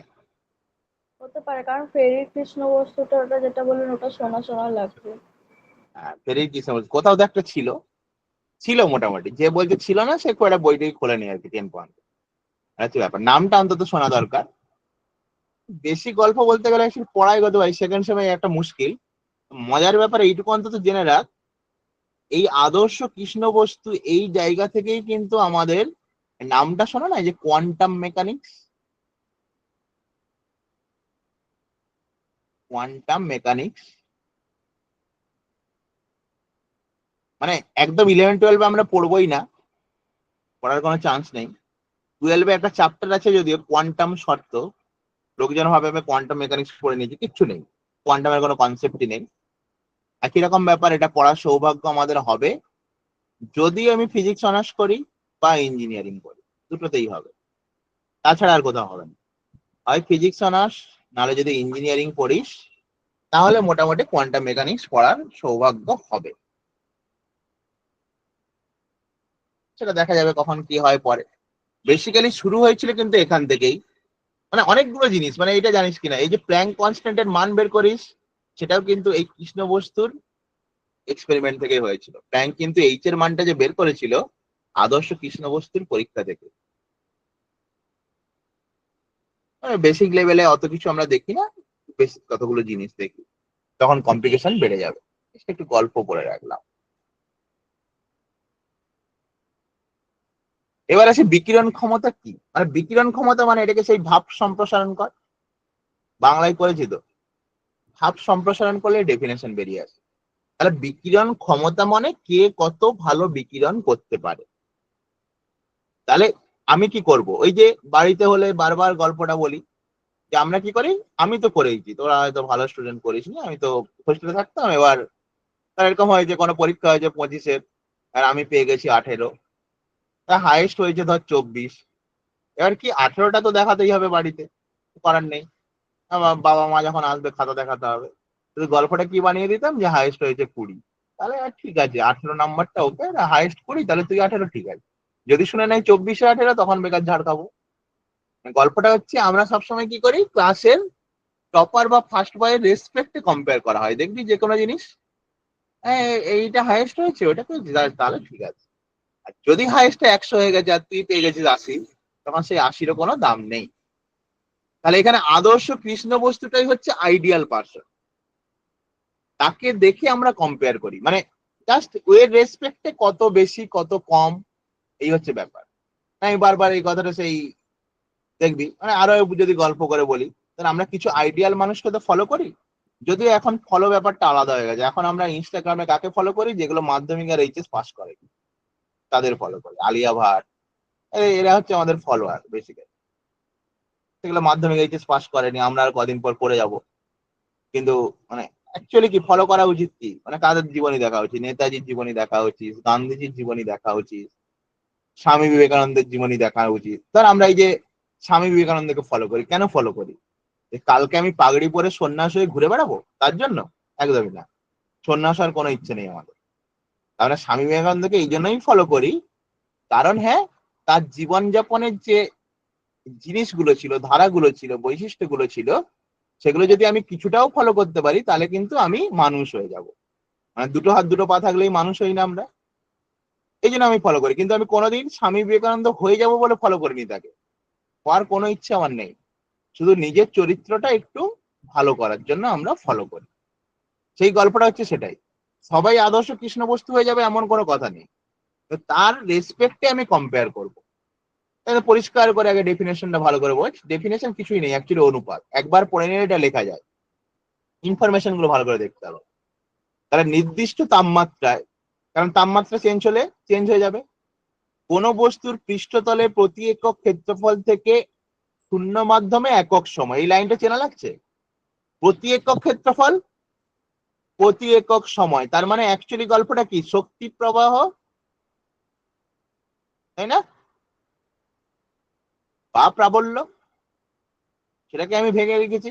হতে পারে, কারণ ফেরির কৃষ্ণ বস্তুটা ওটা যেটা বললেন ওটা সোনা সোনা লাগবে। ফেরির কৃষ্ণ বস্তু কোথাও তো একটা ছিল, ছিল মোটামুটি, যে বলছে ছিল না সে খুব একটা বইটাই খোলে নি আর কি 10 পয়েন্ট। আচ্ছা, ব্যাপার নামটা অন্তত শোনা দরকার। বেশি গল্প বলতে গেলে পড়াই গত ভাই, সেকেন্ড সময় একটা মুশকিল। মজার ব্যাপার এইটুকু অন্তত জেনে রাখ, এই আদর্শ কৃষ্ণ বস্তু এই জায়গা থেকেই কিন্তু আমাদের নামটা শোনো না, এই যে কোয়ান্টাম মেকানিক্স। কোয়ান্টাম মেকানিক্স মানে একদম 11-12 আমরা পড়বোই না, পড়ার কোনো চান্স নেই। 12-এ একটা চ্যাপ্টার আছে যদিও, কোয়ান্টাম শর্ত। লোকজন ভাবে আমি কোয়ান্টাম মেকানিক্স পড়ে নিয়েছি, কিচ্ছু নেই, কোয়ান্টামের কোনো কনসেপ্টই নেই। একই রকম ব্যাপার, এটা পড়ার সৌভাগ্য আমাদের হবে যদি আমি ফিজিক্স অনার্স করি বা ইঞ্জিনিয়ারিং করি, দুটোতেই হবে, তাছাড়া আর কোথাও হবে না। হয় ফিজিক্স অনার্স, নাহলে যদি ইঞ্জিনিয়ারিং পড়িস তাহলে মোটামুটি কোয়ান্টাম মেকানিক্স পড়ার সৌভাগ্য হবে। সেটা দেখা যাবে কখন কি হয় পরে। বেসিক্যালি শুরু হয়েছিল কিন্তু এখান থেকেই, মানে অনেকগুলো জিনিস, মানে এটা জানিস কিনা, এই যে প্ল্যাঙ্ক কনস্ট্যান্টের মান বের করিস, সেটাও কিন্তু এই কৃষ্ণ বস্তুর এক্সপেরিমেন্ট থেকে হয়েছিল। প্ল্যাঙ্ক কিন্তু এইচ এর মানটা যে বের করেছিল আদর্শ কৃষ্ণ বস্তুর পরীক্ষা থেকে। বেসিক লেভেলে অত কিছু আমরা দেখি না, বেসিক কতগুলো জিনিস দেখি, তখন কমপ্লিকেশন বেড়ে যাবে। একটু গল্প করে রাখলাম। এবার আসে বিকিরণ ক্ষমতা কি। মানে বিকিরণ ক্ষমতা মানে এটাকে সেই ভাপ সম্প্রসারণ কর, বাংলায় করেছি তো, ভাপ সম্প্রসারণ করলে ডেফিনেশন বেরিয়ে আসে। তাহলে বিকিরণ ক্ষমতা মানে কে কত ভালো বিকিরণ করতে পারে। তাহলে আমি কি করব, ওই যে বাড়িতে হলে বারবার গল্পটা বলি যে আমরা কি করি, আমি তো করেইছি, তোরা হয়তো ভালো স্টুডেন্ট করিস নি, আমি তো হোস্টেলে থাকতাম। এবার এরকম হয় যে কোনো পরীক্ষা হয়েছে 25-এর, আর আমি পেয়ে গেছি 18, তা হাইয়েস্ট হয়েছে ধর 24। এবার কি 18টা তো দেখাতেই হবে বাড়িতে, করার নেই। আমার বাবা মা যখন আসবে খাতা দেখাতে হবে। শুধু গল্পটা কি বানিয়ে দিতাম যে হাইয়েস্ট হয়েছে 20, তাহলে আর ঠিক আছে 18 নাম্বারটা ওকে, হাইয়েস্ট 20, তাহলে তুই 18, ঠিক আছে। যদি শুনে নেই 24-18, তখন বেকার ঝাড় খাবো। গল্পটা হচ্ছে আমরা সবসময় কি করি, ক্লাসের টপার বা ফার্স্ট বয়ের রেসপেক্টে কম্পেয়ার করা হয়। দেখবি যে কোনো জিনিস, এইটা হাইয়েস্ট হয়েছে, ওটা তো তাহলে ঠিক আছে। আর যদি হাইয়েস্ট 100 হয়ে গেছে আর তুই পেয়ে গেছিস 80, তখন সেই 80-রও কোনো দাম নেই। তাহলে এখানে আদর্শ কৃষ্ণ বস্তুটাই হচ্ছে আইডিয়াল পার্সন, তাকে দেখে আমরা কম্পেয়ার করি, মানে জাস্ট ওয়ের রেসপেক্টে কত বেশি কত কম, এই হচ্ছে ব্যাপার। আমি বারবার এই কথাটা সেই দেখবি, মানে আরো যদি গল্প করে বলি, তাহলে আমরা কিছু আইডিয়াল মানুষকে তো ফলো করি। যদিও এখন ফলো ব্যাপারটা আলাদা হয়ে গেছে, এখন আমরা ইনস্টাগ্রামে কাকে ফলো করি, যেগুলো মাধ্যমিক আর এইচএস পাস করে তাদের ফলো করি। আলিয়া ভাট, এরা হচ্ছে আমাদের ফলোয়ার বেসিক্যালি। সেগুলো মাধ্যমিক এইচএস পাস করেনি, আমরা আর কদিন পর করে যাব। কিন্তু মানে অ্যাকচুয়ালি কি ফলো করা উচিত কি, মানে কাদের জীবনী দেখা উচিত, নেতাজির জীবনী দেখা উচিত, গান্ধীজির জীবনী দেখা উচিত, স্বামী বিবেকানন্দের জীবনী দেখা উচিত। ধর আমরা এই যে স্বামী বিবেকানন্দকে ফলো করি, কেন ফলো করি, যে কালকে আমি পাগড়ি পরে সন্ন্যাস হয়ে ঘুরে বেড়াবো তার জন্য? একদমই না, সন্ন্যাস হওয়ার কোনো ইচ্ছে নেই আমাদের। আমরা স্বামী বিবেকানন্দকে এই জন্যই ফলো করি, কারণ হ্যাঁ, তার জীবনযাপনের যে জিনিসগুলো ছিল, ধারাগুলো ছিল, বৈশিষ্ট্যগুলো ছিল, সেগুলো যদি আমি কিছুটাও ফলো করতে পারি তাহলে কিন্তু আমি মানুষ হয়ে যাব। মানে দুটো হাত দুটো পা থাকলেই মানুষ হই না আমরা, এই জন্য আমি ফলো করি। কিন্তু আমি কোনোদিন স্বামী বিবেকানন্দ হয়ে যাব বলে ফলো করিনি তাকে, হওয়ার কোনো ইচ্ছে আমার নেই। শুধু নিজের চরিত্রটা একটু ভালো করার জন্য আমরা ফলো করি। সেই গল্পটা হচ্ছে সেটাই। সবাই আদর্শ কৃষ্ণ বস্তু হয়ে যাবে এমন কোনো কথা নেই, তো তার রেসপেক্টে আমি কম্পেয়ার করবো। তাহলে পরিষ্কার করে আগে ডেফিনেশনটা ভালো করে বোঝ। ডেফিনেশন কিছুই নেই, অ্যাকচুয়ালি অনুপাত, একবার পড়ে নিলে এটা লেখা যায়, ইনফরমেশন গুলো ভালো করে দেখতে হবে। তাহলে নির্দিষ্ট তাপমাত্রায়, কারণ তাপমাত্রা চেঞ্জ হয়ে যাবে, কোন বস্তুর পৃষ্ঠতলে প্রতি একক ক্ষেত্রফল থেকে শূন্য মাধ্যমে একক সময়, এই লাইনটা চেনা লাগছে, প্রতি একক ক্ষেত্রফল প্রতি একক সময়, তার মানে অ্যাকচুয়ালি গল্পটা কি, শক্তি প্রবাহ, তাই না, বা প্রাবল্য, সেটাকে আমি ভেঙে রেখেছি।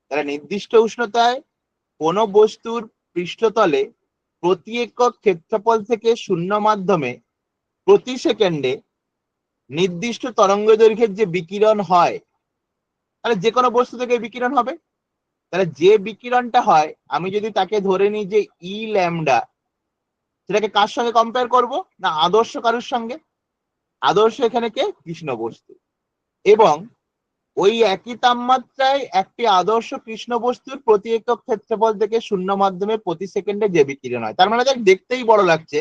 তাহলে নির্দিষ্ট উষ্ণতায় কোন বস্তুর পৃষ্ঠতলে প্রতি একক ক্ষেত্রফল থেকে শূন্য মাধ্যমে প্রতি সেকেন্ডে নির্দিষ্ট তরঙ্গ দৈর্ঘ্যের যে বিকিরণ হয়, তাহলে যে কোনো বস্তু থেকে বিকিরণ হবে। তাহলে যে বিকিরণটা হয়, আমি যদি তাকে ধরে নিই যে ই ল্যামডা, সেটাকে কার সঙ্গে কম্পেয়ার করব না, আদর্শ কারোর সঙ্গে। আদর্শ এখানে কে, কৃষ্ণ বস্তু। এবং ওই একই তাপমাত্রায় একটি আদর্শ কৃষ্ণ বস্তুর প্রতি একক ক্ষেত্রফল থেকে শূন্য মাধ্যমে প্রতি সেকেন্ডে যে বিকিরণ হয়, তার মানে দেখ দেখতেই বড় লাগছে,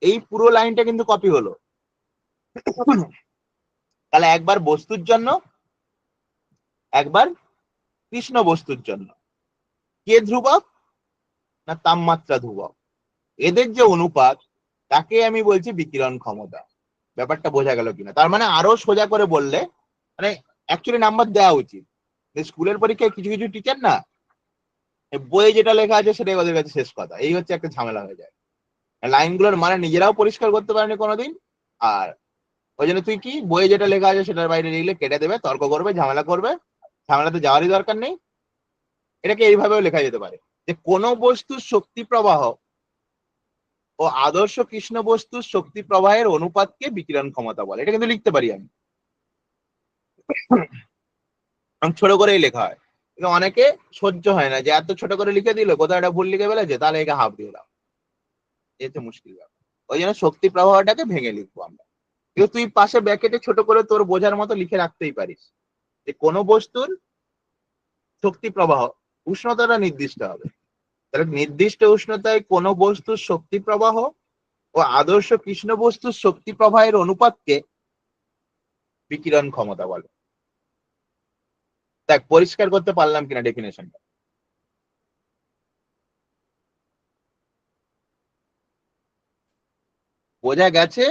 এই পুরো লাইনটা কিন্তু কপি হলো। তাহলে একবার বস্তুর জন্য, একবার কৃষ্ণ বস্তুর জন্য। কে ধ্রুবক? না তাপমাত্রা ধ্রুবক। এদের যে অনুপাত তাকে আমি বলছি বিকিরণ ক্ষমতা। ব্যাপারটা বোঝা গেল কিনা? তার মানে আরো সোজা করে বললে, মানে অ্যাকচুয়ালি নাম্বার দেওয়া উচিত। স্কুলের পরীক্ষায় কিছু কিছু টিচার না, বইয়ে যেটা লেখা আছে সেটাই ওদের কাছে শেষ কথা, এই হচ্ছে একটা ঝামেলা হয়ে যায়। লাইনগুলোর মানে নিজেরাও পরিষ্কার করতে পারেনি কোনোদিন, আর ওই জন্য তুই কি বইয়ে যেটা লেখা আছে সেটার বাইরে লিখলে কেটে দেবে, তর্ক করবে, ঝামেলা করবে। ঝামেলাতে যাওয়ারই দরকার নেই। এটাকে এইভাবেও লেখা যেতে পারে যে কোনো বস্তুর শক্তি প্রবাহ ও আদর্শ কৃষ্ণ বস্তুর শক্তি প্রবাহের অনুপাতকে বিকিরণ ক্ষমতা বলে। এটা কিন্তু লিখতে পারি আমি, ছোট করেই লেখা হয়। কিন্তু অনেকে সহ্য হয় না যে এত ছোট করে লিখে দিল, কোথাও একটা ভুল লিখে ফেলেছে, তাহলে একে হাফ দিয়ে দাও, এতে মুশকিল ব্যাপার। ওই জন্য শক্তি প্রবাহটাকে ভেঙে লিখবো আমরা। কিন্তু তুই পাশে ব্র্যাকেটে ছোট করে তোর বোঝার মতো লিখে রাখতেই পারিস যে কোনো বস্তুর শক্তি প্রবাহ, উষ্ণতাটা নির্দিষ্ট হবে। তাহলে নির্দিষ্ট উষ্ণতায় কোনো বস্তুর শক্তি প্রবাহ ও আদর্শ কৃষ্ণ বস্তুর শক্তি প্রবাহের অনুপাতকে বিকিরণ ক্ষমতা বলে। দেখ পরিষ্কার করতে পারলাম কিনা ডেফিনেশনটা? বোঝা গেছে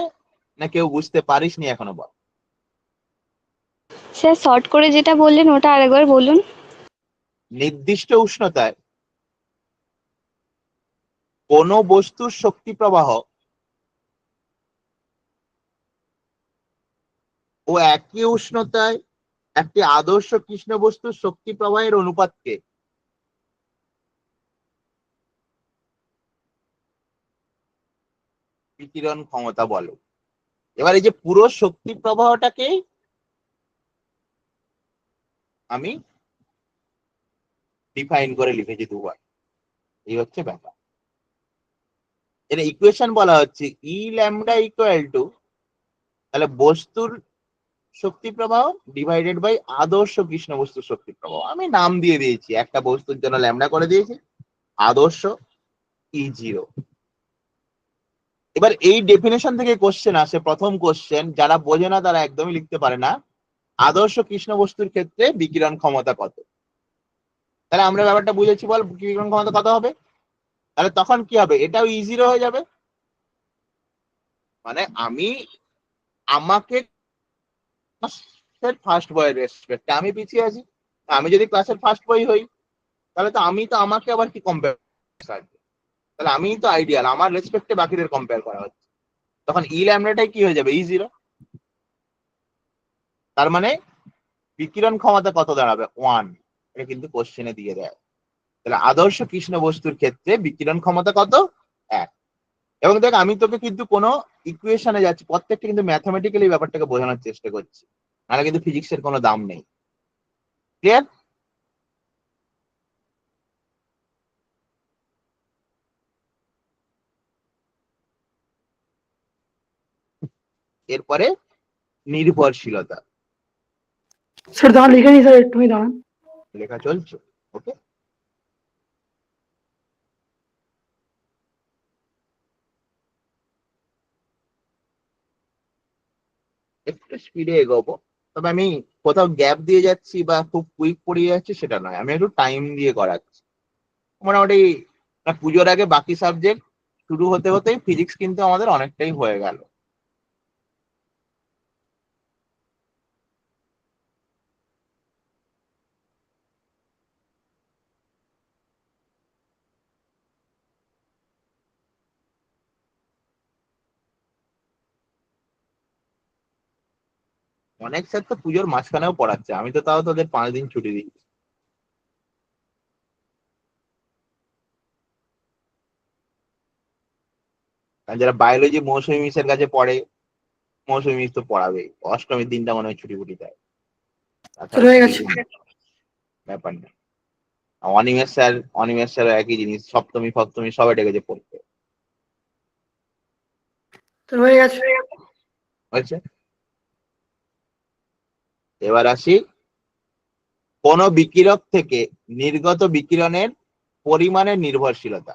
না কেউ বুঝতে পারিসনি এখনো? বল। স্যার শর্ট করে যেটা বললেন ওটা আরেকবার বলুন। নির্দিষ্ট উষ্ণতায় কোনো বস্তুর শক্তি প্রবাহ ও একই উষ্ণতায় একটি আদর্শ কৃষ্ণ বস্তুর শক্তি প্রবাহের অনুপাতকে বিকিরণ ক্ষমতা বলে। এবার এই যে পুরো শক্তি প্রবাহটাকে আমি ডিফাইন করে লিখেছি দুবার, এই হচ্ছে ব্যাপার। এটা ইকুয়েশন বলা হচ্ছে ই ল্যামডা ইকুয়াল টু, তাহলে বস্তুর শক্তি প্রবাহ ডিভাইডেড বাই আদর্শ কৃষ্ণ বস্তুর শক্তি প্রবাহ। আমি নাম দিয়ে দিয়েছি, একটা বস্তুর জন্য ল্যামডা করে দিয়েছি, আদর্শ E0। এবার এই ডেফিনেশন থেকে কোশ্চেন আসে, প্রথম কোশ্চেন, যারা বোঝে না তারা একদমই লিখতে পারে না, আদর্শ কৃষ্ণ বস্তুর ক্ষেত্রে বিকিরণ ক্ষমতা কত? তাহলে আমরা ব্যাপারটা বুঝেছি, বল বিকিরণ ক্ষমতা কত হবে? তাহলে তখন কি হবে? এটাও E0 হয়ে যাবে। মানে আমি আমাকে ফার্স্ট বয়ের রেসপেক্টে আমি পিছিয়ে আছি। আমি যদি ক্লাসের ফার্স্ট বয় হই তাহলে তো আমি তো আমাকে আবার কি কম্পেয়ার থাকবে, তাহলে আমি তো আইডিয়াল, আমার রেসপেক্টে বাকিদের কম্পেয়ার করা হচ্ছে, তখন ই ল্যামডাটাই কি হয়ে যাবে? E0। তার মানে বিকিরণ ক্ষমতা কত দাঁড়াবে? 1। এটা কিন্তু কোশ্চেনে দিয়ে দেয়। তাহলে আদর্শ কৃষ্ণ বস্তুর ক্ষেত্রে বিকিরণ ক্ষমতা কত? 1। এবং দেখ আমি তোকে কিন্তু কোনো ইকুয়েশনে যাচ্ছি, প্রত্যেকটা কিন্তু ম্যাথমেটিক্যালি ব্যাপারটাকে বোঝানোর চেষ্টা করছি, নাহলে কিন্তু ফিজিক্সের কোনো দাম নেই। ক্লিয়ার? এরপরে নির্ভরশীলতা স্যার দাঁড়ান, লিখে নি স্যার, একটুখানি দাঁড়ান। লেখা চলছে। ওকে, একটু স্পিডে এগোবো, তবে আমি কোথাও গ্যাপ দিয়ে যাচ্ছি বা খুব কুইক পড়িয়ে যাচ্ছি সেটা নয়, আমি একটু টাইম দিয়ে করাচ্ছি। মোটামুটি পুজোর আগে বাকি সাবজেক্ট শুরু হতে হতেই ফিজিক্স কিন্তু আমাদের অনেকটাই হয়ে গেল। অনেক স্যার তো পুজোর মাঝখানেও পড়াচ্ছে, আমি তো তাও তোদের 5 দিন ছুটি দিই। আর যারা বায়োলজি মৌসুমী মিসের কাছে পড়ে, মৌসুমী মিস তো পড়াবে, অষ্টমীর দিনটা মনে হয় ছুটি ফুটি দেয়, স্যার তাছাড়া হয়ে ছুটির গেছে। দিন ব্যাপার নেই। অনিমেষ স্যার একই জিনিস, সপ্তমী ফপ্তমী সবাই ডেকেছে পড়তে। স্যার হয়ে গেছে। হয়েছে? এবার আসি কোন বিকিরক থেকে নির্গত বিকিরণের পরিমাণের নির্ভরশীলতা।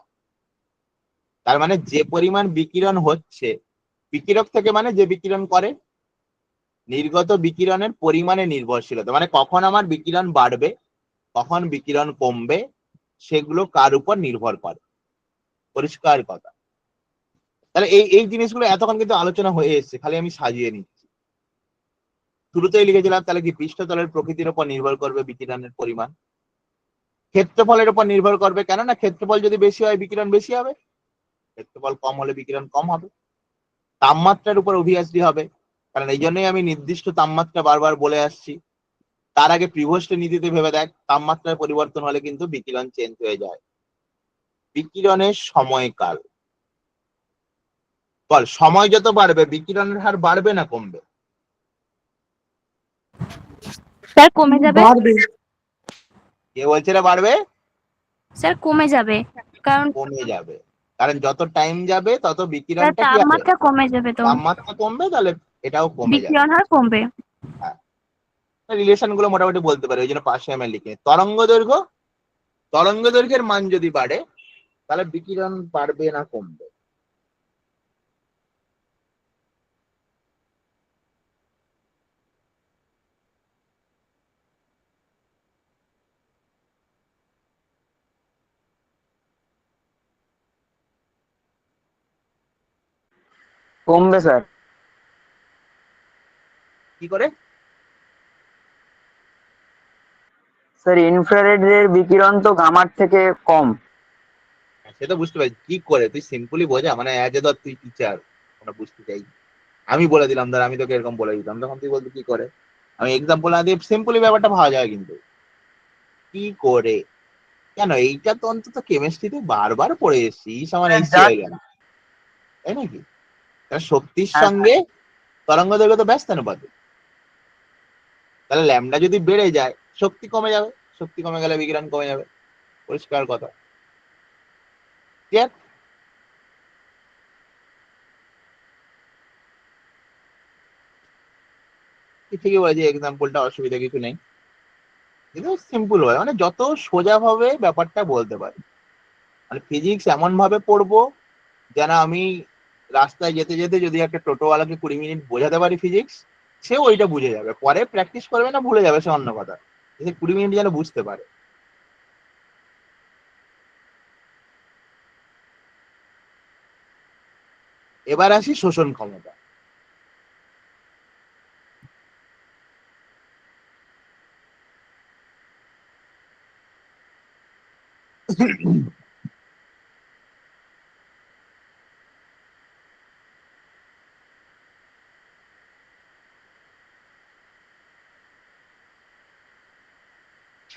তার মানে যে পরিমাণ বিকিরণ হচ্ছে, বিকিরক থেকে মানে যে বিকিরণ করে, নির্গত বিকিরণের পরিমাণে নির্ভরশীলতা, মানে কখন আমার বিকিরণ বাড়বে কখন বিকিরণ কমবে সেগুলো কার উপর নির্ভর করে। পরিষ্কার কথা। তাহলে এই এই জিনিসগুলো এতক্ষণ কিন্তু আলোচনা হয়ে এসেছে, খালি আমি সাজিয়ে নিচ্ছি। শুরুতেই লিখেছিলাম তাহলে কি পৃষ্ঠতলের প্রকৃতির উপর নির্ভর করবে বিকিরণের পরিমাণ, ক্ষেত্রফলের উপর নির্ভর করবে, কেননা ক্ষেত্রফল যদি বেশি হয় বিকিরণ বেশি হবে, ক্ষেত্রফল কম হলে বিকিরণ কম হবে। তাপমাত্রার উপর অভিয়াসলি হবে, কারণ এই জন্যই আমি নির্দিষ্ট তাপমাত্রা বারবার বলে আসছি। তার আগে প্রিভোস্ট নীতিতে ভেবে দেখ, তাপমাত্রার পরিবর্তন হলে কিন্তু বিকিরণ চেঞ্জ হয়ে যায়। বিকিরণের সময়কাল, বল সময় যত বাড়বে বিকিরণের হার বাড়বে না কমবে? স্যার কমে যাবে। বাড়বে। কে বলছে না বাড়বে? স্যার কমে যাবে, কারণ কমে যাবে, কারণ যত টাইম যাবে তত স্যার বিকিরণটা কি হবে, তাপমাত্রা কমে যাবে, তো তাপমাত্রা কমবে, তাহলে এটাও কমে যাবে। বিকিরণ হার কমবে। রিলেশন গুলো মোটামুটি বলতে পারে, ওই জন্য 500 ml লিখে। তরঙ্গ দৈর্ঘ্যের মান যদি বাড়ে তাহলে বিকিরণ বাড়বে না কমবে? কমবে স্যার। কি করে? স্যার ইনফ্রারেড এর বিকিরণ তো গামার থেকে কম। সে তো বুঝতে পারছি, কি করে তুই সিম্পলি বোঝা, মানে অ্যাজ এ ধর তুই টিচার, আমরা বুঝতে চাই। আমি বলে দিলাম, ধর আমি তোকে এরকম বলে দিতাম, তখন তুই বলবি কি করে। আমি এক্সাম্পল না দিয়ে সিম্পলি ব্যাপারটা ভাবা যায়, কিন্তু কি করে কেন, এইটা তো অন্তত কেমিস্ট্রিতে বারবার পড়ে এসেছি, সমান এইচসি হয়ে গেল, তাই নাকি? তাহলে শক্তির হ্যাঁ স্যার। সঙ্গে তরঙ্গ দৈর্ঘ্য তো ব্যস্ত অনুপাতে, তাহলে ল্যামডা যদি বেড়ে যায় শক্তি কমে যাবে, শক্তি কমে গেলে বিকিরণ কমে যাবে। পরিষ্কার কথা, ক্লিয়ার? ঠিকই বলেছি, এক্সাম্পলটা অসুবিধা কিছু নেই, কিন্তু সিম্পল হয়, মানে যত সোজা ভাবে ব্যাপারটা বলতে পারি। মানে ফিজিক্স এমন ভাবে পড়বো যেন আমি রাস্তায় যেতে যেতে যদি একটা টোটোওয়ালাকে 20 মিনিট বোঝাতে পারি ফিজিক্স, সে ওইটা বুঝে যাবে, পরে প্র্যাকটিস করবে না ভুলে যাবে, সে অন্য কথা, সে 20 মিনিট যেন বুঝতে পারে। এবার আসি শোষণ ক্ষমতা।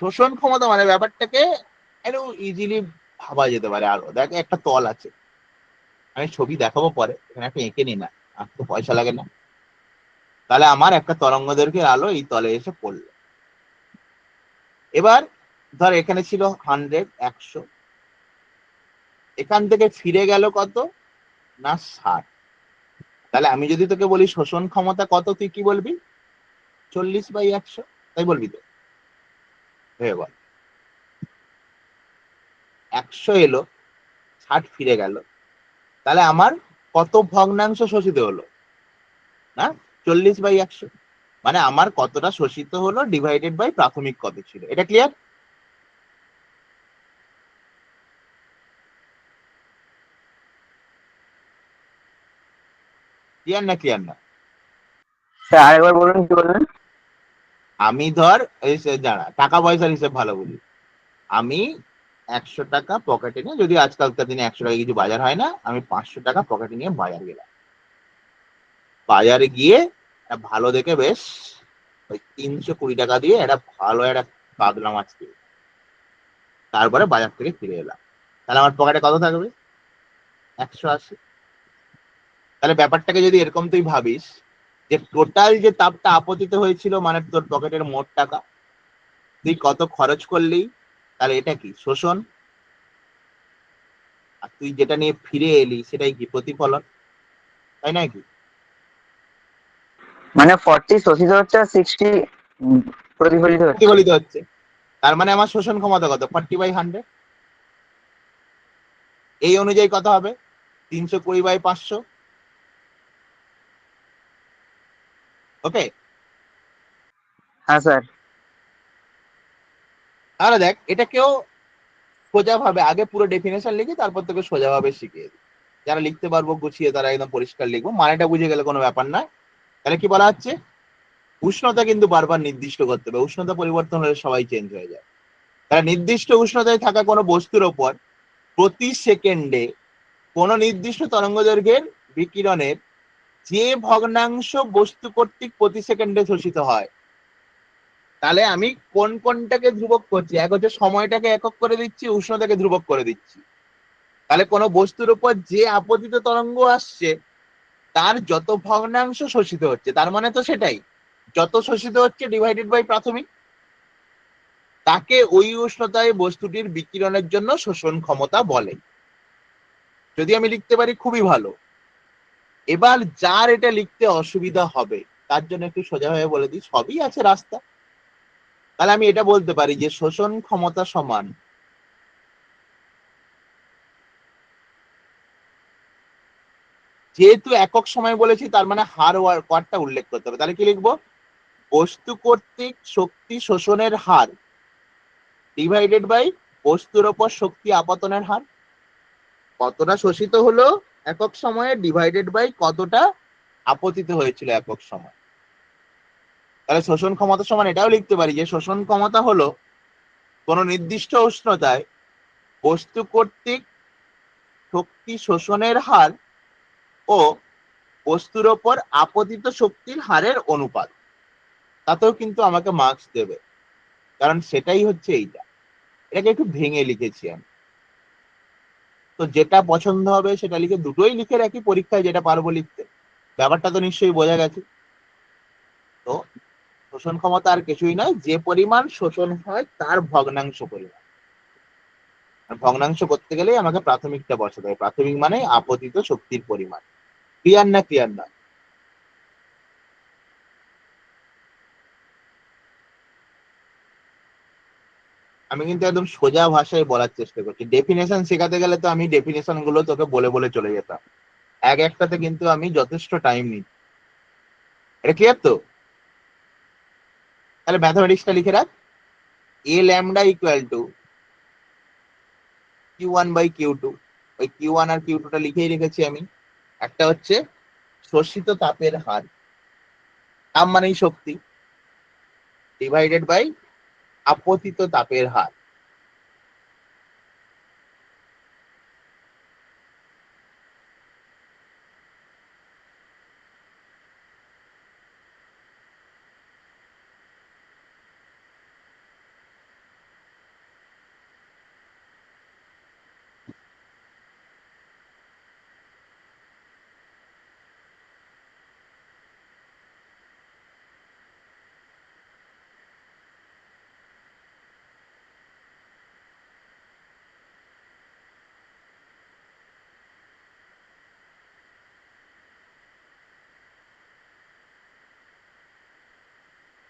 শোষণ ক্ষমতা মানে ব্যাপারটাকে একটু ইজিলি ভাবা যেতে পারে আরো। দেখ একটা তল আছে, আমি ছবি দেখাবো পরে, এখানে একটা এঁকে নি না, আর তো পয়সা লাগে না। তাহলে আমার একটা তরঙ্গ দৈর্ঘ্যের আলো এই তলে এসে পড়লো। এবার ধর এখানে ছিল 100, এখান থেকে ফিরে গেল কত না 60। তাহলে আমি যদি তোকে বলি শোষণ ক্ষমতা কত, তুই কি বলবি? 40/100, তাই বলবি তো? ভেবে বল, 100 এলো, 60 ফিরে গেল, তাহলে আমার কত ভগ্নাংশ শোষিত হলো না? 40/100, মানে আমার কতটা শোষিত হলো ডিভাইডেড বাই প্রাথমিক কত ছিল। এটা ক্লিয়ার? ক্লিয়ার না ক্লিয়ার না? স্যার আরেকবার বলুন, কি বললেন? আমি ধর এই জানা টাকা পয়সার হিসেব ভালো বলি, আমি 100 টাকা পকেটে নিয়ে, যদি আজকালকার দিনে 100 টাকা কিছু বাজার হয় না, আমি 500 টাকা পকেটে নিয়ে বাজার গেলাম। বাজারে গিয়ে একটা ভালো দেখে বেশ ওই 320 টাকা দিয়ে একটা ভালো একটা কাতলা মাছ কিনে তারপরে বাজার থেকে ফিরে এলাম, তাহলে আমার পকেটে কত থাকবে? 180। তাহলে ব্যাপারটাকে যদি এরকম তুই ভাবিস যে টোটাল যে তাপটা আপতিত হয়েছিল, মানে তোর পকেটের মোট টাকা, তুই কত খরচ করলি, তাহলে এটা কি শোষণ, আর তুই যেটা নিয়ে ফিরে এলি সেটাই কি প্রতিফলন, তাই না কি? মানে 40 শোষিত হচ্ছে আর 60 প্রতিফলিত হচ্ছে। প্রতিফলিত হচ্ছে, তার মানে আমার শোষণ ক্ষমতা কত? 40/100। এই অনুযায়ী কত হবে? 320/500। ওকে, হ্যাঁ স্যার। তাহলে দেখ এটাকেও সোজাভাবে আগে পুরো ডেফিনেশন লিখি, তারপর তোকে সোজাভাবে শিখিয়ে দিই। যারা লিখতে পারবো গুছিয়ে তারা একদম পরিষ্কার লিখবো, মানেটা বুঝে গেলে কোনো ব্যাপার না। তাহলে কি বলা হচ্ছে, উষ্ণতা কিন্তু বারবার নির্দিষ্ট করতে হবে, উষ্ণতা পরিবর্তন হলে সবাই চেঞ্জ হয়ে যায়। তাহলে নির্দিষ্ট উষ্ণতায় থাকা কোনো বস্তুর ওপর প্রতি সেকেন্ডে কোনো নির্দিষ্ট তরঙ্গদৈর্ঘ্যের বিকিরণের যে ভগ্নাংশ বস্তু কর্তৃক প্রতি সেকেন্ডে শোষিত হয়, তাহলে আমি কোন কোনটাকে ধ্রুবক করছি, এক হচ্ছে সময়টাকে একক করে দিচ্ছি, উষ্ণতাকে ধ্রুবক করে দিচ্ছি। তাহলে কোনো বস্তুর উপর যে আপতিত তরঙ্গ আসছে তার যত ভগ্নাংশ শোষিত হচ্ছে, তার মানে তো সেটাই যত শোষিত হচ্ছে ডিভাইডেড বাই প্রাথমিক, তাকে ওই উষ্ণতায় বস্তুটির বিকিরণের জন্য শোষণ ক্ষমতা বলে। যদি আমি লিখতে পারি খুবই ভালো। এবার যার এটা লিখতে অসুবিধা হবে তার জন্য একটু সোজা হয়ে বলে দিই, সবই আছে রাস্তা। তাহলে আমি এটা বলতে পারি যে শোষণ ক্ষমতা সমান যেহেতু একক সময় বলেছি তার মানে হার ওয়াটটা উল্লেখ করতে হবে। তাহলে কি লিখবো, বস্তু কর্তৃক শক্তি শোষণের হার ডিভাইডেড বাই বস্তুর ওপর শক্তি আপতনের হার। কতটা শোষিত হলো একক সময়ে ডিভাইডেড বাই কতটা আপতিত হয়েছিল একক সময়। তাহলে শোষণ ক্ষমতা সমান এটাও লিখতে পারি যে শোষণ ক্ষমতা হলো কোন নির্দিষ্ট উষ্ণতায় বস্তু কর্তৃক শক্তি শোষণের হার ও বস্তুর ওপর আপতিত শক্তির হারের অনুপাত। তাতেও কিন্তু আমাকে মার্কস দেবে, কারণ সেটাই হচ্ছে এইটা। এটাকে একটু ভেঙে লিখেছি আমি। তো যেটা পছন্দ হবে সেটা লিখে, দুটোই লিখে রাখি পরীক্ষায় যেটা পারবো লিখতে। ব্যাপারটা তো নিশ্চয়ই বোঝা গেছে। তো শোষণ ক্ষমতা আর কিছুই নয়, যে পরিমাণ শোষণ হয় তার ভগ্নাংশ পরিমাণ। আর ভগ্নাংশ করতে গেলেই আমাকে প্রাথমিকটা বসাতে হবে। প্রাথমিক মানে আপতিত শক্তির পরিমাণ। ক্লিয়ার না? ক্লিয়ার না? আমি কিন্তু একদম সোজা ভাষায় বলার চেষ্টা করছি। ডেফিনেশন শেখাতে গেলে তো আমি ডেফিনেশন গুলো তোকে বলে বলে চলে যেতাম, এক একটাতে কিন্তু আমি যথেষ্ট টাইম নিই। এটা ক্লিয়ার তো? তাহলে ম্যাথমেটিক্সটা লিখে রাখ, এ ল্যামডা ইকুয়াল টু Q1/Q2। ওই Q1 আর Q2 টা লিখেই রেখেছি আমি। একটা হচ্ছে শোষিত তাপের হার, তাপ মানেই শক্তি, ডিভাইডেড বাই আপতিত তাপের হার।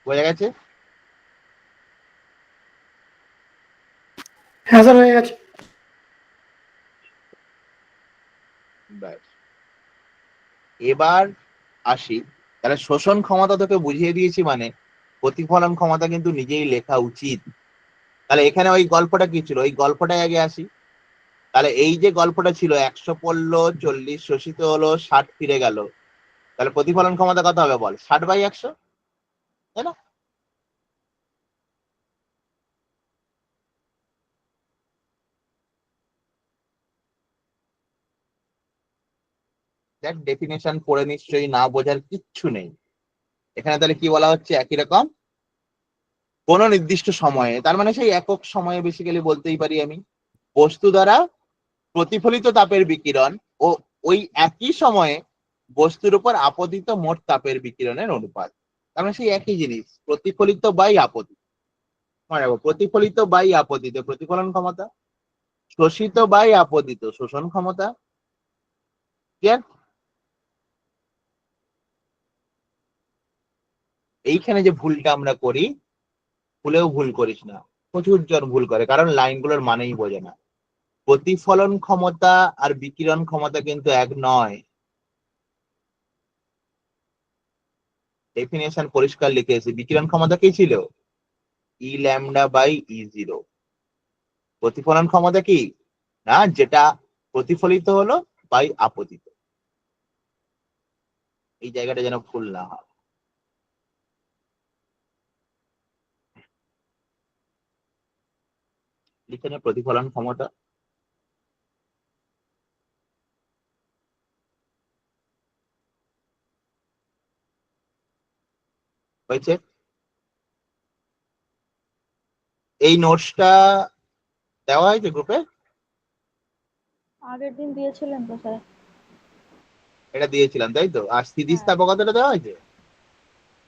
বোঝা গেছে? হ্যাঁ স্যার, হয়ে গেছে। ব্যাস, এবার আসি। তাহলে শোষণ ক্ষমতা তোকে বুঝিয়ে দিয়েছি, মানে প্রতিফলন ক্ষমতা কিন্তু নিজেই লেখা উচিত। তাহলে এখানে ওই গল্পটা কি ছিল, ওই গল্পটাই আগে আসি। তাহলে এই যে গল্পটা ছিল 100 পড়লো, 40 শোষিত হলো, 60 ফিরে গেল, তাহলে প্রতিফলন ক্ষমতা কত হবে বল? 60/100, তাই না? দেখ ডেফিনেশন পড়ে নিশ্চয়ই না বোঝার কিচ্ছু নেই। এখানে তাহলে কি বলা হচ্ছে, একই রকম কোন নির্দিষ্ট সময়ে, তার মানে সেই একক সময়ে বেসিক্যালি বলতেই পারি আমি, বস্তু দ্বারা প্রতিফলিত তাপের বিকিরণ ও ওই একই সময়ে বস্তুর উপর আপতিত মোট তাপের বিকিরণের অনুপাত। তার মানে সেই একই জিনিস, প্রতিফলিত বাই আপতিত। মনে রাখবো, প্রতিফলিত বাই আপতিত প্রতিফলন ক্ষমতা, শোষিত বাই আপতিত শোষণ ক্ষমতা। ক্লিয়ার? এইখানে যে ভুলটা আমরা করি, ভুলেও ভুল করিস না। প্রচুর জন ভুল করে, কারণ লাইনগুলোর মানেই বোঝে না। প্রতিফলন ক্ষমতা আর বিকিরণ ক্ষমতা কিন্তু এক নয়। ডেফিনেশন পরিষ্কার লিখে এসেছি। বিকিরণ ক্ষমতা কি ছিল? ই ল্যামডা বাই ই জিরো। প্রতিফলন ক্ষমতা কি? না, যেটা প্রতিফলিত হলো বাই আপতিত। এই জায়গাটা যেন ভুল না হয়। লিখে নে প্রতিফলন ক্ষমতা। হয়েছে? এই নোটসটা দেওয়া হয়েছে গ্রুপে? আগের দিন দিয়েছিলেন তো স্যার? এটা দিয়েছিলাম তাই তো। আর স্থিতিস্থাপকতাটা দেওয়া হয়েছে?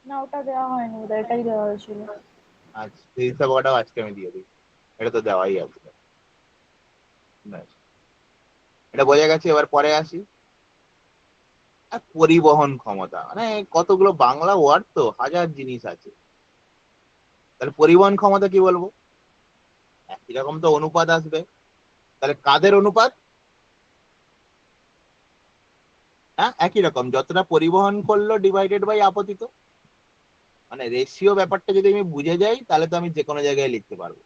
না, ওটা দেওয়া হয়নি, ওটা এটাই দেওয়া হয়েছিল। আচ্ছা, স্থিতিস্থাপকতাও আজকে আমি দিয়ে দিই। এটা তো দেওয়াই আছে। ব্যাস। এটা বোঝা গেছে। এবার পরে আসি। আর পরিবহন ক্ষমতা মানে কতগুলো বাংলা ওয়ার্ড, তো হাজার জিনিস আছে। তাহলে পরিবহন ক্ষমতা কি বলবো? একই রকম তো অনুপাত আসবে। তাহলে কাদের অনুপাত? হ্যাঁ, একই রকম, যতটা পরিবহন করলো ডিভাইডেড বাই আপতিত। মানে রেশিও ব্যাপারটা যদি আমি বুঝে যাই তাহলে তো আমি যে কোনো জায়গায় লিখতে পারবো।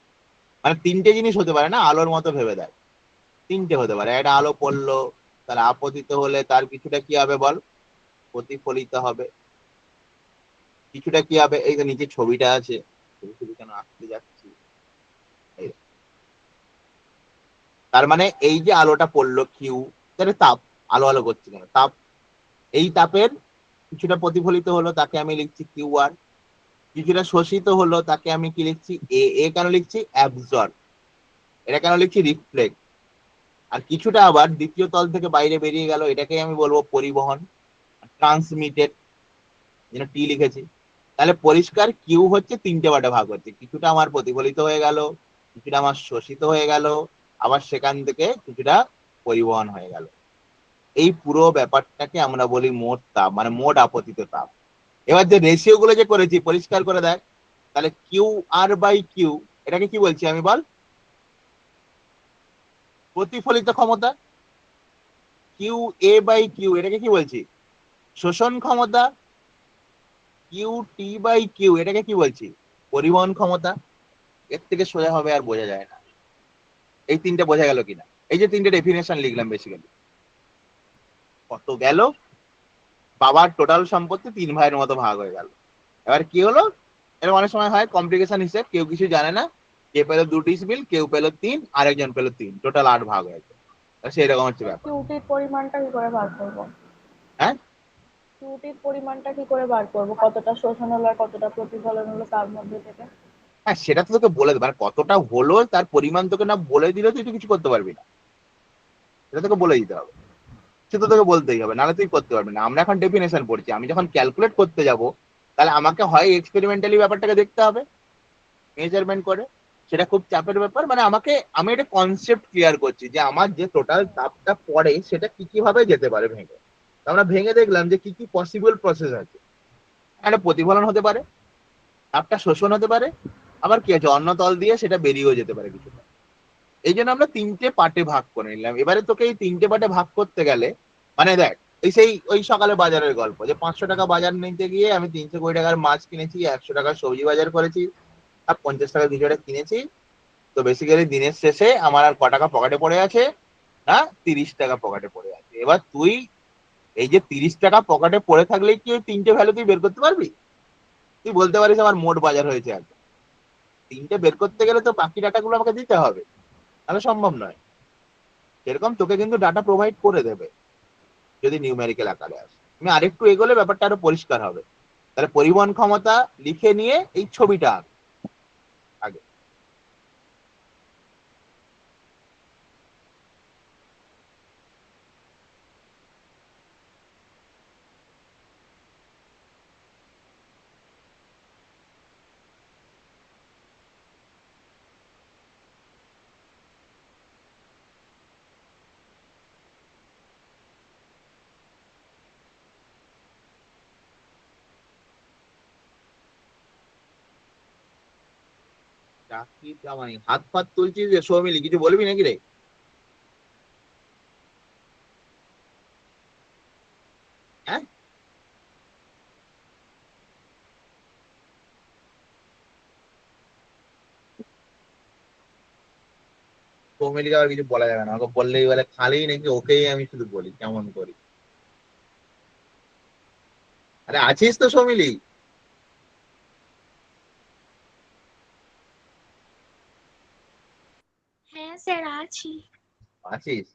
মানে তিনটে জিনিস হতে পারে না, আলোর মতো ভেবে দেয়। তিনটে হতে পারে। একটা আলো পড়লো, তাহলে আপতিত হলে তার কিছুটা কি হবে বল? প্রতিফলিত হবে। কিছুটা কি হবে? এই যে নিচে ছবিটা আছে, ছবি কেন আঁকতে যাচ্ছি, এই দেখো। তার মানে এই যে আলোটা পড়লো কিউ, তাহলে তাপ। আলো আলো করছে কেন? তাপ। এই তাপের কিছুটা প্রতিফলিত হলো, তাকে আমি লিখছি কিউ আর। কিছুটা শোষিত হলো, তাকে আমি কি লিখছি? এ। এ কেন লিখছি? অ্যাবজর্ব। এটা কেন লিখছি? রিফ্লেক্ট। আর কিছুটা আবার দ্বিতীয় তল থেকে বাইরে বেরিয়ে গেল, এটাকে আমি বলবো পরিবহন, ট্রান্সমিটেড, যেন টি লিখেছি। তাহলে পরিষ্কার কিউ হচ্ছে তিনটে পার্টে ভাগ হচ্ছে। কিছুটা আমার প্রতিফলিত হয়ে গেল, কিছুটা আমার শোষিত হয়ে গেল, আবার সেখান থেকে কিছুটা পরিবহন হয়ে গেল। এই পুরো ব্যাপারটাকে আমরা বলি মোট তাপ, মানে মোট আপতিত তাপ। এবার যে রেশিও গুলো যে করেছি পরিষ্কার করে দেখ। তাহলে কিউ আর বাই কিউ, এটাকে কি বলছি আমি বল? প্রতিফলিত ক্ষমতা। কিউ এ বাই কিউ, এটাকে কি বলছি? শোষণ ক্ষমতা। কিউ টি বাই কিউ, এটাকে কি বলছি? পরিবহন ক্ষমতা। এর থেকে সোজা হবে আর বোঝা যায় না। এই তিনটে বোঝা গেল কিনা? এই যে তিনটে ডেফিনেশন লিখলাম বেসিক্যালি। কত গেল? বাবার টোটাল সম্পত্তি 3 ভাইয়ের মতো ভাগ হয়ে গেল। এবার কি হলো? এরকম অনেক সময় হয় কমপ্লিকেশন হিসেব, কেউ কিছু জানে না, কে পেলো 2 ডিসমিল, কেউ পেলো 3, আরেকজন পেলো 3, টোটাল 8 ভাগ হয়েছে। সেরকম হচ্ছে ব্যাপার। কিউটির পরিমাণটা কি করে বার করবো? হ্যাঁ, কিউটির পরিমাণটা কি করে বার করবো? কতটা শোষণ হলো আর কতটা প্রতিফলন হলো তার মধ্যে থেকে? হ্যাঁ, সেটা তো তোকে বলে দেবে। মানে কতটা হলো তার পরিমাণ তোকে না বলে দিলে তুই তো কিছু করতে পারবি না। সেটা তোকে বলে দিতে হবে। সে তো তোকে বলতেই হবে, নাহলে তুই করতে পারবি না। আমরা এখন ডেফিনেশন পড়ছি, আমি যখন ক্যালকুলেট করতে যাব তাহলে আমাকে হয় এক্সপেরিমেন্টালি ব্যাপারটাকে দেখতে হবে, মেজারমেন্ট করে। সেটা খুব চাপের ব্যাপার। মানে আমি একটা কনসেপ্ট ক্লিয়ার করছি যে আমার যে টোটাল তাপটা পড়ে সেটা কি কি ভাবে যেতে পারে ভেঙে। তো আমরা ভেঙে দেখলাম যে কি কি পসিবল প্রসেস আছে। একটা প্রতিফলন হতে পারে, তাপটা শোষণ হতে পারে, আবার কি আছে অন্য তল দিয়ে সেটা বেরিয়েও যেতে পারে কিছুটা। এই জন্য আমরা তিনটে পার্টে ভাগ করে নিলাম। এবারে তোকে এই তিনটে পার্টে ভাগ করতে গেলে, মানে দেখ, ওই সকালে বাজারের গল্প, যে 500 টাকা বাজার নিতে গিয়ে আমি 320 টাকার মাছ কিনেছি, 100 টাকার সবজি বাজার করেছি, আর 50 টাকা কিছুটা কিনেছি। তো বেসিক্যালি দিনের শেষে আমার আর ক টাকা পকেটে পড়ে আছে? না, 30 টাকা পকেটে পড়ে আছে। এবার তুই এই যে 30 টাকা পকেটে পড়ে থাকলে কি ওই তিনটে ভ্যালু তুই বের করতে পারবি? তুই বলতে পারিস আমার মোট বাজার হয়েছে এত। তিনটে বের করতে গেলে তো বাকি ডাটাগুলো আমাকে দিতে হবে, তাহলে সম্ভব নয়। সেরকম তোকে কিন্তু ডাটা প্রোভাইড করে দেবে যদি নিউমেরিক্যাল আকারে আসে। আমি আরেকটু এগোলে ব্যাপারটা আরো পরিষ্কার হবে। তাহলে পরিবহন ক্ষমতা লিখে নিয়ে এই ছবিটা আঁক আগে। চাকরি মানে হাত ফাত তুলছিস যে সৌমিলি, কিছু বলবি নাকি রে? হ্যাঁ, সৌমিলিকে আবার কিছু বলা যাবে না, ওকে বললেই বলে খালি নাকি ওকেই আমি শুধু বলি কেমন করি। আরে আছিস তো সৌমিলি? হ্যাঁ স্যার আছি। আছিস?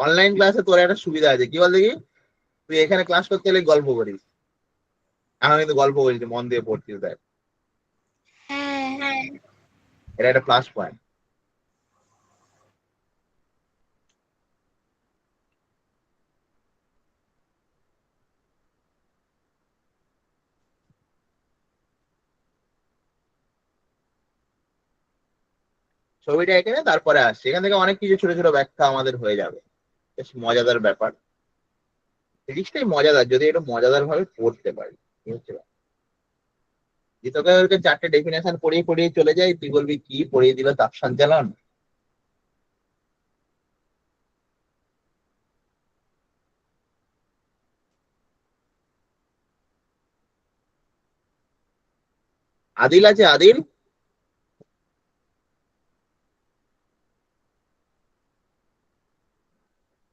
অনলাইন ক্লাসে তোর একটা সুবিধা আছে, কি বল দেখি, তুই এখানে ক্লাস করতে গেলে গল্প করিস, এখন কিন্তু গল্প বলছি, মন দিয়ে পড়ছিস, দেখ হ্যাঁ। এটা একটা প্লাস পয়েন্ট। ছবিটা এখানে তারপরে আসছে, এখান থেকে অনেক কিছু ছোট ছোট ব্যাখ্যা আমাদের হয়ে যাবে, বেশ মজাদার ব্যাপার। ফিজিক্সটাই মজাদার যদি একটু মজাদার ভাবে পড়তে পারি, এই হচ্ছে ব্যাপার। যে তোকে ওকে চারটে ডেফিনেশন পড়িয়ে পড়িয়ে চলে যাই, তুই বলবি কি পড়িয়ে দিল তাপ সঞ্চালন। আদিল আছে, আদিল?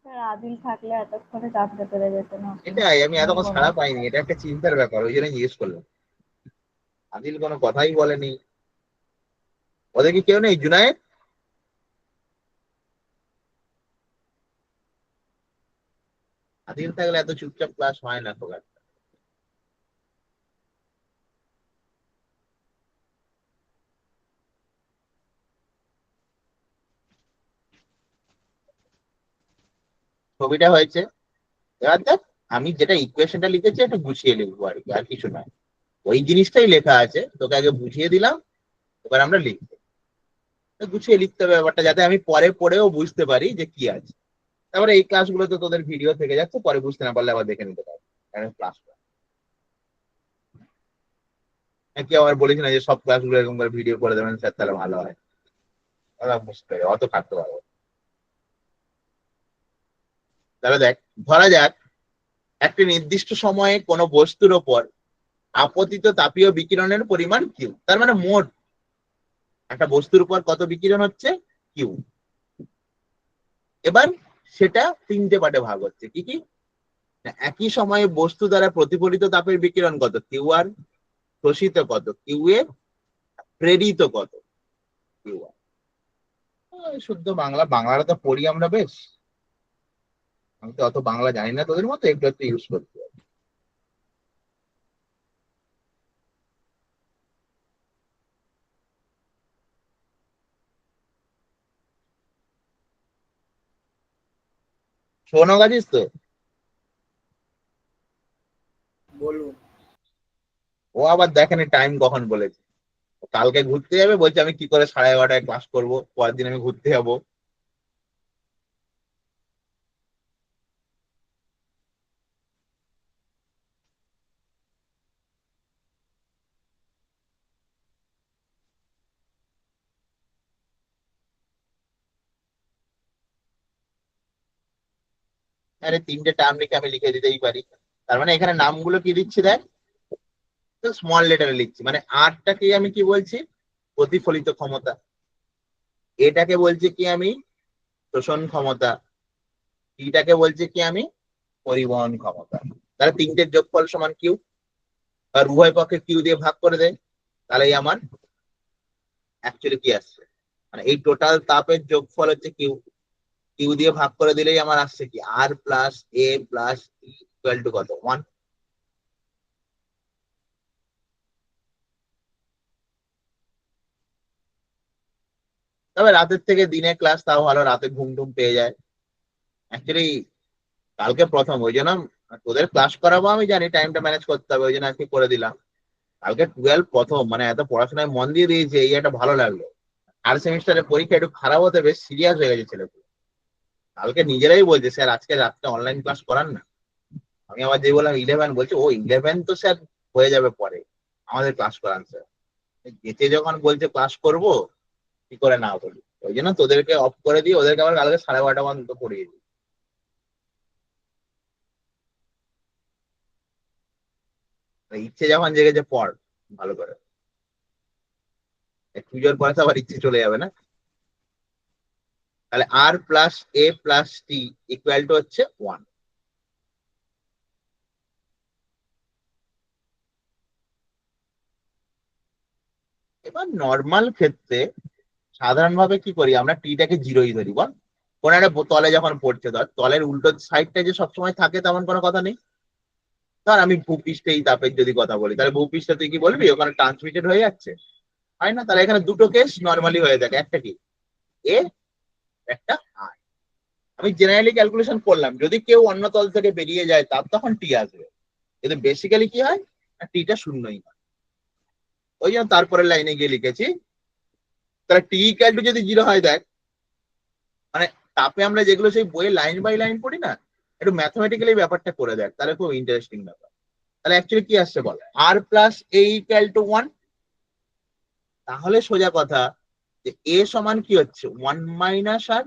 স্যার আদিল থাকলে এতক্ষণে জানতে পেরে যেতেন আপনি। এটাই আমি আমি এতক্ষণ বলা সাড়া পাইনি, এটা একটা চিন্তার ব্যাপার, ওই জন্য জিজ্ঞেস করলাম। আদিল কোনো কথাই বলেনি। ওদের কি কেউ নেই? জুনায়েদ? আদিল থাকলে এত চুপচাপ ক্লাস হয় না খুব একটা। ছবিটা হয়েছে, এবার দেখ আমি যেটা ইকুয়েশনটা লিখেছি একটু গুছিয়ে লিখবো আর কি, আর কিছু নয়। ওই জিনিসটাই লেখা আছে, তোকে আগে বুঝিয়ে দিলাম, এবার আমরা লিখবো। তো গুছিয়ে লিখতে হবে ব্যাপারটা, যাতে আমি পরে পড়েও বুঝতে পারি যে কি আছে। তারপরে এই ক্লাসগুলো তো তোদের ভিডিও থেকে যাচ্ছে, পরে বুঝতে না পারলে আবার দেখে নিতে পারবে ক্লাস। কি আবার বলিস না যে সব ক্লাসগুলো এরকম করে ভিডিও করে দেবেন স্যার, তাহলে ভালো হয়। ওরা বুঝতে পারে, অত খাটতে পারবো। তাহলে দেখ, ধরা যাক একটি নির্দিষ্ট সময়ে কোনো বস্তুর ওপর আপতিত তাপীয় বিকিরণের পরিমাণ কিউ, তার মানে মোট একটা বস্তুর উপর কত বিকিরণ হচ্ছে, কিউ। এবার সেটা তিনটে পার্টে ভাগ হচ্ছে, কি কি? না, একই সময়ে বস্তু দ্বারা প্রতিফলিত তাপের বিকিরণ কত, কিউ আর, শোষিত কত, কিউ এ, প্রেরিত কত, কিউ আর। শুদ্ধ বাংলা, বাংলাটা তো পড়ি আমরা বেশ, আমি তো অত বাংলা জানি না তোদের মতো, একটু একটু ইউজ করতে হবে। শোনো গাছিস তো? বলুন। ও আবার দেখেনি টাইম কখন বলেছে, ও কালকে ঘুরতে যাবে বলছে, আমি কি করে 11:30টায় ক্লাস করবো, পরের দিন আমি ঘুরতে যাবো। আরে তিনটে টার্ম লিখে আমি লিখে দিতেই পারি। তার মানে এখানে নামগুলো কি দিচ্ছি দেখ, স্মল লেটারে লিখছি, মানে আরটাকে আমি কি বলছি, প্রতিফলিত ক্ষমতা। এটাকে বলছি কি আমি, শোষণ ক্ষমতা। এটাকে বলছি কি আমি, পরিবহন ক্ষমতা। তাহলে তিনটের যোগফল সমান কিউ, আর উভয় পক্ষে কিউ দিয়ে ভাগ করে দেয়, তাহলেই আমার অ্যাকচুয়ালি কি আসছে, মানে এই টোটাল তাপের যোগফল হচ্ছে কিউ। কিউ দিয়ে ভাগ করে দিলেই আমার আসছে কি, R plus A plus equal to কত, 1। তবে রাতের থেকে দিনে ক্লাস তাও ভালো, রাতে ঘুম টুম পেয়ে যায়। অ্যাকচুয়ালি কালকে প্রথম, ওই জন্য তোদের ক্লাস করাবো, আমি জানি টাইমটা ম্যানেজ করতে হবে, ওই জন্য আজকে করে দিলাম। কালকে 12 প্রথম, মানে এত পড়াশোনায় মন দিয়ে দিয়েছে, এই একটা ভালো লাগলো। আর সেমিস্টারের পরীক্ষা একটু খারাপ হতে বেশ সিরিয়াস হয়ে গেছে ছেলেগুলো। কালকে নিজেরাই বলছে স্যার আজকে রাত্রে অনলাইন ক্লাস করান না। আমি আবার যে বললাম 11, বলছে ও 11 তো স্যার হয়ে যাবে পরে, আমাদের ক্লাস করান স্যার। যেতে যখন বলছে ক্লাস করব, কি করে না বলি, ওই জন্য তোদেরকে অফ করে দিয়ে ওদেরকে আবার কালকে 12:30 পর্যন্ত পড়িয়ে দিই। ইচ্ছে যখন জেগেছে পড় ভালো করে, পুজোর পরে তো আবার ইচ্ছে চলে যাবে না। তাহলে R plus A plus T equal to হচ্ছে 1। এবার নর্মাল ক্ষেত্রে সাধারণভাবে কি করি আমরা, টিটাকে জিরোই ধরি বল। কোন একটা তলে যখন পড়ছে, ধর তলের উল্টো সাইডটা যে সবসময় থাকে তেমন কোনো কথা নেই। ধর আমি ভূপৃষ্ঠে এই তাপের যদি কথা বলি, তাহলে ভূপৃষ্ঠে তুই কি বলবি ওখানে ট্রান্সমিটেড হয়ে যাচ্ছে, হয় না? তাহলে এখানে দুটো কেস নর্মালি হয়ে থাকে, একটা কি এ, একটা আর। আমি জেনারেলি ক্যালকুলেশন করলাম, যদি কেউ অন্য তল থেকে বেরিয়ে যায় তার তখন টি আসবে, কিন্তু বেসিক্যালি কি হয়, টিটা শূন্যই হয়। ওই জন্য তারপরের লাইনে গিয়ে লিখেছি, তাহলে টি ইকুয়াল টু যদি জিরো হয়, দেখ মানে তাপে আমরা যেগুলো সেই বইয়ে লাইন বাই লাইন পড়ি না, একটু ম্যাথমেটিক্যালি ব্যাপারটা করে দেখ, তাহলে খুব ইন্টারেস্টিং ব্যাপার। তাহলে অ্যাকচুয়ালি কি আসছে বল, আর প্লাস এ ইকুয়াল টু 1। তাহলে সোজা কথা যে এ সমান কি হচ্ছে 1 মাইনাস আর,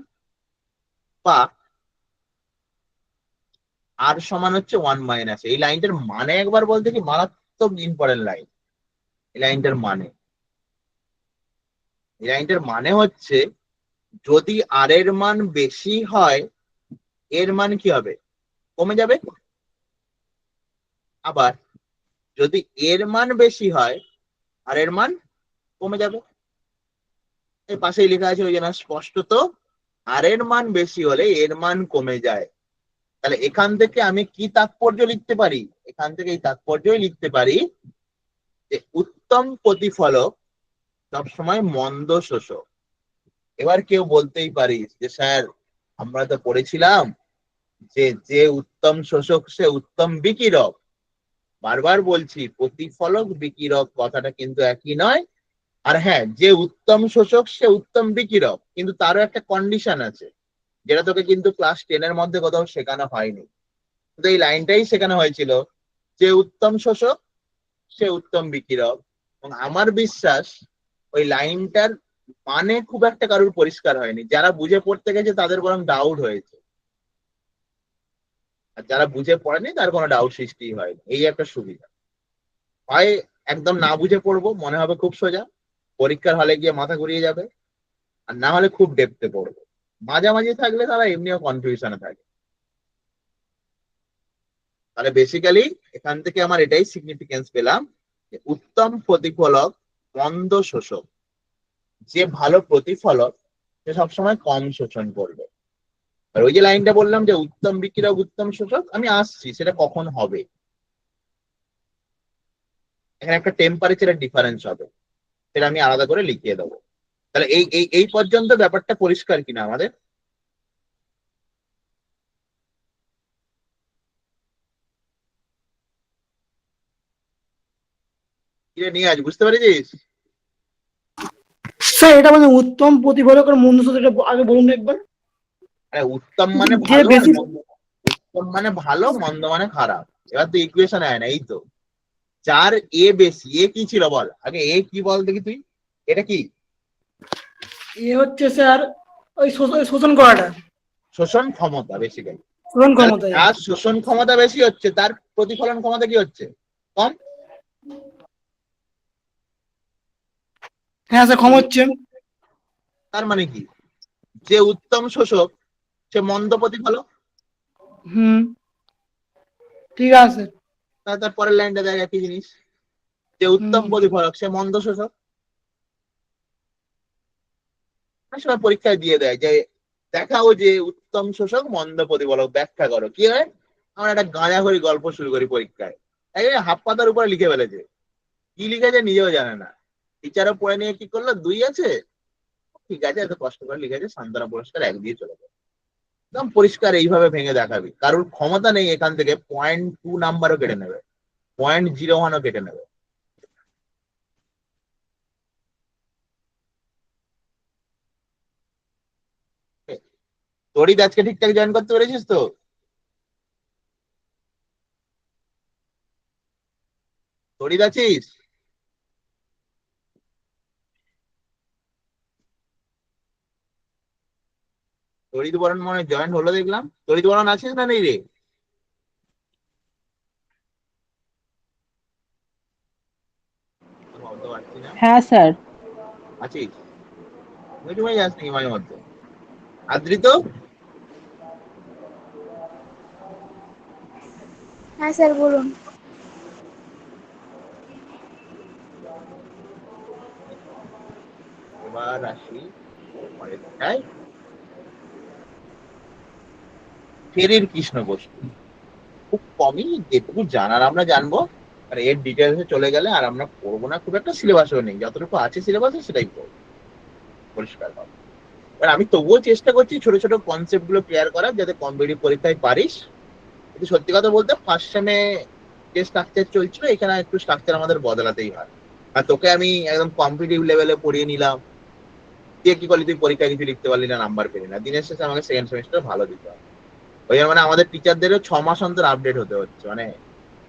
বা আর সমান হচ্ছে 1 মাইনাস। এই লাইনটার মানে একবার বলতে কি, মারাত্মক ইম্পর্টেন্ট লাইন। এই লাইনটার মানে, এই লাইনটার মানে হচ্ছে যদি আর এর মান বেশি হয়, এর মান কি হবে, কমে যাবে। আবার যদি এর মান বেশি হয়, আর এর মান কমে যাবে। এই পাশেই লেখা আছে ওই জন্য স্পষ্টত, আর এর মান বেশি হলে এর মান কমে যায়। তাহলে এখান থেকে আমি কি তাৎপর্য লিখতে পারি, এখান থেকে এই তাৎপর্যই লিখতে পারি যে উত্তম প্রতিফলক সবসময় মন্দ শোষক। এবার কেউ বলতেই পারিস যে স্যার আমরা তো পড়েছিলাম যে যে উত্তম শোষক সে উত্তম বিকিরক। বারবার বলছি, প্রতিফলক বিকিরক কথাটা কিন্তু একই নয়। আর হ্যাঁ, যে উত্তম শোষক সে উত্তম বিকিরক, কিন্তু তারও একটা কন্ডিশন আছে, যেটা তোকে কিন্তু ক্লাস 10 এর মধ্যে কোথাও শেখানো হয়নি, কিন্তু এই লাইনটাই শেখানো হয়েছিল, যে উত্তম শোষক সে উত্তম বিকিরক। এবং আমার বিশ্বাস ওই লাইনটার মানে খুব একটা কারোর পরিষ্কার হয়নি, যারা বুঝে পড়তে গেছে তাদের বরং ডাউট হয়েছে, আর যারা বুঝে পড়েনি তার কোনো ডাউট সৃষ্টি হয়নি। এই একটা সুবিধা, হয় একদম না বুঝে পড়বো, মনে হবে খুব সোজা, পরীক্ষার হলে গিয়ে মাথা ঘুরিয়ে যাবে, আর না হলে খুব ডেপথে পড়বো। মাঝামাঝি থাকলে তারা এমনিও কনফিউশনে থাকে। তাহলে বেসিক্যালি এখান থেকে আমার এটাই সিগনিফিকেন্স পেলাম যে উত্তম প্রতিফলক মন্দ শোষক, যে ভালো প্রতিফলক সে সবসময় কম শোষণ করবে। আর ওই যে লাইনটা বললাম যে উত্তম বিকিরক উত্তম শোষক, আমি আসছি সেটা কখন হবে, এখানে একটা টেম্পারেচারের ডিফারেন্স হবে, সেটা আমি আলাদা করে লিখিয়ে দেবো। তাহলে এই এই এই পর্যন্ত ব্যাপারটা পরিষ্কার কিনা আমাদের? কিরে নিয়ে আজ বুঝতে পেরেছিস? স্যার এটা মানে উত্তম প্রতিফলক আর মন্দ শোষক, এটা আগে বলুন না একবার। আরে উত্তম মানে যে ভালো আর বেশি, মন্দ, উত্তম মানে ভালো, মন্দ মানে খারাপ। এবার তো ইকুয়েশন আয় না, এই তো যার এ বেশি, এ কি ছিল বল আগে, এ কি বল দেখি তুই, এটা কি? এ হচ্ছে স্যার ওই শোষণ করাটা, শোষণ ক্ষমতা বেসিক্যালি। শোষণ ক্ষমতা। যার শোষণ ক্ষমতা বেশি হচ্ছে তার প্রতিফলন ক্ষমতা কি হচ্ছে, কম। হ্যাঁ স্যার, ক্ষম হচ্ছে। তার মানে কি, যে উত্তম শোষক সে মন্দ প্রতিফলক। হুম, ঠিক আছে। তার পরের লাইনটা দেখ একই জিনিস, যে উত্তম হুম, প্রতিফলক সে মন্দ শোষক। অনেক সময় পরীক্ষায় দিয়ে দেয় যে দেখাও যে উত্তম শোষক মন্দ প্রতিফলক, ব্যাখ্যা করো। কি হয়, আমরা একটা গাঁজাখড়ি গল্প শুরু করি পরীক্ষায়, এই হাফ পাতার উপরে লিখে ফেলেছে, কি লিখেছে নিজেও জানে না। টিচারও পড়ে নিয়ে কি করলো, 2 আছে, ঠিক আছে এত কষ্ট করে লিখেছে, সান্ত্বনা পুরস্কার 1 দিয়ে চলে যাবে। একদম পরিষ্কার এইভাবে ভেঙে দেখাবি, কারোর ক্ষমতা নেই এখান থেকে 0.2 নাম্বারও কেটে নেবে, 0.01ও কেটে নেবে। তড়িৎ আজকে ঠিকঠাক জয়েন করতে পেরেছিস তো? তড়িৎ আছিস? তড়িৎ বরণ মনে জয়েন হলো দেখলাম, তড়িৎ বরণ আছিস না নেই রে? ভাবতে পারছি না। হ্যাঁ স্যার। আছিস? তুমি যাস নাকি মাঝে মধ্যে? আদৃত, হ্যাঁ স্যার বলুন। এবার আসি পরের কথায়। ফেরির কৃষ্ণ বস্তু খুব কমই, যেটুকু জানার আমরা জানবো, আর এর ডিটেলসে চলে গেলে আর আমরা পড়বো না, খুব একটা সিলেবাসও নেই, যতটুকু আছে সিলেবাসে সেটাই পড়বো পরিষ্কার হবে। আর আমি তবুও চেষ্টা করছি ছোট ছোট কনসেপ্ট গুলো ক্লিয়ার করার, যাতে কম্পিটিটিভ পরীক্ষায় পারিস। কিন্তু সত্যি কথা বলতে ফার্স্ট সেমে যে স্ট্রাকচার চলছিল, এখানে একটু স্ট্রাকচার আমাদের বদলাতেই হয়। আর তোকে আমি একদম কম্পিটিটিভ লেভেলে পড়িয়ে নিলাম, দিয়ে কি করলি, তুই পরীক্ষায় কিছু লিখতে পারলি না, নাম্বার পেলি না, দিনের শেষে আমাকে সেকেন্ড সেমিস্টার ভালো দিতে হবে। ওই জন্য মানে আমাদের টিচারদেরও 6 মাস অন্তর আপডেট হতে হচ্ছে, মানে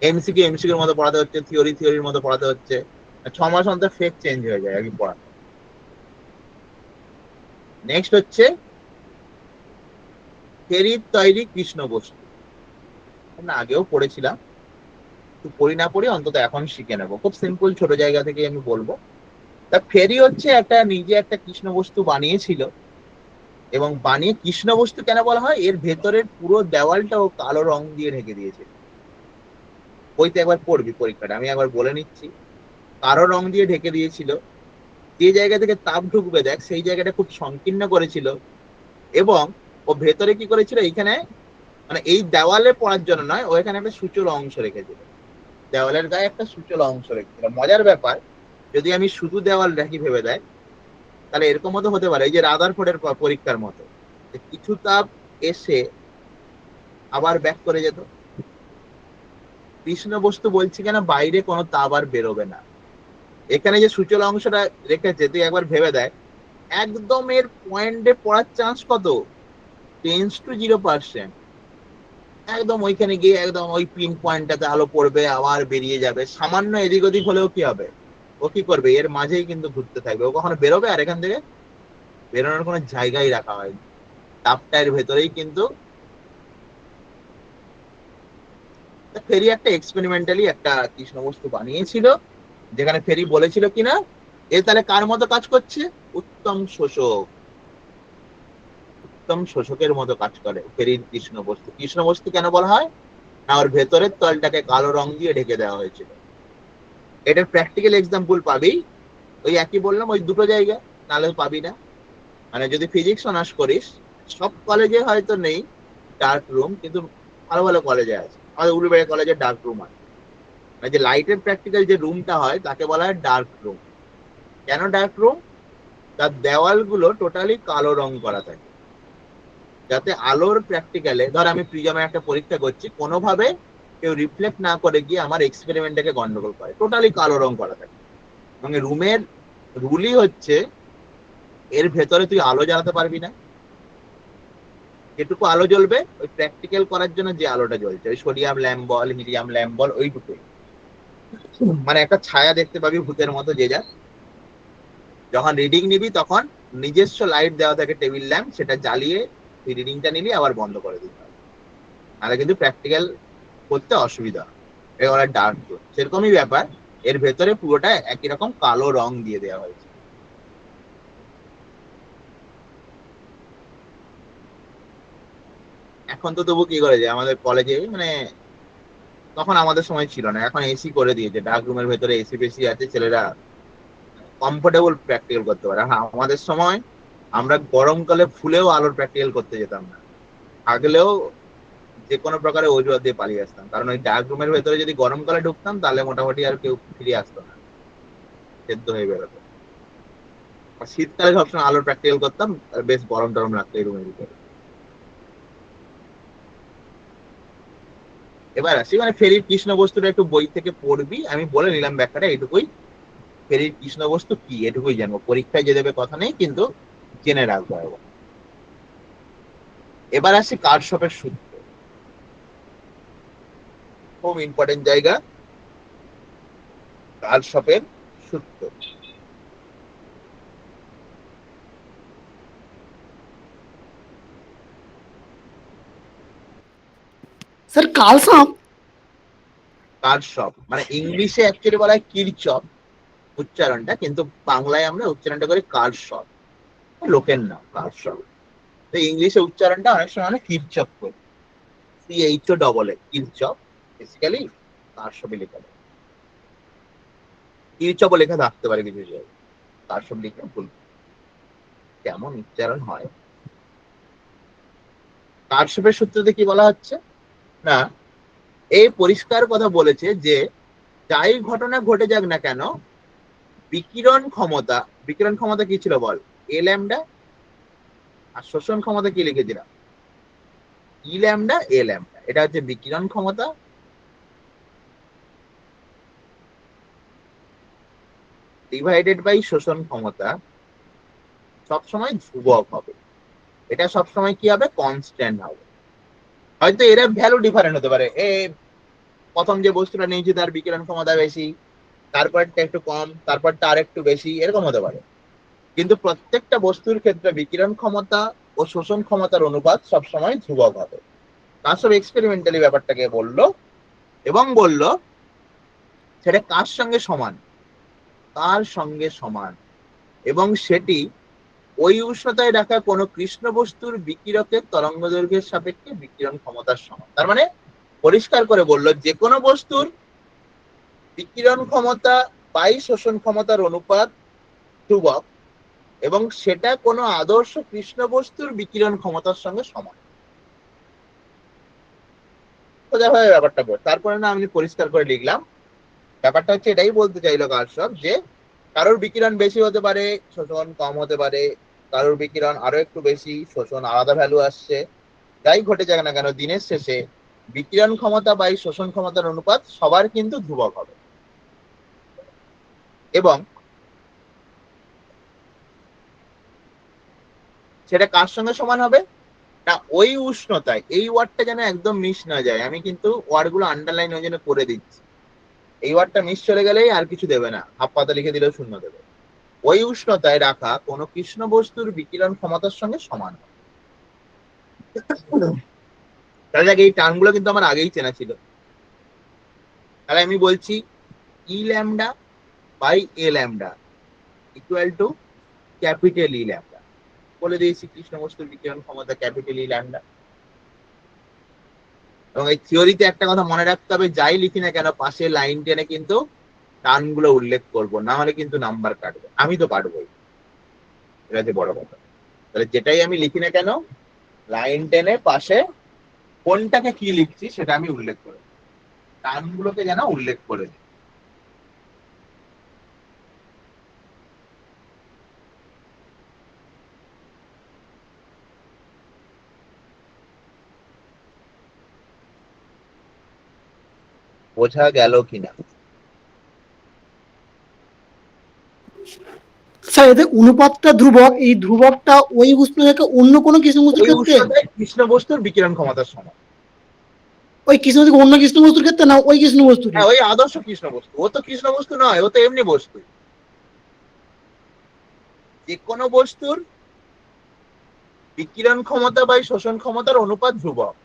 এমসিকিউর মতো পড়াতে হচ্ছে, থিওরির মতো পড়াতে হচ্ছে। 6 মাস অন্তর ফেক চেঞ্জ হয়ে যায় আর কি পড়া। নেক্সট হচ্ছে ফেরির তৈরি কৃষ্ণ বস্তু। আমরা আগেও পড়েছিলাম, তুই পড়ি না পড়ি অন্তত এখন শিখে নেবো, খুব সিম্পল ছোট জায়গা থেকে আমি বলবো। তা ফেরি হচ্ছে একটা নিজে একটা কৃষ্ণ বস্তু বানিয়েছিল, এবং বানিয়ে কৃষ্ণ বস্তু কেন বলা হয়, এর ভেতরের পুরো দেওয়ালটা ও কালো রং দিয়ে ঢেকে দিয়েছিল। বইতে একবার পড়বি পরীক্ষাটা, আমি একবার বলে নিচ্ছি। কালো রং দিয়ে ঢেকে দিয়েছিল, যে জায়গা থেকে তাপ ঢুকবে দেখ সেই জায়গাটা খুব সংকীর্ণ করেছিল। এবং ও ভেতরে কি করেছিল, এইখানে মানে এই দেওয়ালে পড়ার জন্য নয়, ও এখানে একটা সূচল অংশ রেখেছিল, দেওয়ালের গায়ে একটা সূচল অংশ রেখেছিল। মজার ব্যাপার, যদি আমি শুধু দেওয়াল রাখি ভেবে দেয়, তাহলে এরকম মতো হতে পারে, এই যে রাদারফোর্ডের পরীক্ষার মতো, যে কিছু তাপ এসে আবার ব্যাক করে যেত। কৃষ্ণ বস্তু বলছি কেন, বাইরে কোনো তাপ আর বেরোবে না। এখানে যে সূচল অংশটা রেখেছে, তুই একবার ভেবে দেয়, একদম এর পয়েন্টে পড়ার চান্স কত, 10 to 0%। একদম ওইখানে গিয়ে একদম ওই পিন পয়েন্টটাতে আলো পড়বে, আবার বেরিয়ে যাবে, সামান্য এদিক ওদিক হলেও কি হবে, ও কি করবে, এর মাঝেই কিন্তু ঘুরতে থাকবে, ও কখনো বেরোবে, আর এখান থেকে বেরোনোর কোনো জায়গায় রাখা হয়নি, তাপটার ভেতরেই কিন্তু। ফেরি একটা এক্সপেরিমেন্টালি একটা কৃষ্ণ বস্তু বানিয়েছিল, যেখানে ফেরি বলেছিল কিনা, এ তাহলে কার মতো কাজ করছে, উত্তম শোষক, উত্তম শোষকের মতো কাজ করে ফেরির কৃষ্ণ বস্তু। কৃষ্ণ বস্তু কেন বলা হয় না, ওর ভেতরের তলটাকে কালো রং দিয়ে ঢেকে দেওয়া হয়েছিল। এটার প্র্যাকটিক্যাল এক্সাম্পল পাবি, ওই একই বললাম ওই দুটো জায়গা, নাহলে পাবি না। মানে যদি ফিজিক্স অনার্স করিস, সব কলেজে হয়তো নেই ডার্ক রুম, কিন্তু ভালো ভালো কলেজে আছে। আমাদের উলুবেড়ি কলেজে ডার্ক রুম আছে, মানে যে লাইটের প্র্যাকটিক্যাল যে রুমটা হয় তাকে বলা হয় ডার্ক রুম। কেন ডার্ক রুম, তার দেওয়ালগুলো টোটালি কালো রং করা থাকে, যাতে আলোর প্র্যাকটিক্যালে, ধর আমি প্রিজমে একটা পরীক্ষা করছি, কোনোভাবে কেউ রিফ্লেক্ট না করে গিয়ে আমার এক্সপেরিমেন্টটাকে গন্ডগোল করে, টোটালি কালো রং করা থাকে। এবং রুমের রুলই হচ্ছে, এর ভেতরে তুই আলো জ্বালাতে পারবি না, যেটুকু আলো জ্বলবে ওই প্র্যাকটিক্যাল করার জন্য যে আলোটা জ্বলছে, ওই সোডিয়াম ল্যাম্প বল, হিলিয়াম ল্যাম্প বল, ওইটুকুই। মানে একটা ছায়া দেখতে পাবি ভূতের মতো, যে যা যখন রিডিং নিবি তখন নিজস্ব লাইট দেওয়া থাকে টেবিল ল্যাম্প, সেটা জ্বালিয়ে তুই রিডিংটা নিলি, আবার বন্ধ করে দিতে হবে, নাহলে কিন্তু প্র্যাকটিক্যাল করতে অসুবিধা হয়। এবার ডার্ক জোন সেরকমই ব্যাপার, এর ভেতরে পুরোটা একই রকম কালো রং দিয়ে দেওয়া হয়েছে। এখন তো তবু কি করেছে আমাদের কলেজে, মানে তখন আমাদের সময় ছিল না, এখন এসি করে দিয়েছে, ডার্ক রুমের ভেতরে এসি বেশি আছে, ছেলেরা কমফোর্টেবল প্র্যাকটিক্যাল করতে পারে। হ্যাঁ, আমাদের সময় আমরা গরমকালে ফুলেও আলোর প্র্যাকটিক্যাল করতে যেতাম না, থাকলেও যে কোনো প্রকারে অজুহাত দিয়ে পালিয়ে আসতাম, কারণ ওই ডার্ক রুমের ভেতরে যদি গরমকালে ঢুকতাম, তাহলে মোটামুটি আর কেউ ফিরে আসতো না, সেদ্ধ হয়ে বেরোতো। আর শীতকালে সবসময় আলোর প্র্যাকটিক্যাল করতাম, আর বেশ গরম টরম লাগতো এই রুমের ভিতরে। এবার আসি, মানে ফেরির কৃষ্ণ বস্তুটা একটু বই থেকে পড়বি, আমি বলে নিলাম ব্যাখ্যাটা এইটুকুই। ফেরির কৃষ্ণ বস্তু কি এটুকুই জানবো, পরীক্ষায় যে দেবে কথা নেই, কিন্তু জেনে রাখবো একবার। এবার আসি কারশফের সূত্র, খুব ইম্পর্টেন্ট জায়গা, কারশফের সূত্র। স্যার কালসাম। কারশফ মানে ইংলিশে অ্যাকচুয়ালি বলা হয় কিরচফ উচ্চারণটা, কিন্তু বাংলায় আমরা উচ্চারণটা করি কারশফ, লোকের নাম কারশফ। তো ইংলিশে উচ্চারণটা অনেক সময় অনেক কিরচপ করে, CHO কিরচপ, বেসিক্যালি কারশফে লেখা যায়, কিরচপ লেখা থাকতে পারে কিছু জায়গায়, কারশফ লিখে ভুল, কেমন উচ্চারণ হয়। কারশফের সূত্রতে কি বলা হচ্ছে না, এই পরিষ্কার কথা বলেছে যে যাই ঘটনা ঘটে যাক না কেন, বিকিরণ ক্ষমতা কি ছিল বল, এ ল্যামডা, আর শোষণ ক্ষমতা কি লিখেছিলাম, ই ল্যামডা এ ল্যামডা। এটা হচ্ছে বিকিরণ ক্ষমতা ডিভাইডেড বাই শোষণ ক্ষমতা, সবসময় ধ্রুবক হবে। এটা সবসময় কি হবে, কনস্ট্যান্ট হবে। হয়তো এর ভ্যালু ডিফারেন্ট হতে পারে, প্রথম যে বস্তুটা নিয়েছি তার বিকিরণ ক্ষমতা বেশি, তারপরটা একটু কম, তারপরটা আর একটু বেশি, এরকম হতে পারে, কিন্তু প্রত্যেকটা বস্তুর ক্ষেত্রে বিকিরণ ক্ষমতা ও শোষণ ক্ষমতার অনুপাত সবসময় ধ্রুবক হবে। তার সব এক্সপেরিমেন্টালি ব্যাপারটাকে বললো এবং বলল সেটা কার সঙ্গে সমান, কার সঙ্গে সমান, এবং সেটি ওই উষ্ণতায় রাখা কোনো কৃষ্ণ বস্তুর বিকিরকের তরঙ্গ দৈর্ঘ্যের সাপেক্ষে বিকিরণ ক্ষমতার সমান। তার মানে পরিষ্কার করে বলল যে কোনো বস্তুর বিকিরণ ক্ষমতা বাই শোষণ ক্ষমতার অনুপাত ধ্রুবক, এবং সেটা কোনো আদর্শ কৃষ্ণ বস্তুর বিকিরণ ক্ষমতার সঙ্গে সমান। সোজাভাবে ব্যাপারটা বল, তারপরে না আমি পরিষ্কার করে লিখলাম, ব্যাপারটা হচ্ছে এটাই বলতে চাইলো কারশফ যে কারোর বিকিরণ বেশি হতে পারে, শোষণ কম হতে পারে, কারোর বিকিরণ আরো একটু বেশি, শোষণ আলাদা ভ্যালু আসছে, যাই ঘটে যাক না কেন দিনের শেষে বিকিরণ ক্ষমতা বাই শোষণ ক্ষমতার অনুপাত সবার কিন্তু ধ্রুবক হবে। এবং সেটা কার সঙ্গে সমান হবে না, ওই উষ্ণতায়, এই ওয়ার্ডটা যেন একদম মিস না যায়, আমি কিন্তু ওয়ার্ড গুলো আন্ডারলাইন ওই জন্য করে দিচ্ছি, এই ওয়ার্ডটা মিস চলে গেলেই আর কিছু দেবে না, হাফ পাতা লিখে দিলেও শূন্য দেবে। ওই উষ্ণতায় রাখা কোনো কৃষ্ণ বস্তুর বিকিরণ ক্ষমতার সঙ্গে সমান হবে। তাহলে দেখ এই টার্মগুলো কিন্তু আমার আগেই চেনা ছিল। তাহলে আমি বলছি E lambda by A lambda equal to capital E lambda, বলে দিয়েছি কৃষ্ণ বস্তুর বিকিরণ ক্ষমতা ক্যাপিটাল ই ল্যামডা। এবং এই থিওরিতে একটা কথা মনে রাখতে হবে, যাই লিখি না কেন পাশে লাইন টেনে কিন্তু টার্মগুলো উল্লেখ করব, না হলে কিন্তু নাম্বার কাটবে, আমি তো কাটবই, এটা হচ্ছে বড় কথা। তাহলে যেটাই আমি লিখি না কেন লাইন টেনে পাশে কোনটাকে কি লিখছি সেটা আমি উল্লেখ করে, টার্মগুলোকে যেন উল্লেখ করে দিই। বোঝা গেল কিনা? স্যার এদের অনুপাতটা ধ্রুবক, এই ধ্রুবকটা ওই উষ্ণ থেকে অন্য কোনো কৃষ্ণ বস্তুর ওই ক্ষেত্রে, উষ্ণতায় কৃষ্ণ বস্তুর বিকিরণ ক্ষমতার সমান। ওই কৃষ্ণ থেকে অন্য কৃষ্ণ বস্তুর ক্ষেত্রে, না ওই কৃষ্ণ বস্তুর হ্যাঁ, ওই আদর্শ কৃষ্ণ বস্তু, ও তো কৃষ্ণ বস্তু নয়, ও তো এমনি বস্তু। যে কোনো বস্তুর বিকিরণ ক্ষমতা বাই শোষণ ক্ষমতার অনুপাত ধ্রুবক,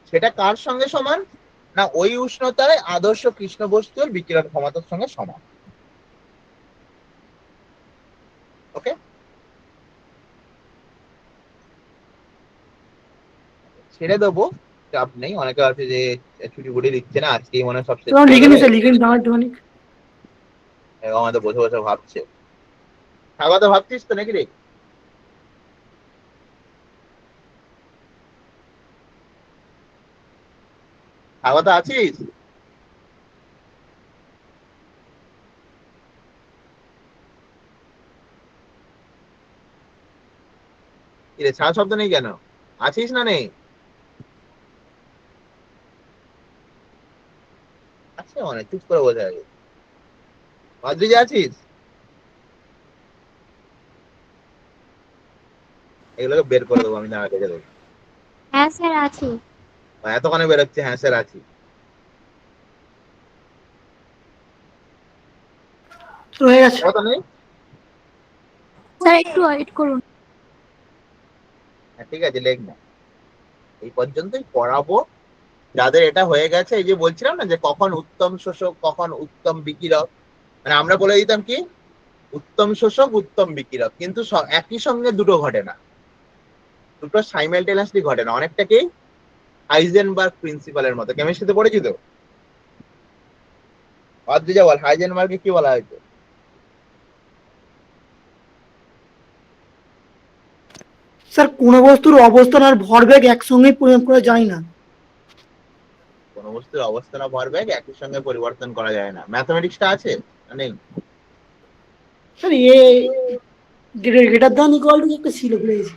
সেটা কার সঙ্গে সমান না, ওই উষ্ণতায় আদর্শ কৃষ্ণ বস্তুর বিকিরণ ক্ষমতার সঙ্গে সমান। ওকে, ছেড়ে দেবো, চাপ নেই। অনেকে আছে যে ছুটি বুটি দিচ্ছে না, আজকেই মনে হয় সব শেষ তো করে লিখে দেবে, নি স্যার, লিখে নি দাঁড়া একটুখানি। আমাদের বসে বসে ভাবছে। স্বাগত ভাবছিস তো নাকি রে? স্বাগত আছিস? রে সারা শব্দ নেই কেন, আছিস না নেই? আছে, অনেক চুপ করে বসে আছে। অদ্রিজা আছিস? এগুলোকে বের করে দেবো আমি, না দেখে দেবো। হ্যাঁ স্যার আছি। এতক্ষণে বেরোচ্ছে, হ্যাঁ স্যার আছি। তো হয়ে গেছে। কথা নেই? স্যার একটু ওয়েট করুন। হ্যাঁ ঠিক আছে, লেখ না, এই পর্যন্তই পড়াবো। যাদের এটা হয়ে গেছে, এই যে বলছিলাম না যে কখন উত্তম শোষক কখন উত্তম বিকিরক, মানে আমরা বলে দিতাম কি উত্তম শোষক উত্তম বিকিরক, কিন্তু একই সঙ্গে দুটো ঘটে না। দুটো সাইমালটেনিয়াসলি ঘটে না, অনেকটা কি হাইজেনবার্গ প্রিন্সিপালের মতো। কেমিস্ট্রিতে পড়েছি তো। অদ্রিজা বল, হাইজেনবার্গকে কি বলা হয়েছে? স্যার কোন বস্তুর অবস্থান আর ভরবেগ একসঙ্গে পরিমাপ করা যায় না। কোন বস্তুর অবস্থান ও ভরবেগ একই সঙ্গে পরিবর্তন করা যায় না। ম্যাথমেটিক্সটা আছে না নেই? Sir A greater than equal to একটা ছিল please.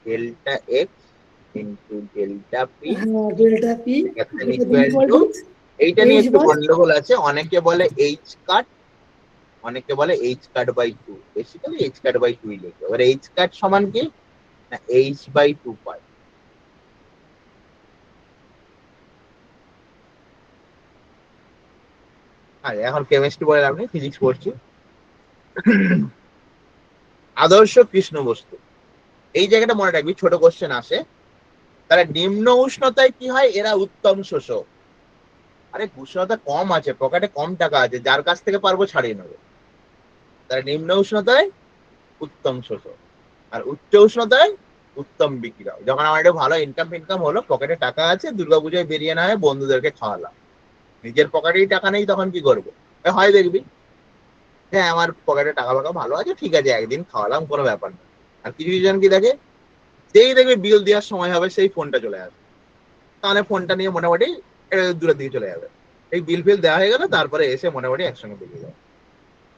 Delta x into delta P হ্যাঁ ডেল্টা পি ইকুয়াল টু, এইটা নিয়ে এইচ একটু বাই গন্ডগোল আছে। অনেকে বলে এইচ কাট, অনেকে বলে H cut by two. Basically H cut by two লিখে। এবার এইচ কাট সমান কি না এইচ বাই টু পাই। আরে এখন কেমিস্ট্রি বলে লাভ নেই, ফিজিক্স পড়ছি। আদর্শ কৃষ্ণ বস্তু, এই জায়গাটা মনে রাখবি, ছোট কোশ্চেন আসে। তাহলে নিম্ন উষ্ণতায় কি হয়? এরা উত্তম শোষক। আরে উষ্ণতা কম আছে, পকেটে কম টাকা আছে, যার কাছ থেকে পারবো ছাড়িয়ে নেবো। তাহলে নিম্ন উষ্ণতায় উত্তম শোষক, আর উচ্চ উষ্ণতায় উত্তম বিক্রিয়া। যখন আমার একটা ভালো ইনকাম হলো, পকেটে টাকা আছে, দুর্গাপূজায় বেরিয়ে না হয় বন্ধুদেরকে খাওয়ালাম, নিজের পকেটেই টাকা নেই, তখন কি করবো? হয় দেখবি, হ্যাঁ আমার পকেটে টাকা ফাকা ভালো আছে, ঠিক আছে একদিন খাওয়ালাম, কোনো ব্যাপার না। আর কিছু জন কি দেখে, যেই দেখবে বিল দেওয়ার সময় হবে সেই ফোনটা চলে আসবে, তাহলে ফোনটা নিয়ে মোটামুটি দূরের দিকে চলে যাবে। এই বিল ফিল দেওয়া হয়ে গেল, তারপরে এসে মোটামুটি একসঙ্গে বেরিয়ে যাবে।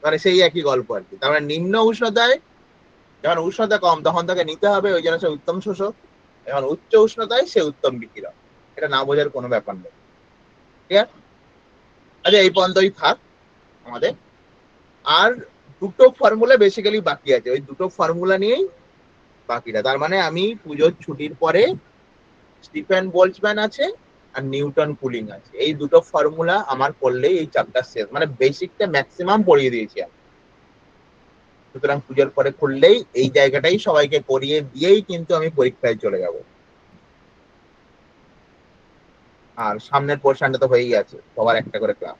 মানে সেই একই গল্প আর কি। তার মানে নিম্ন উষ্ণতায়, যখন উষ্ণতা কম তখন তাকে নিতে হবে, ওই জন্য সে উত্তম শোষক। এখন উচ্চ উষ্ণতায় সে উত্তম বিকিরক। এটা না বোঝার কোনো ব্যাপার নেই, ঠিক আছে? আচ্ছা এই পর্যন্তই থাক আমাদের। আর দুটো ফর্মুলা বেসিক্যালি বাকি আছে, ওই দুটো ফর্মুলা নিয়েই বাকিটা। তার মানে আমি পুজোর ছুটির পরে স্টিফেন বোল্টজম্যান আছে আর নিউটন কুলিং আছে, এই দুটো ফর্মুলা আমার পড়লেই এই চ্যাপ্টার শেষ। মানে বেসিকটা ম্যাক্সিমাম পড়িয়ে দিয়েছি আমি। সুতরাং পুজোর পরে খুললেই এই জায়গাটাই সবাইকে পড়িয়ে দিয়েই কিন্তু আমি পরীক্ষায় চলে যাব। আর সামনের পোর্শনটা তো হয়েই আছে, সবার একটা করে ক্লাস।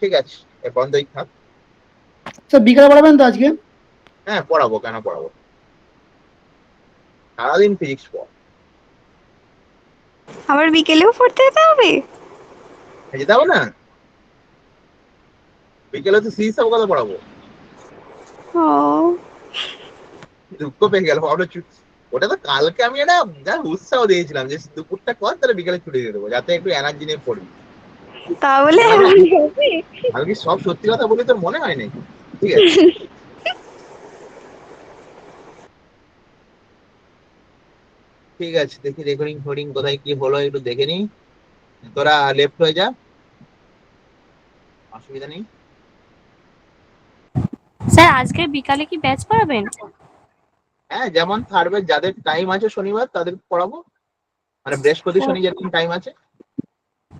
ঠিক আছে, এ পর্যন্তই থাক। স্যার বিকালে পড়াবেন তো আজকে? হ্যাঁ পড়াবো, কেন পড়াবো, সারাদিন ফিজিক্স পড়। আবার বিকেলেও পড়তে যেতে হবে? যেতে হবে না, বিকেলে তো সিরিজ সব কথা পড়াবো। ও দুঃখ পেয়ে গেল আমরা ওটা তো কালকে আমি একটা যা উৎসাহ দিয়েছিলাম যে দুপুরটা কর, তাহলে বিকেলে ছুটি দিয়ে দেবো, যাতে একটু এনার্জি নিয়ে পড়ি। তাহলে আমি এমন হবে? আমি কি সব সত্যি কথা বলি তোর মনে হয় নাকি? ঠিক আছে, ঠিক আছে, দেখি রেকর্ডিং ফোডিং কোথায় কি হলো একটু দেখে নি। তোরা লেফট হয়ে যা, অসুবিধা নেই। স্যার আজকে বিকালে কি ব্যাচ পড়াবেন? হ্যাঁ যেমন থাকবে, যাদের টাইম আছে শনিবার তাদের পড়াবো, মানে বৃহস্পতি ও শনি যেরকম টাইম আছে।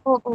ও ও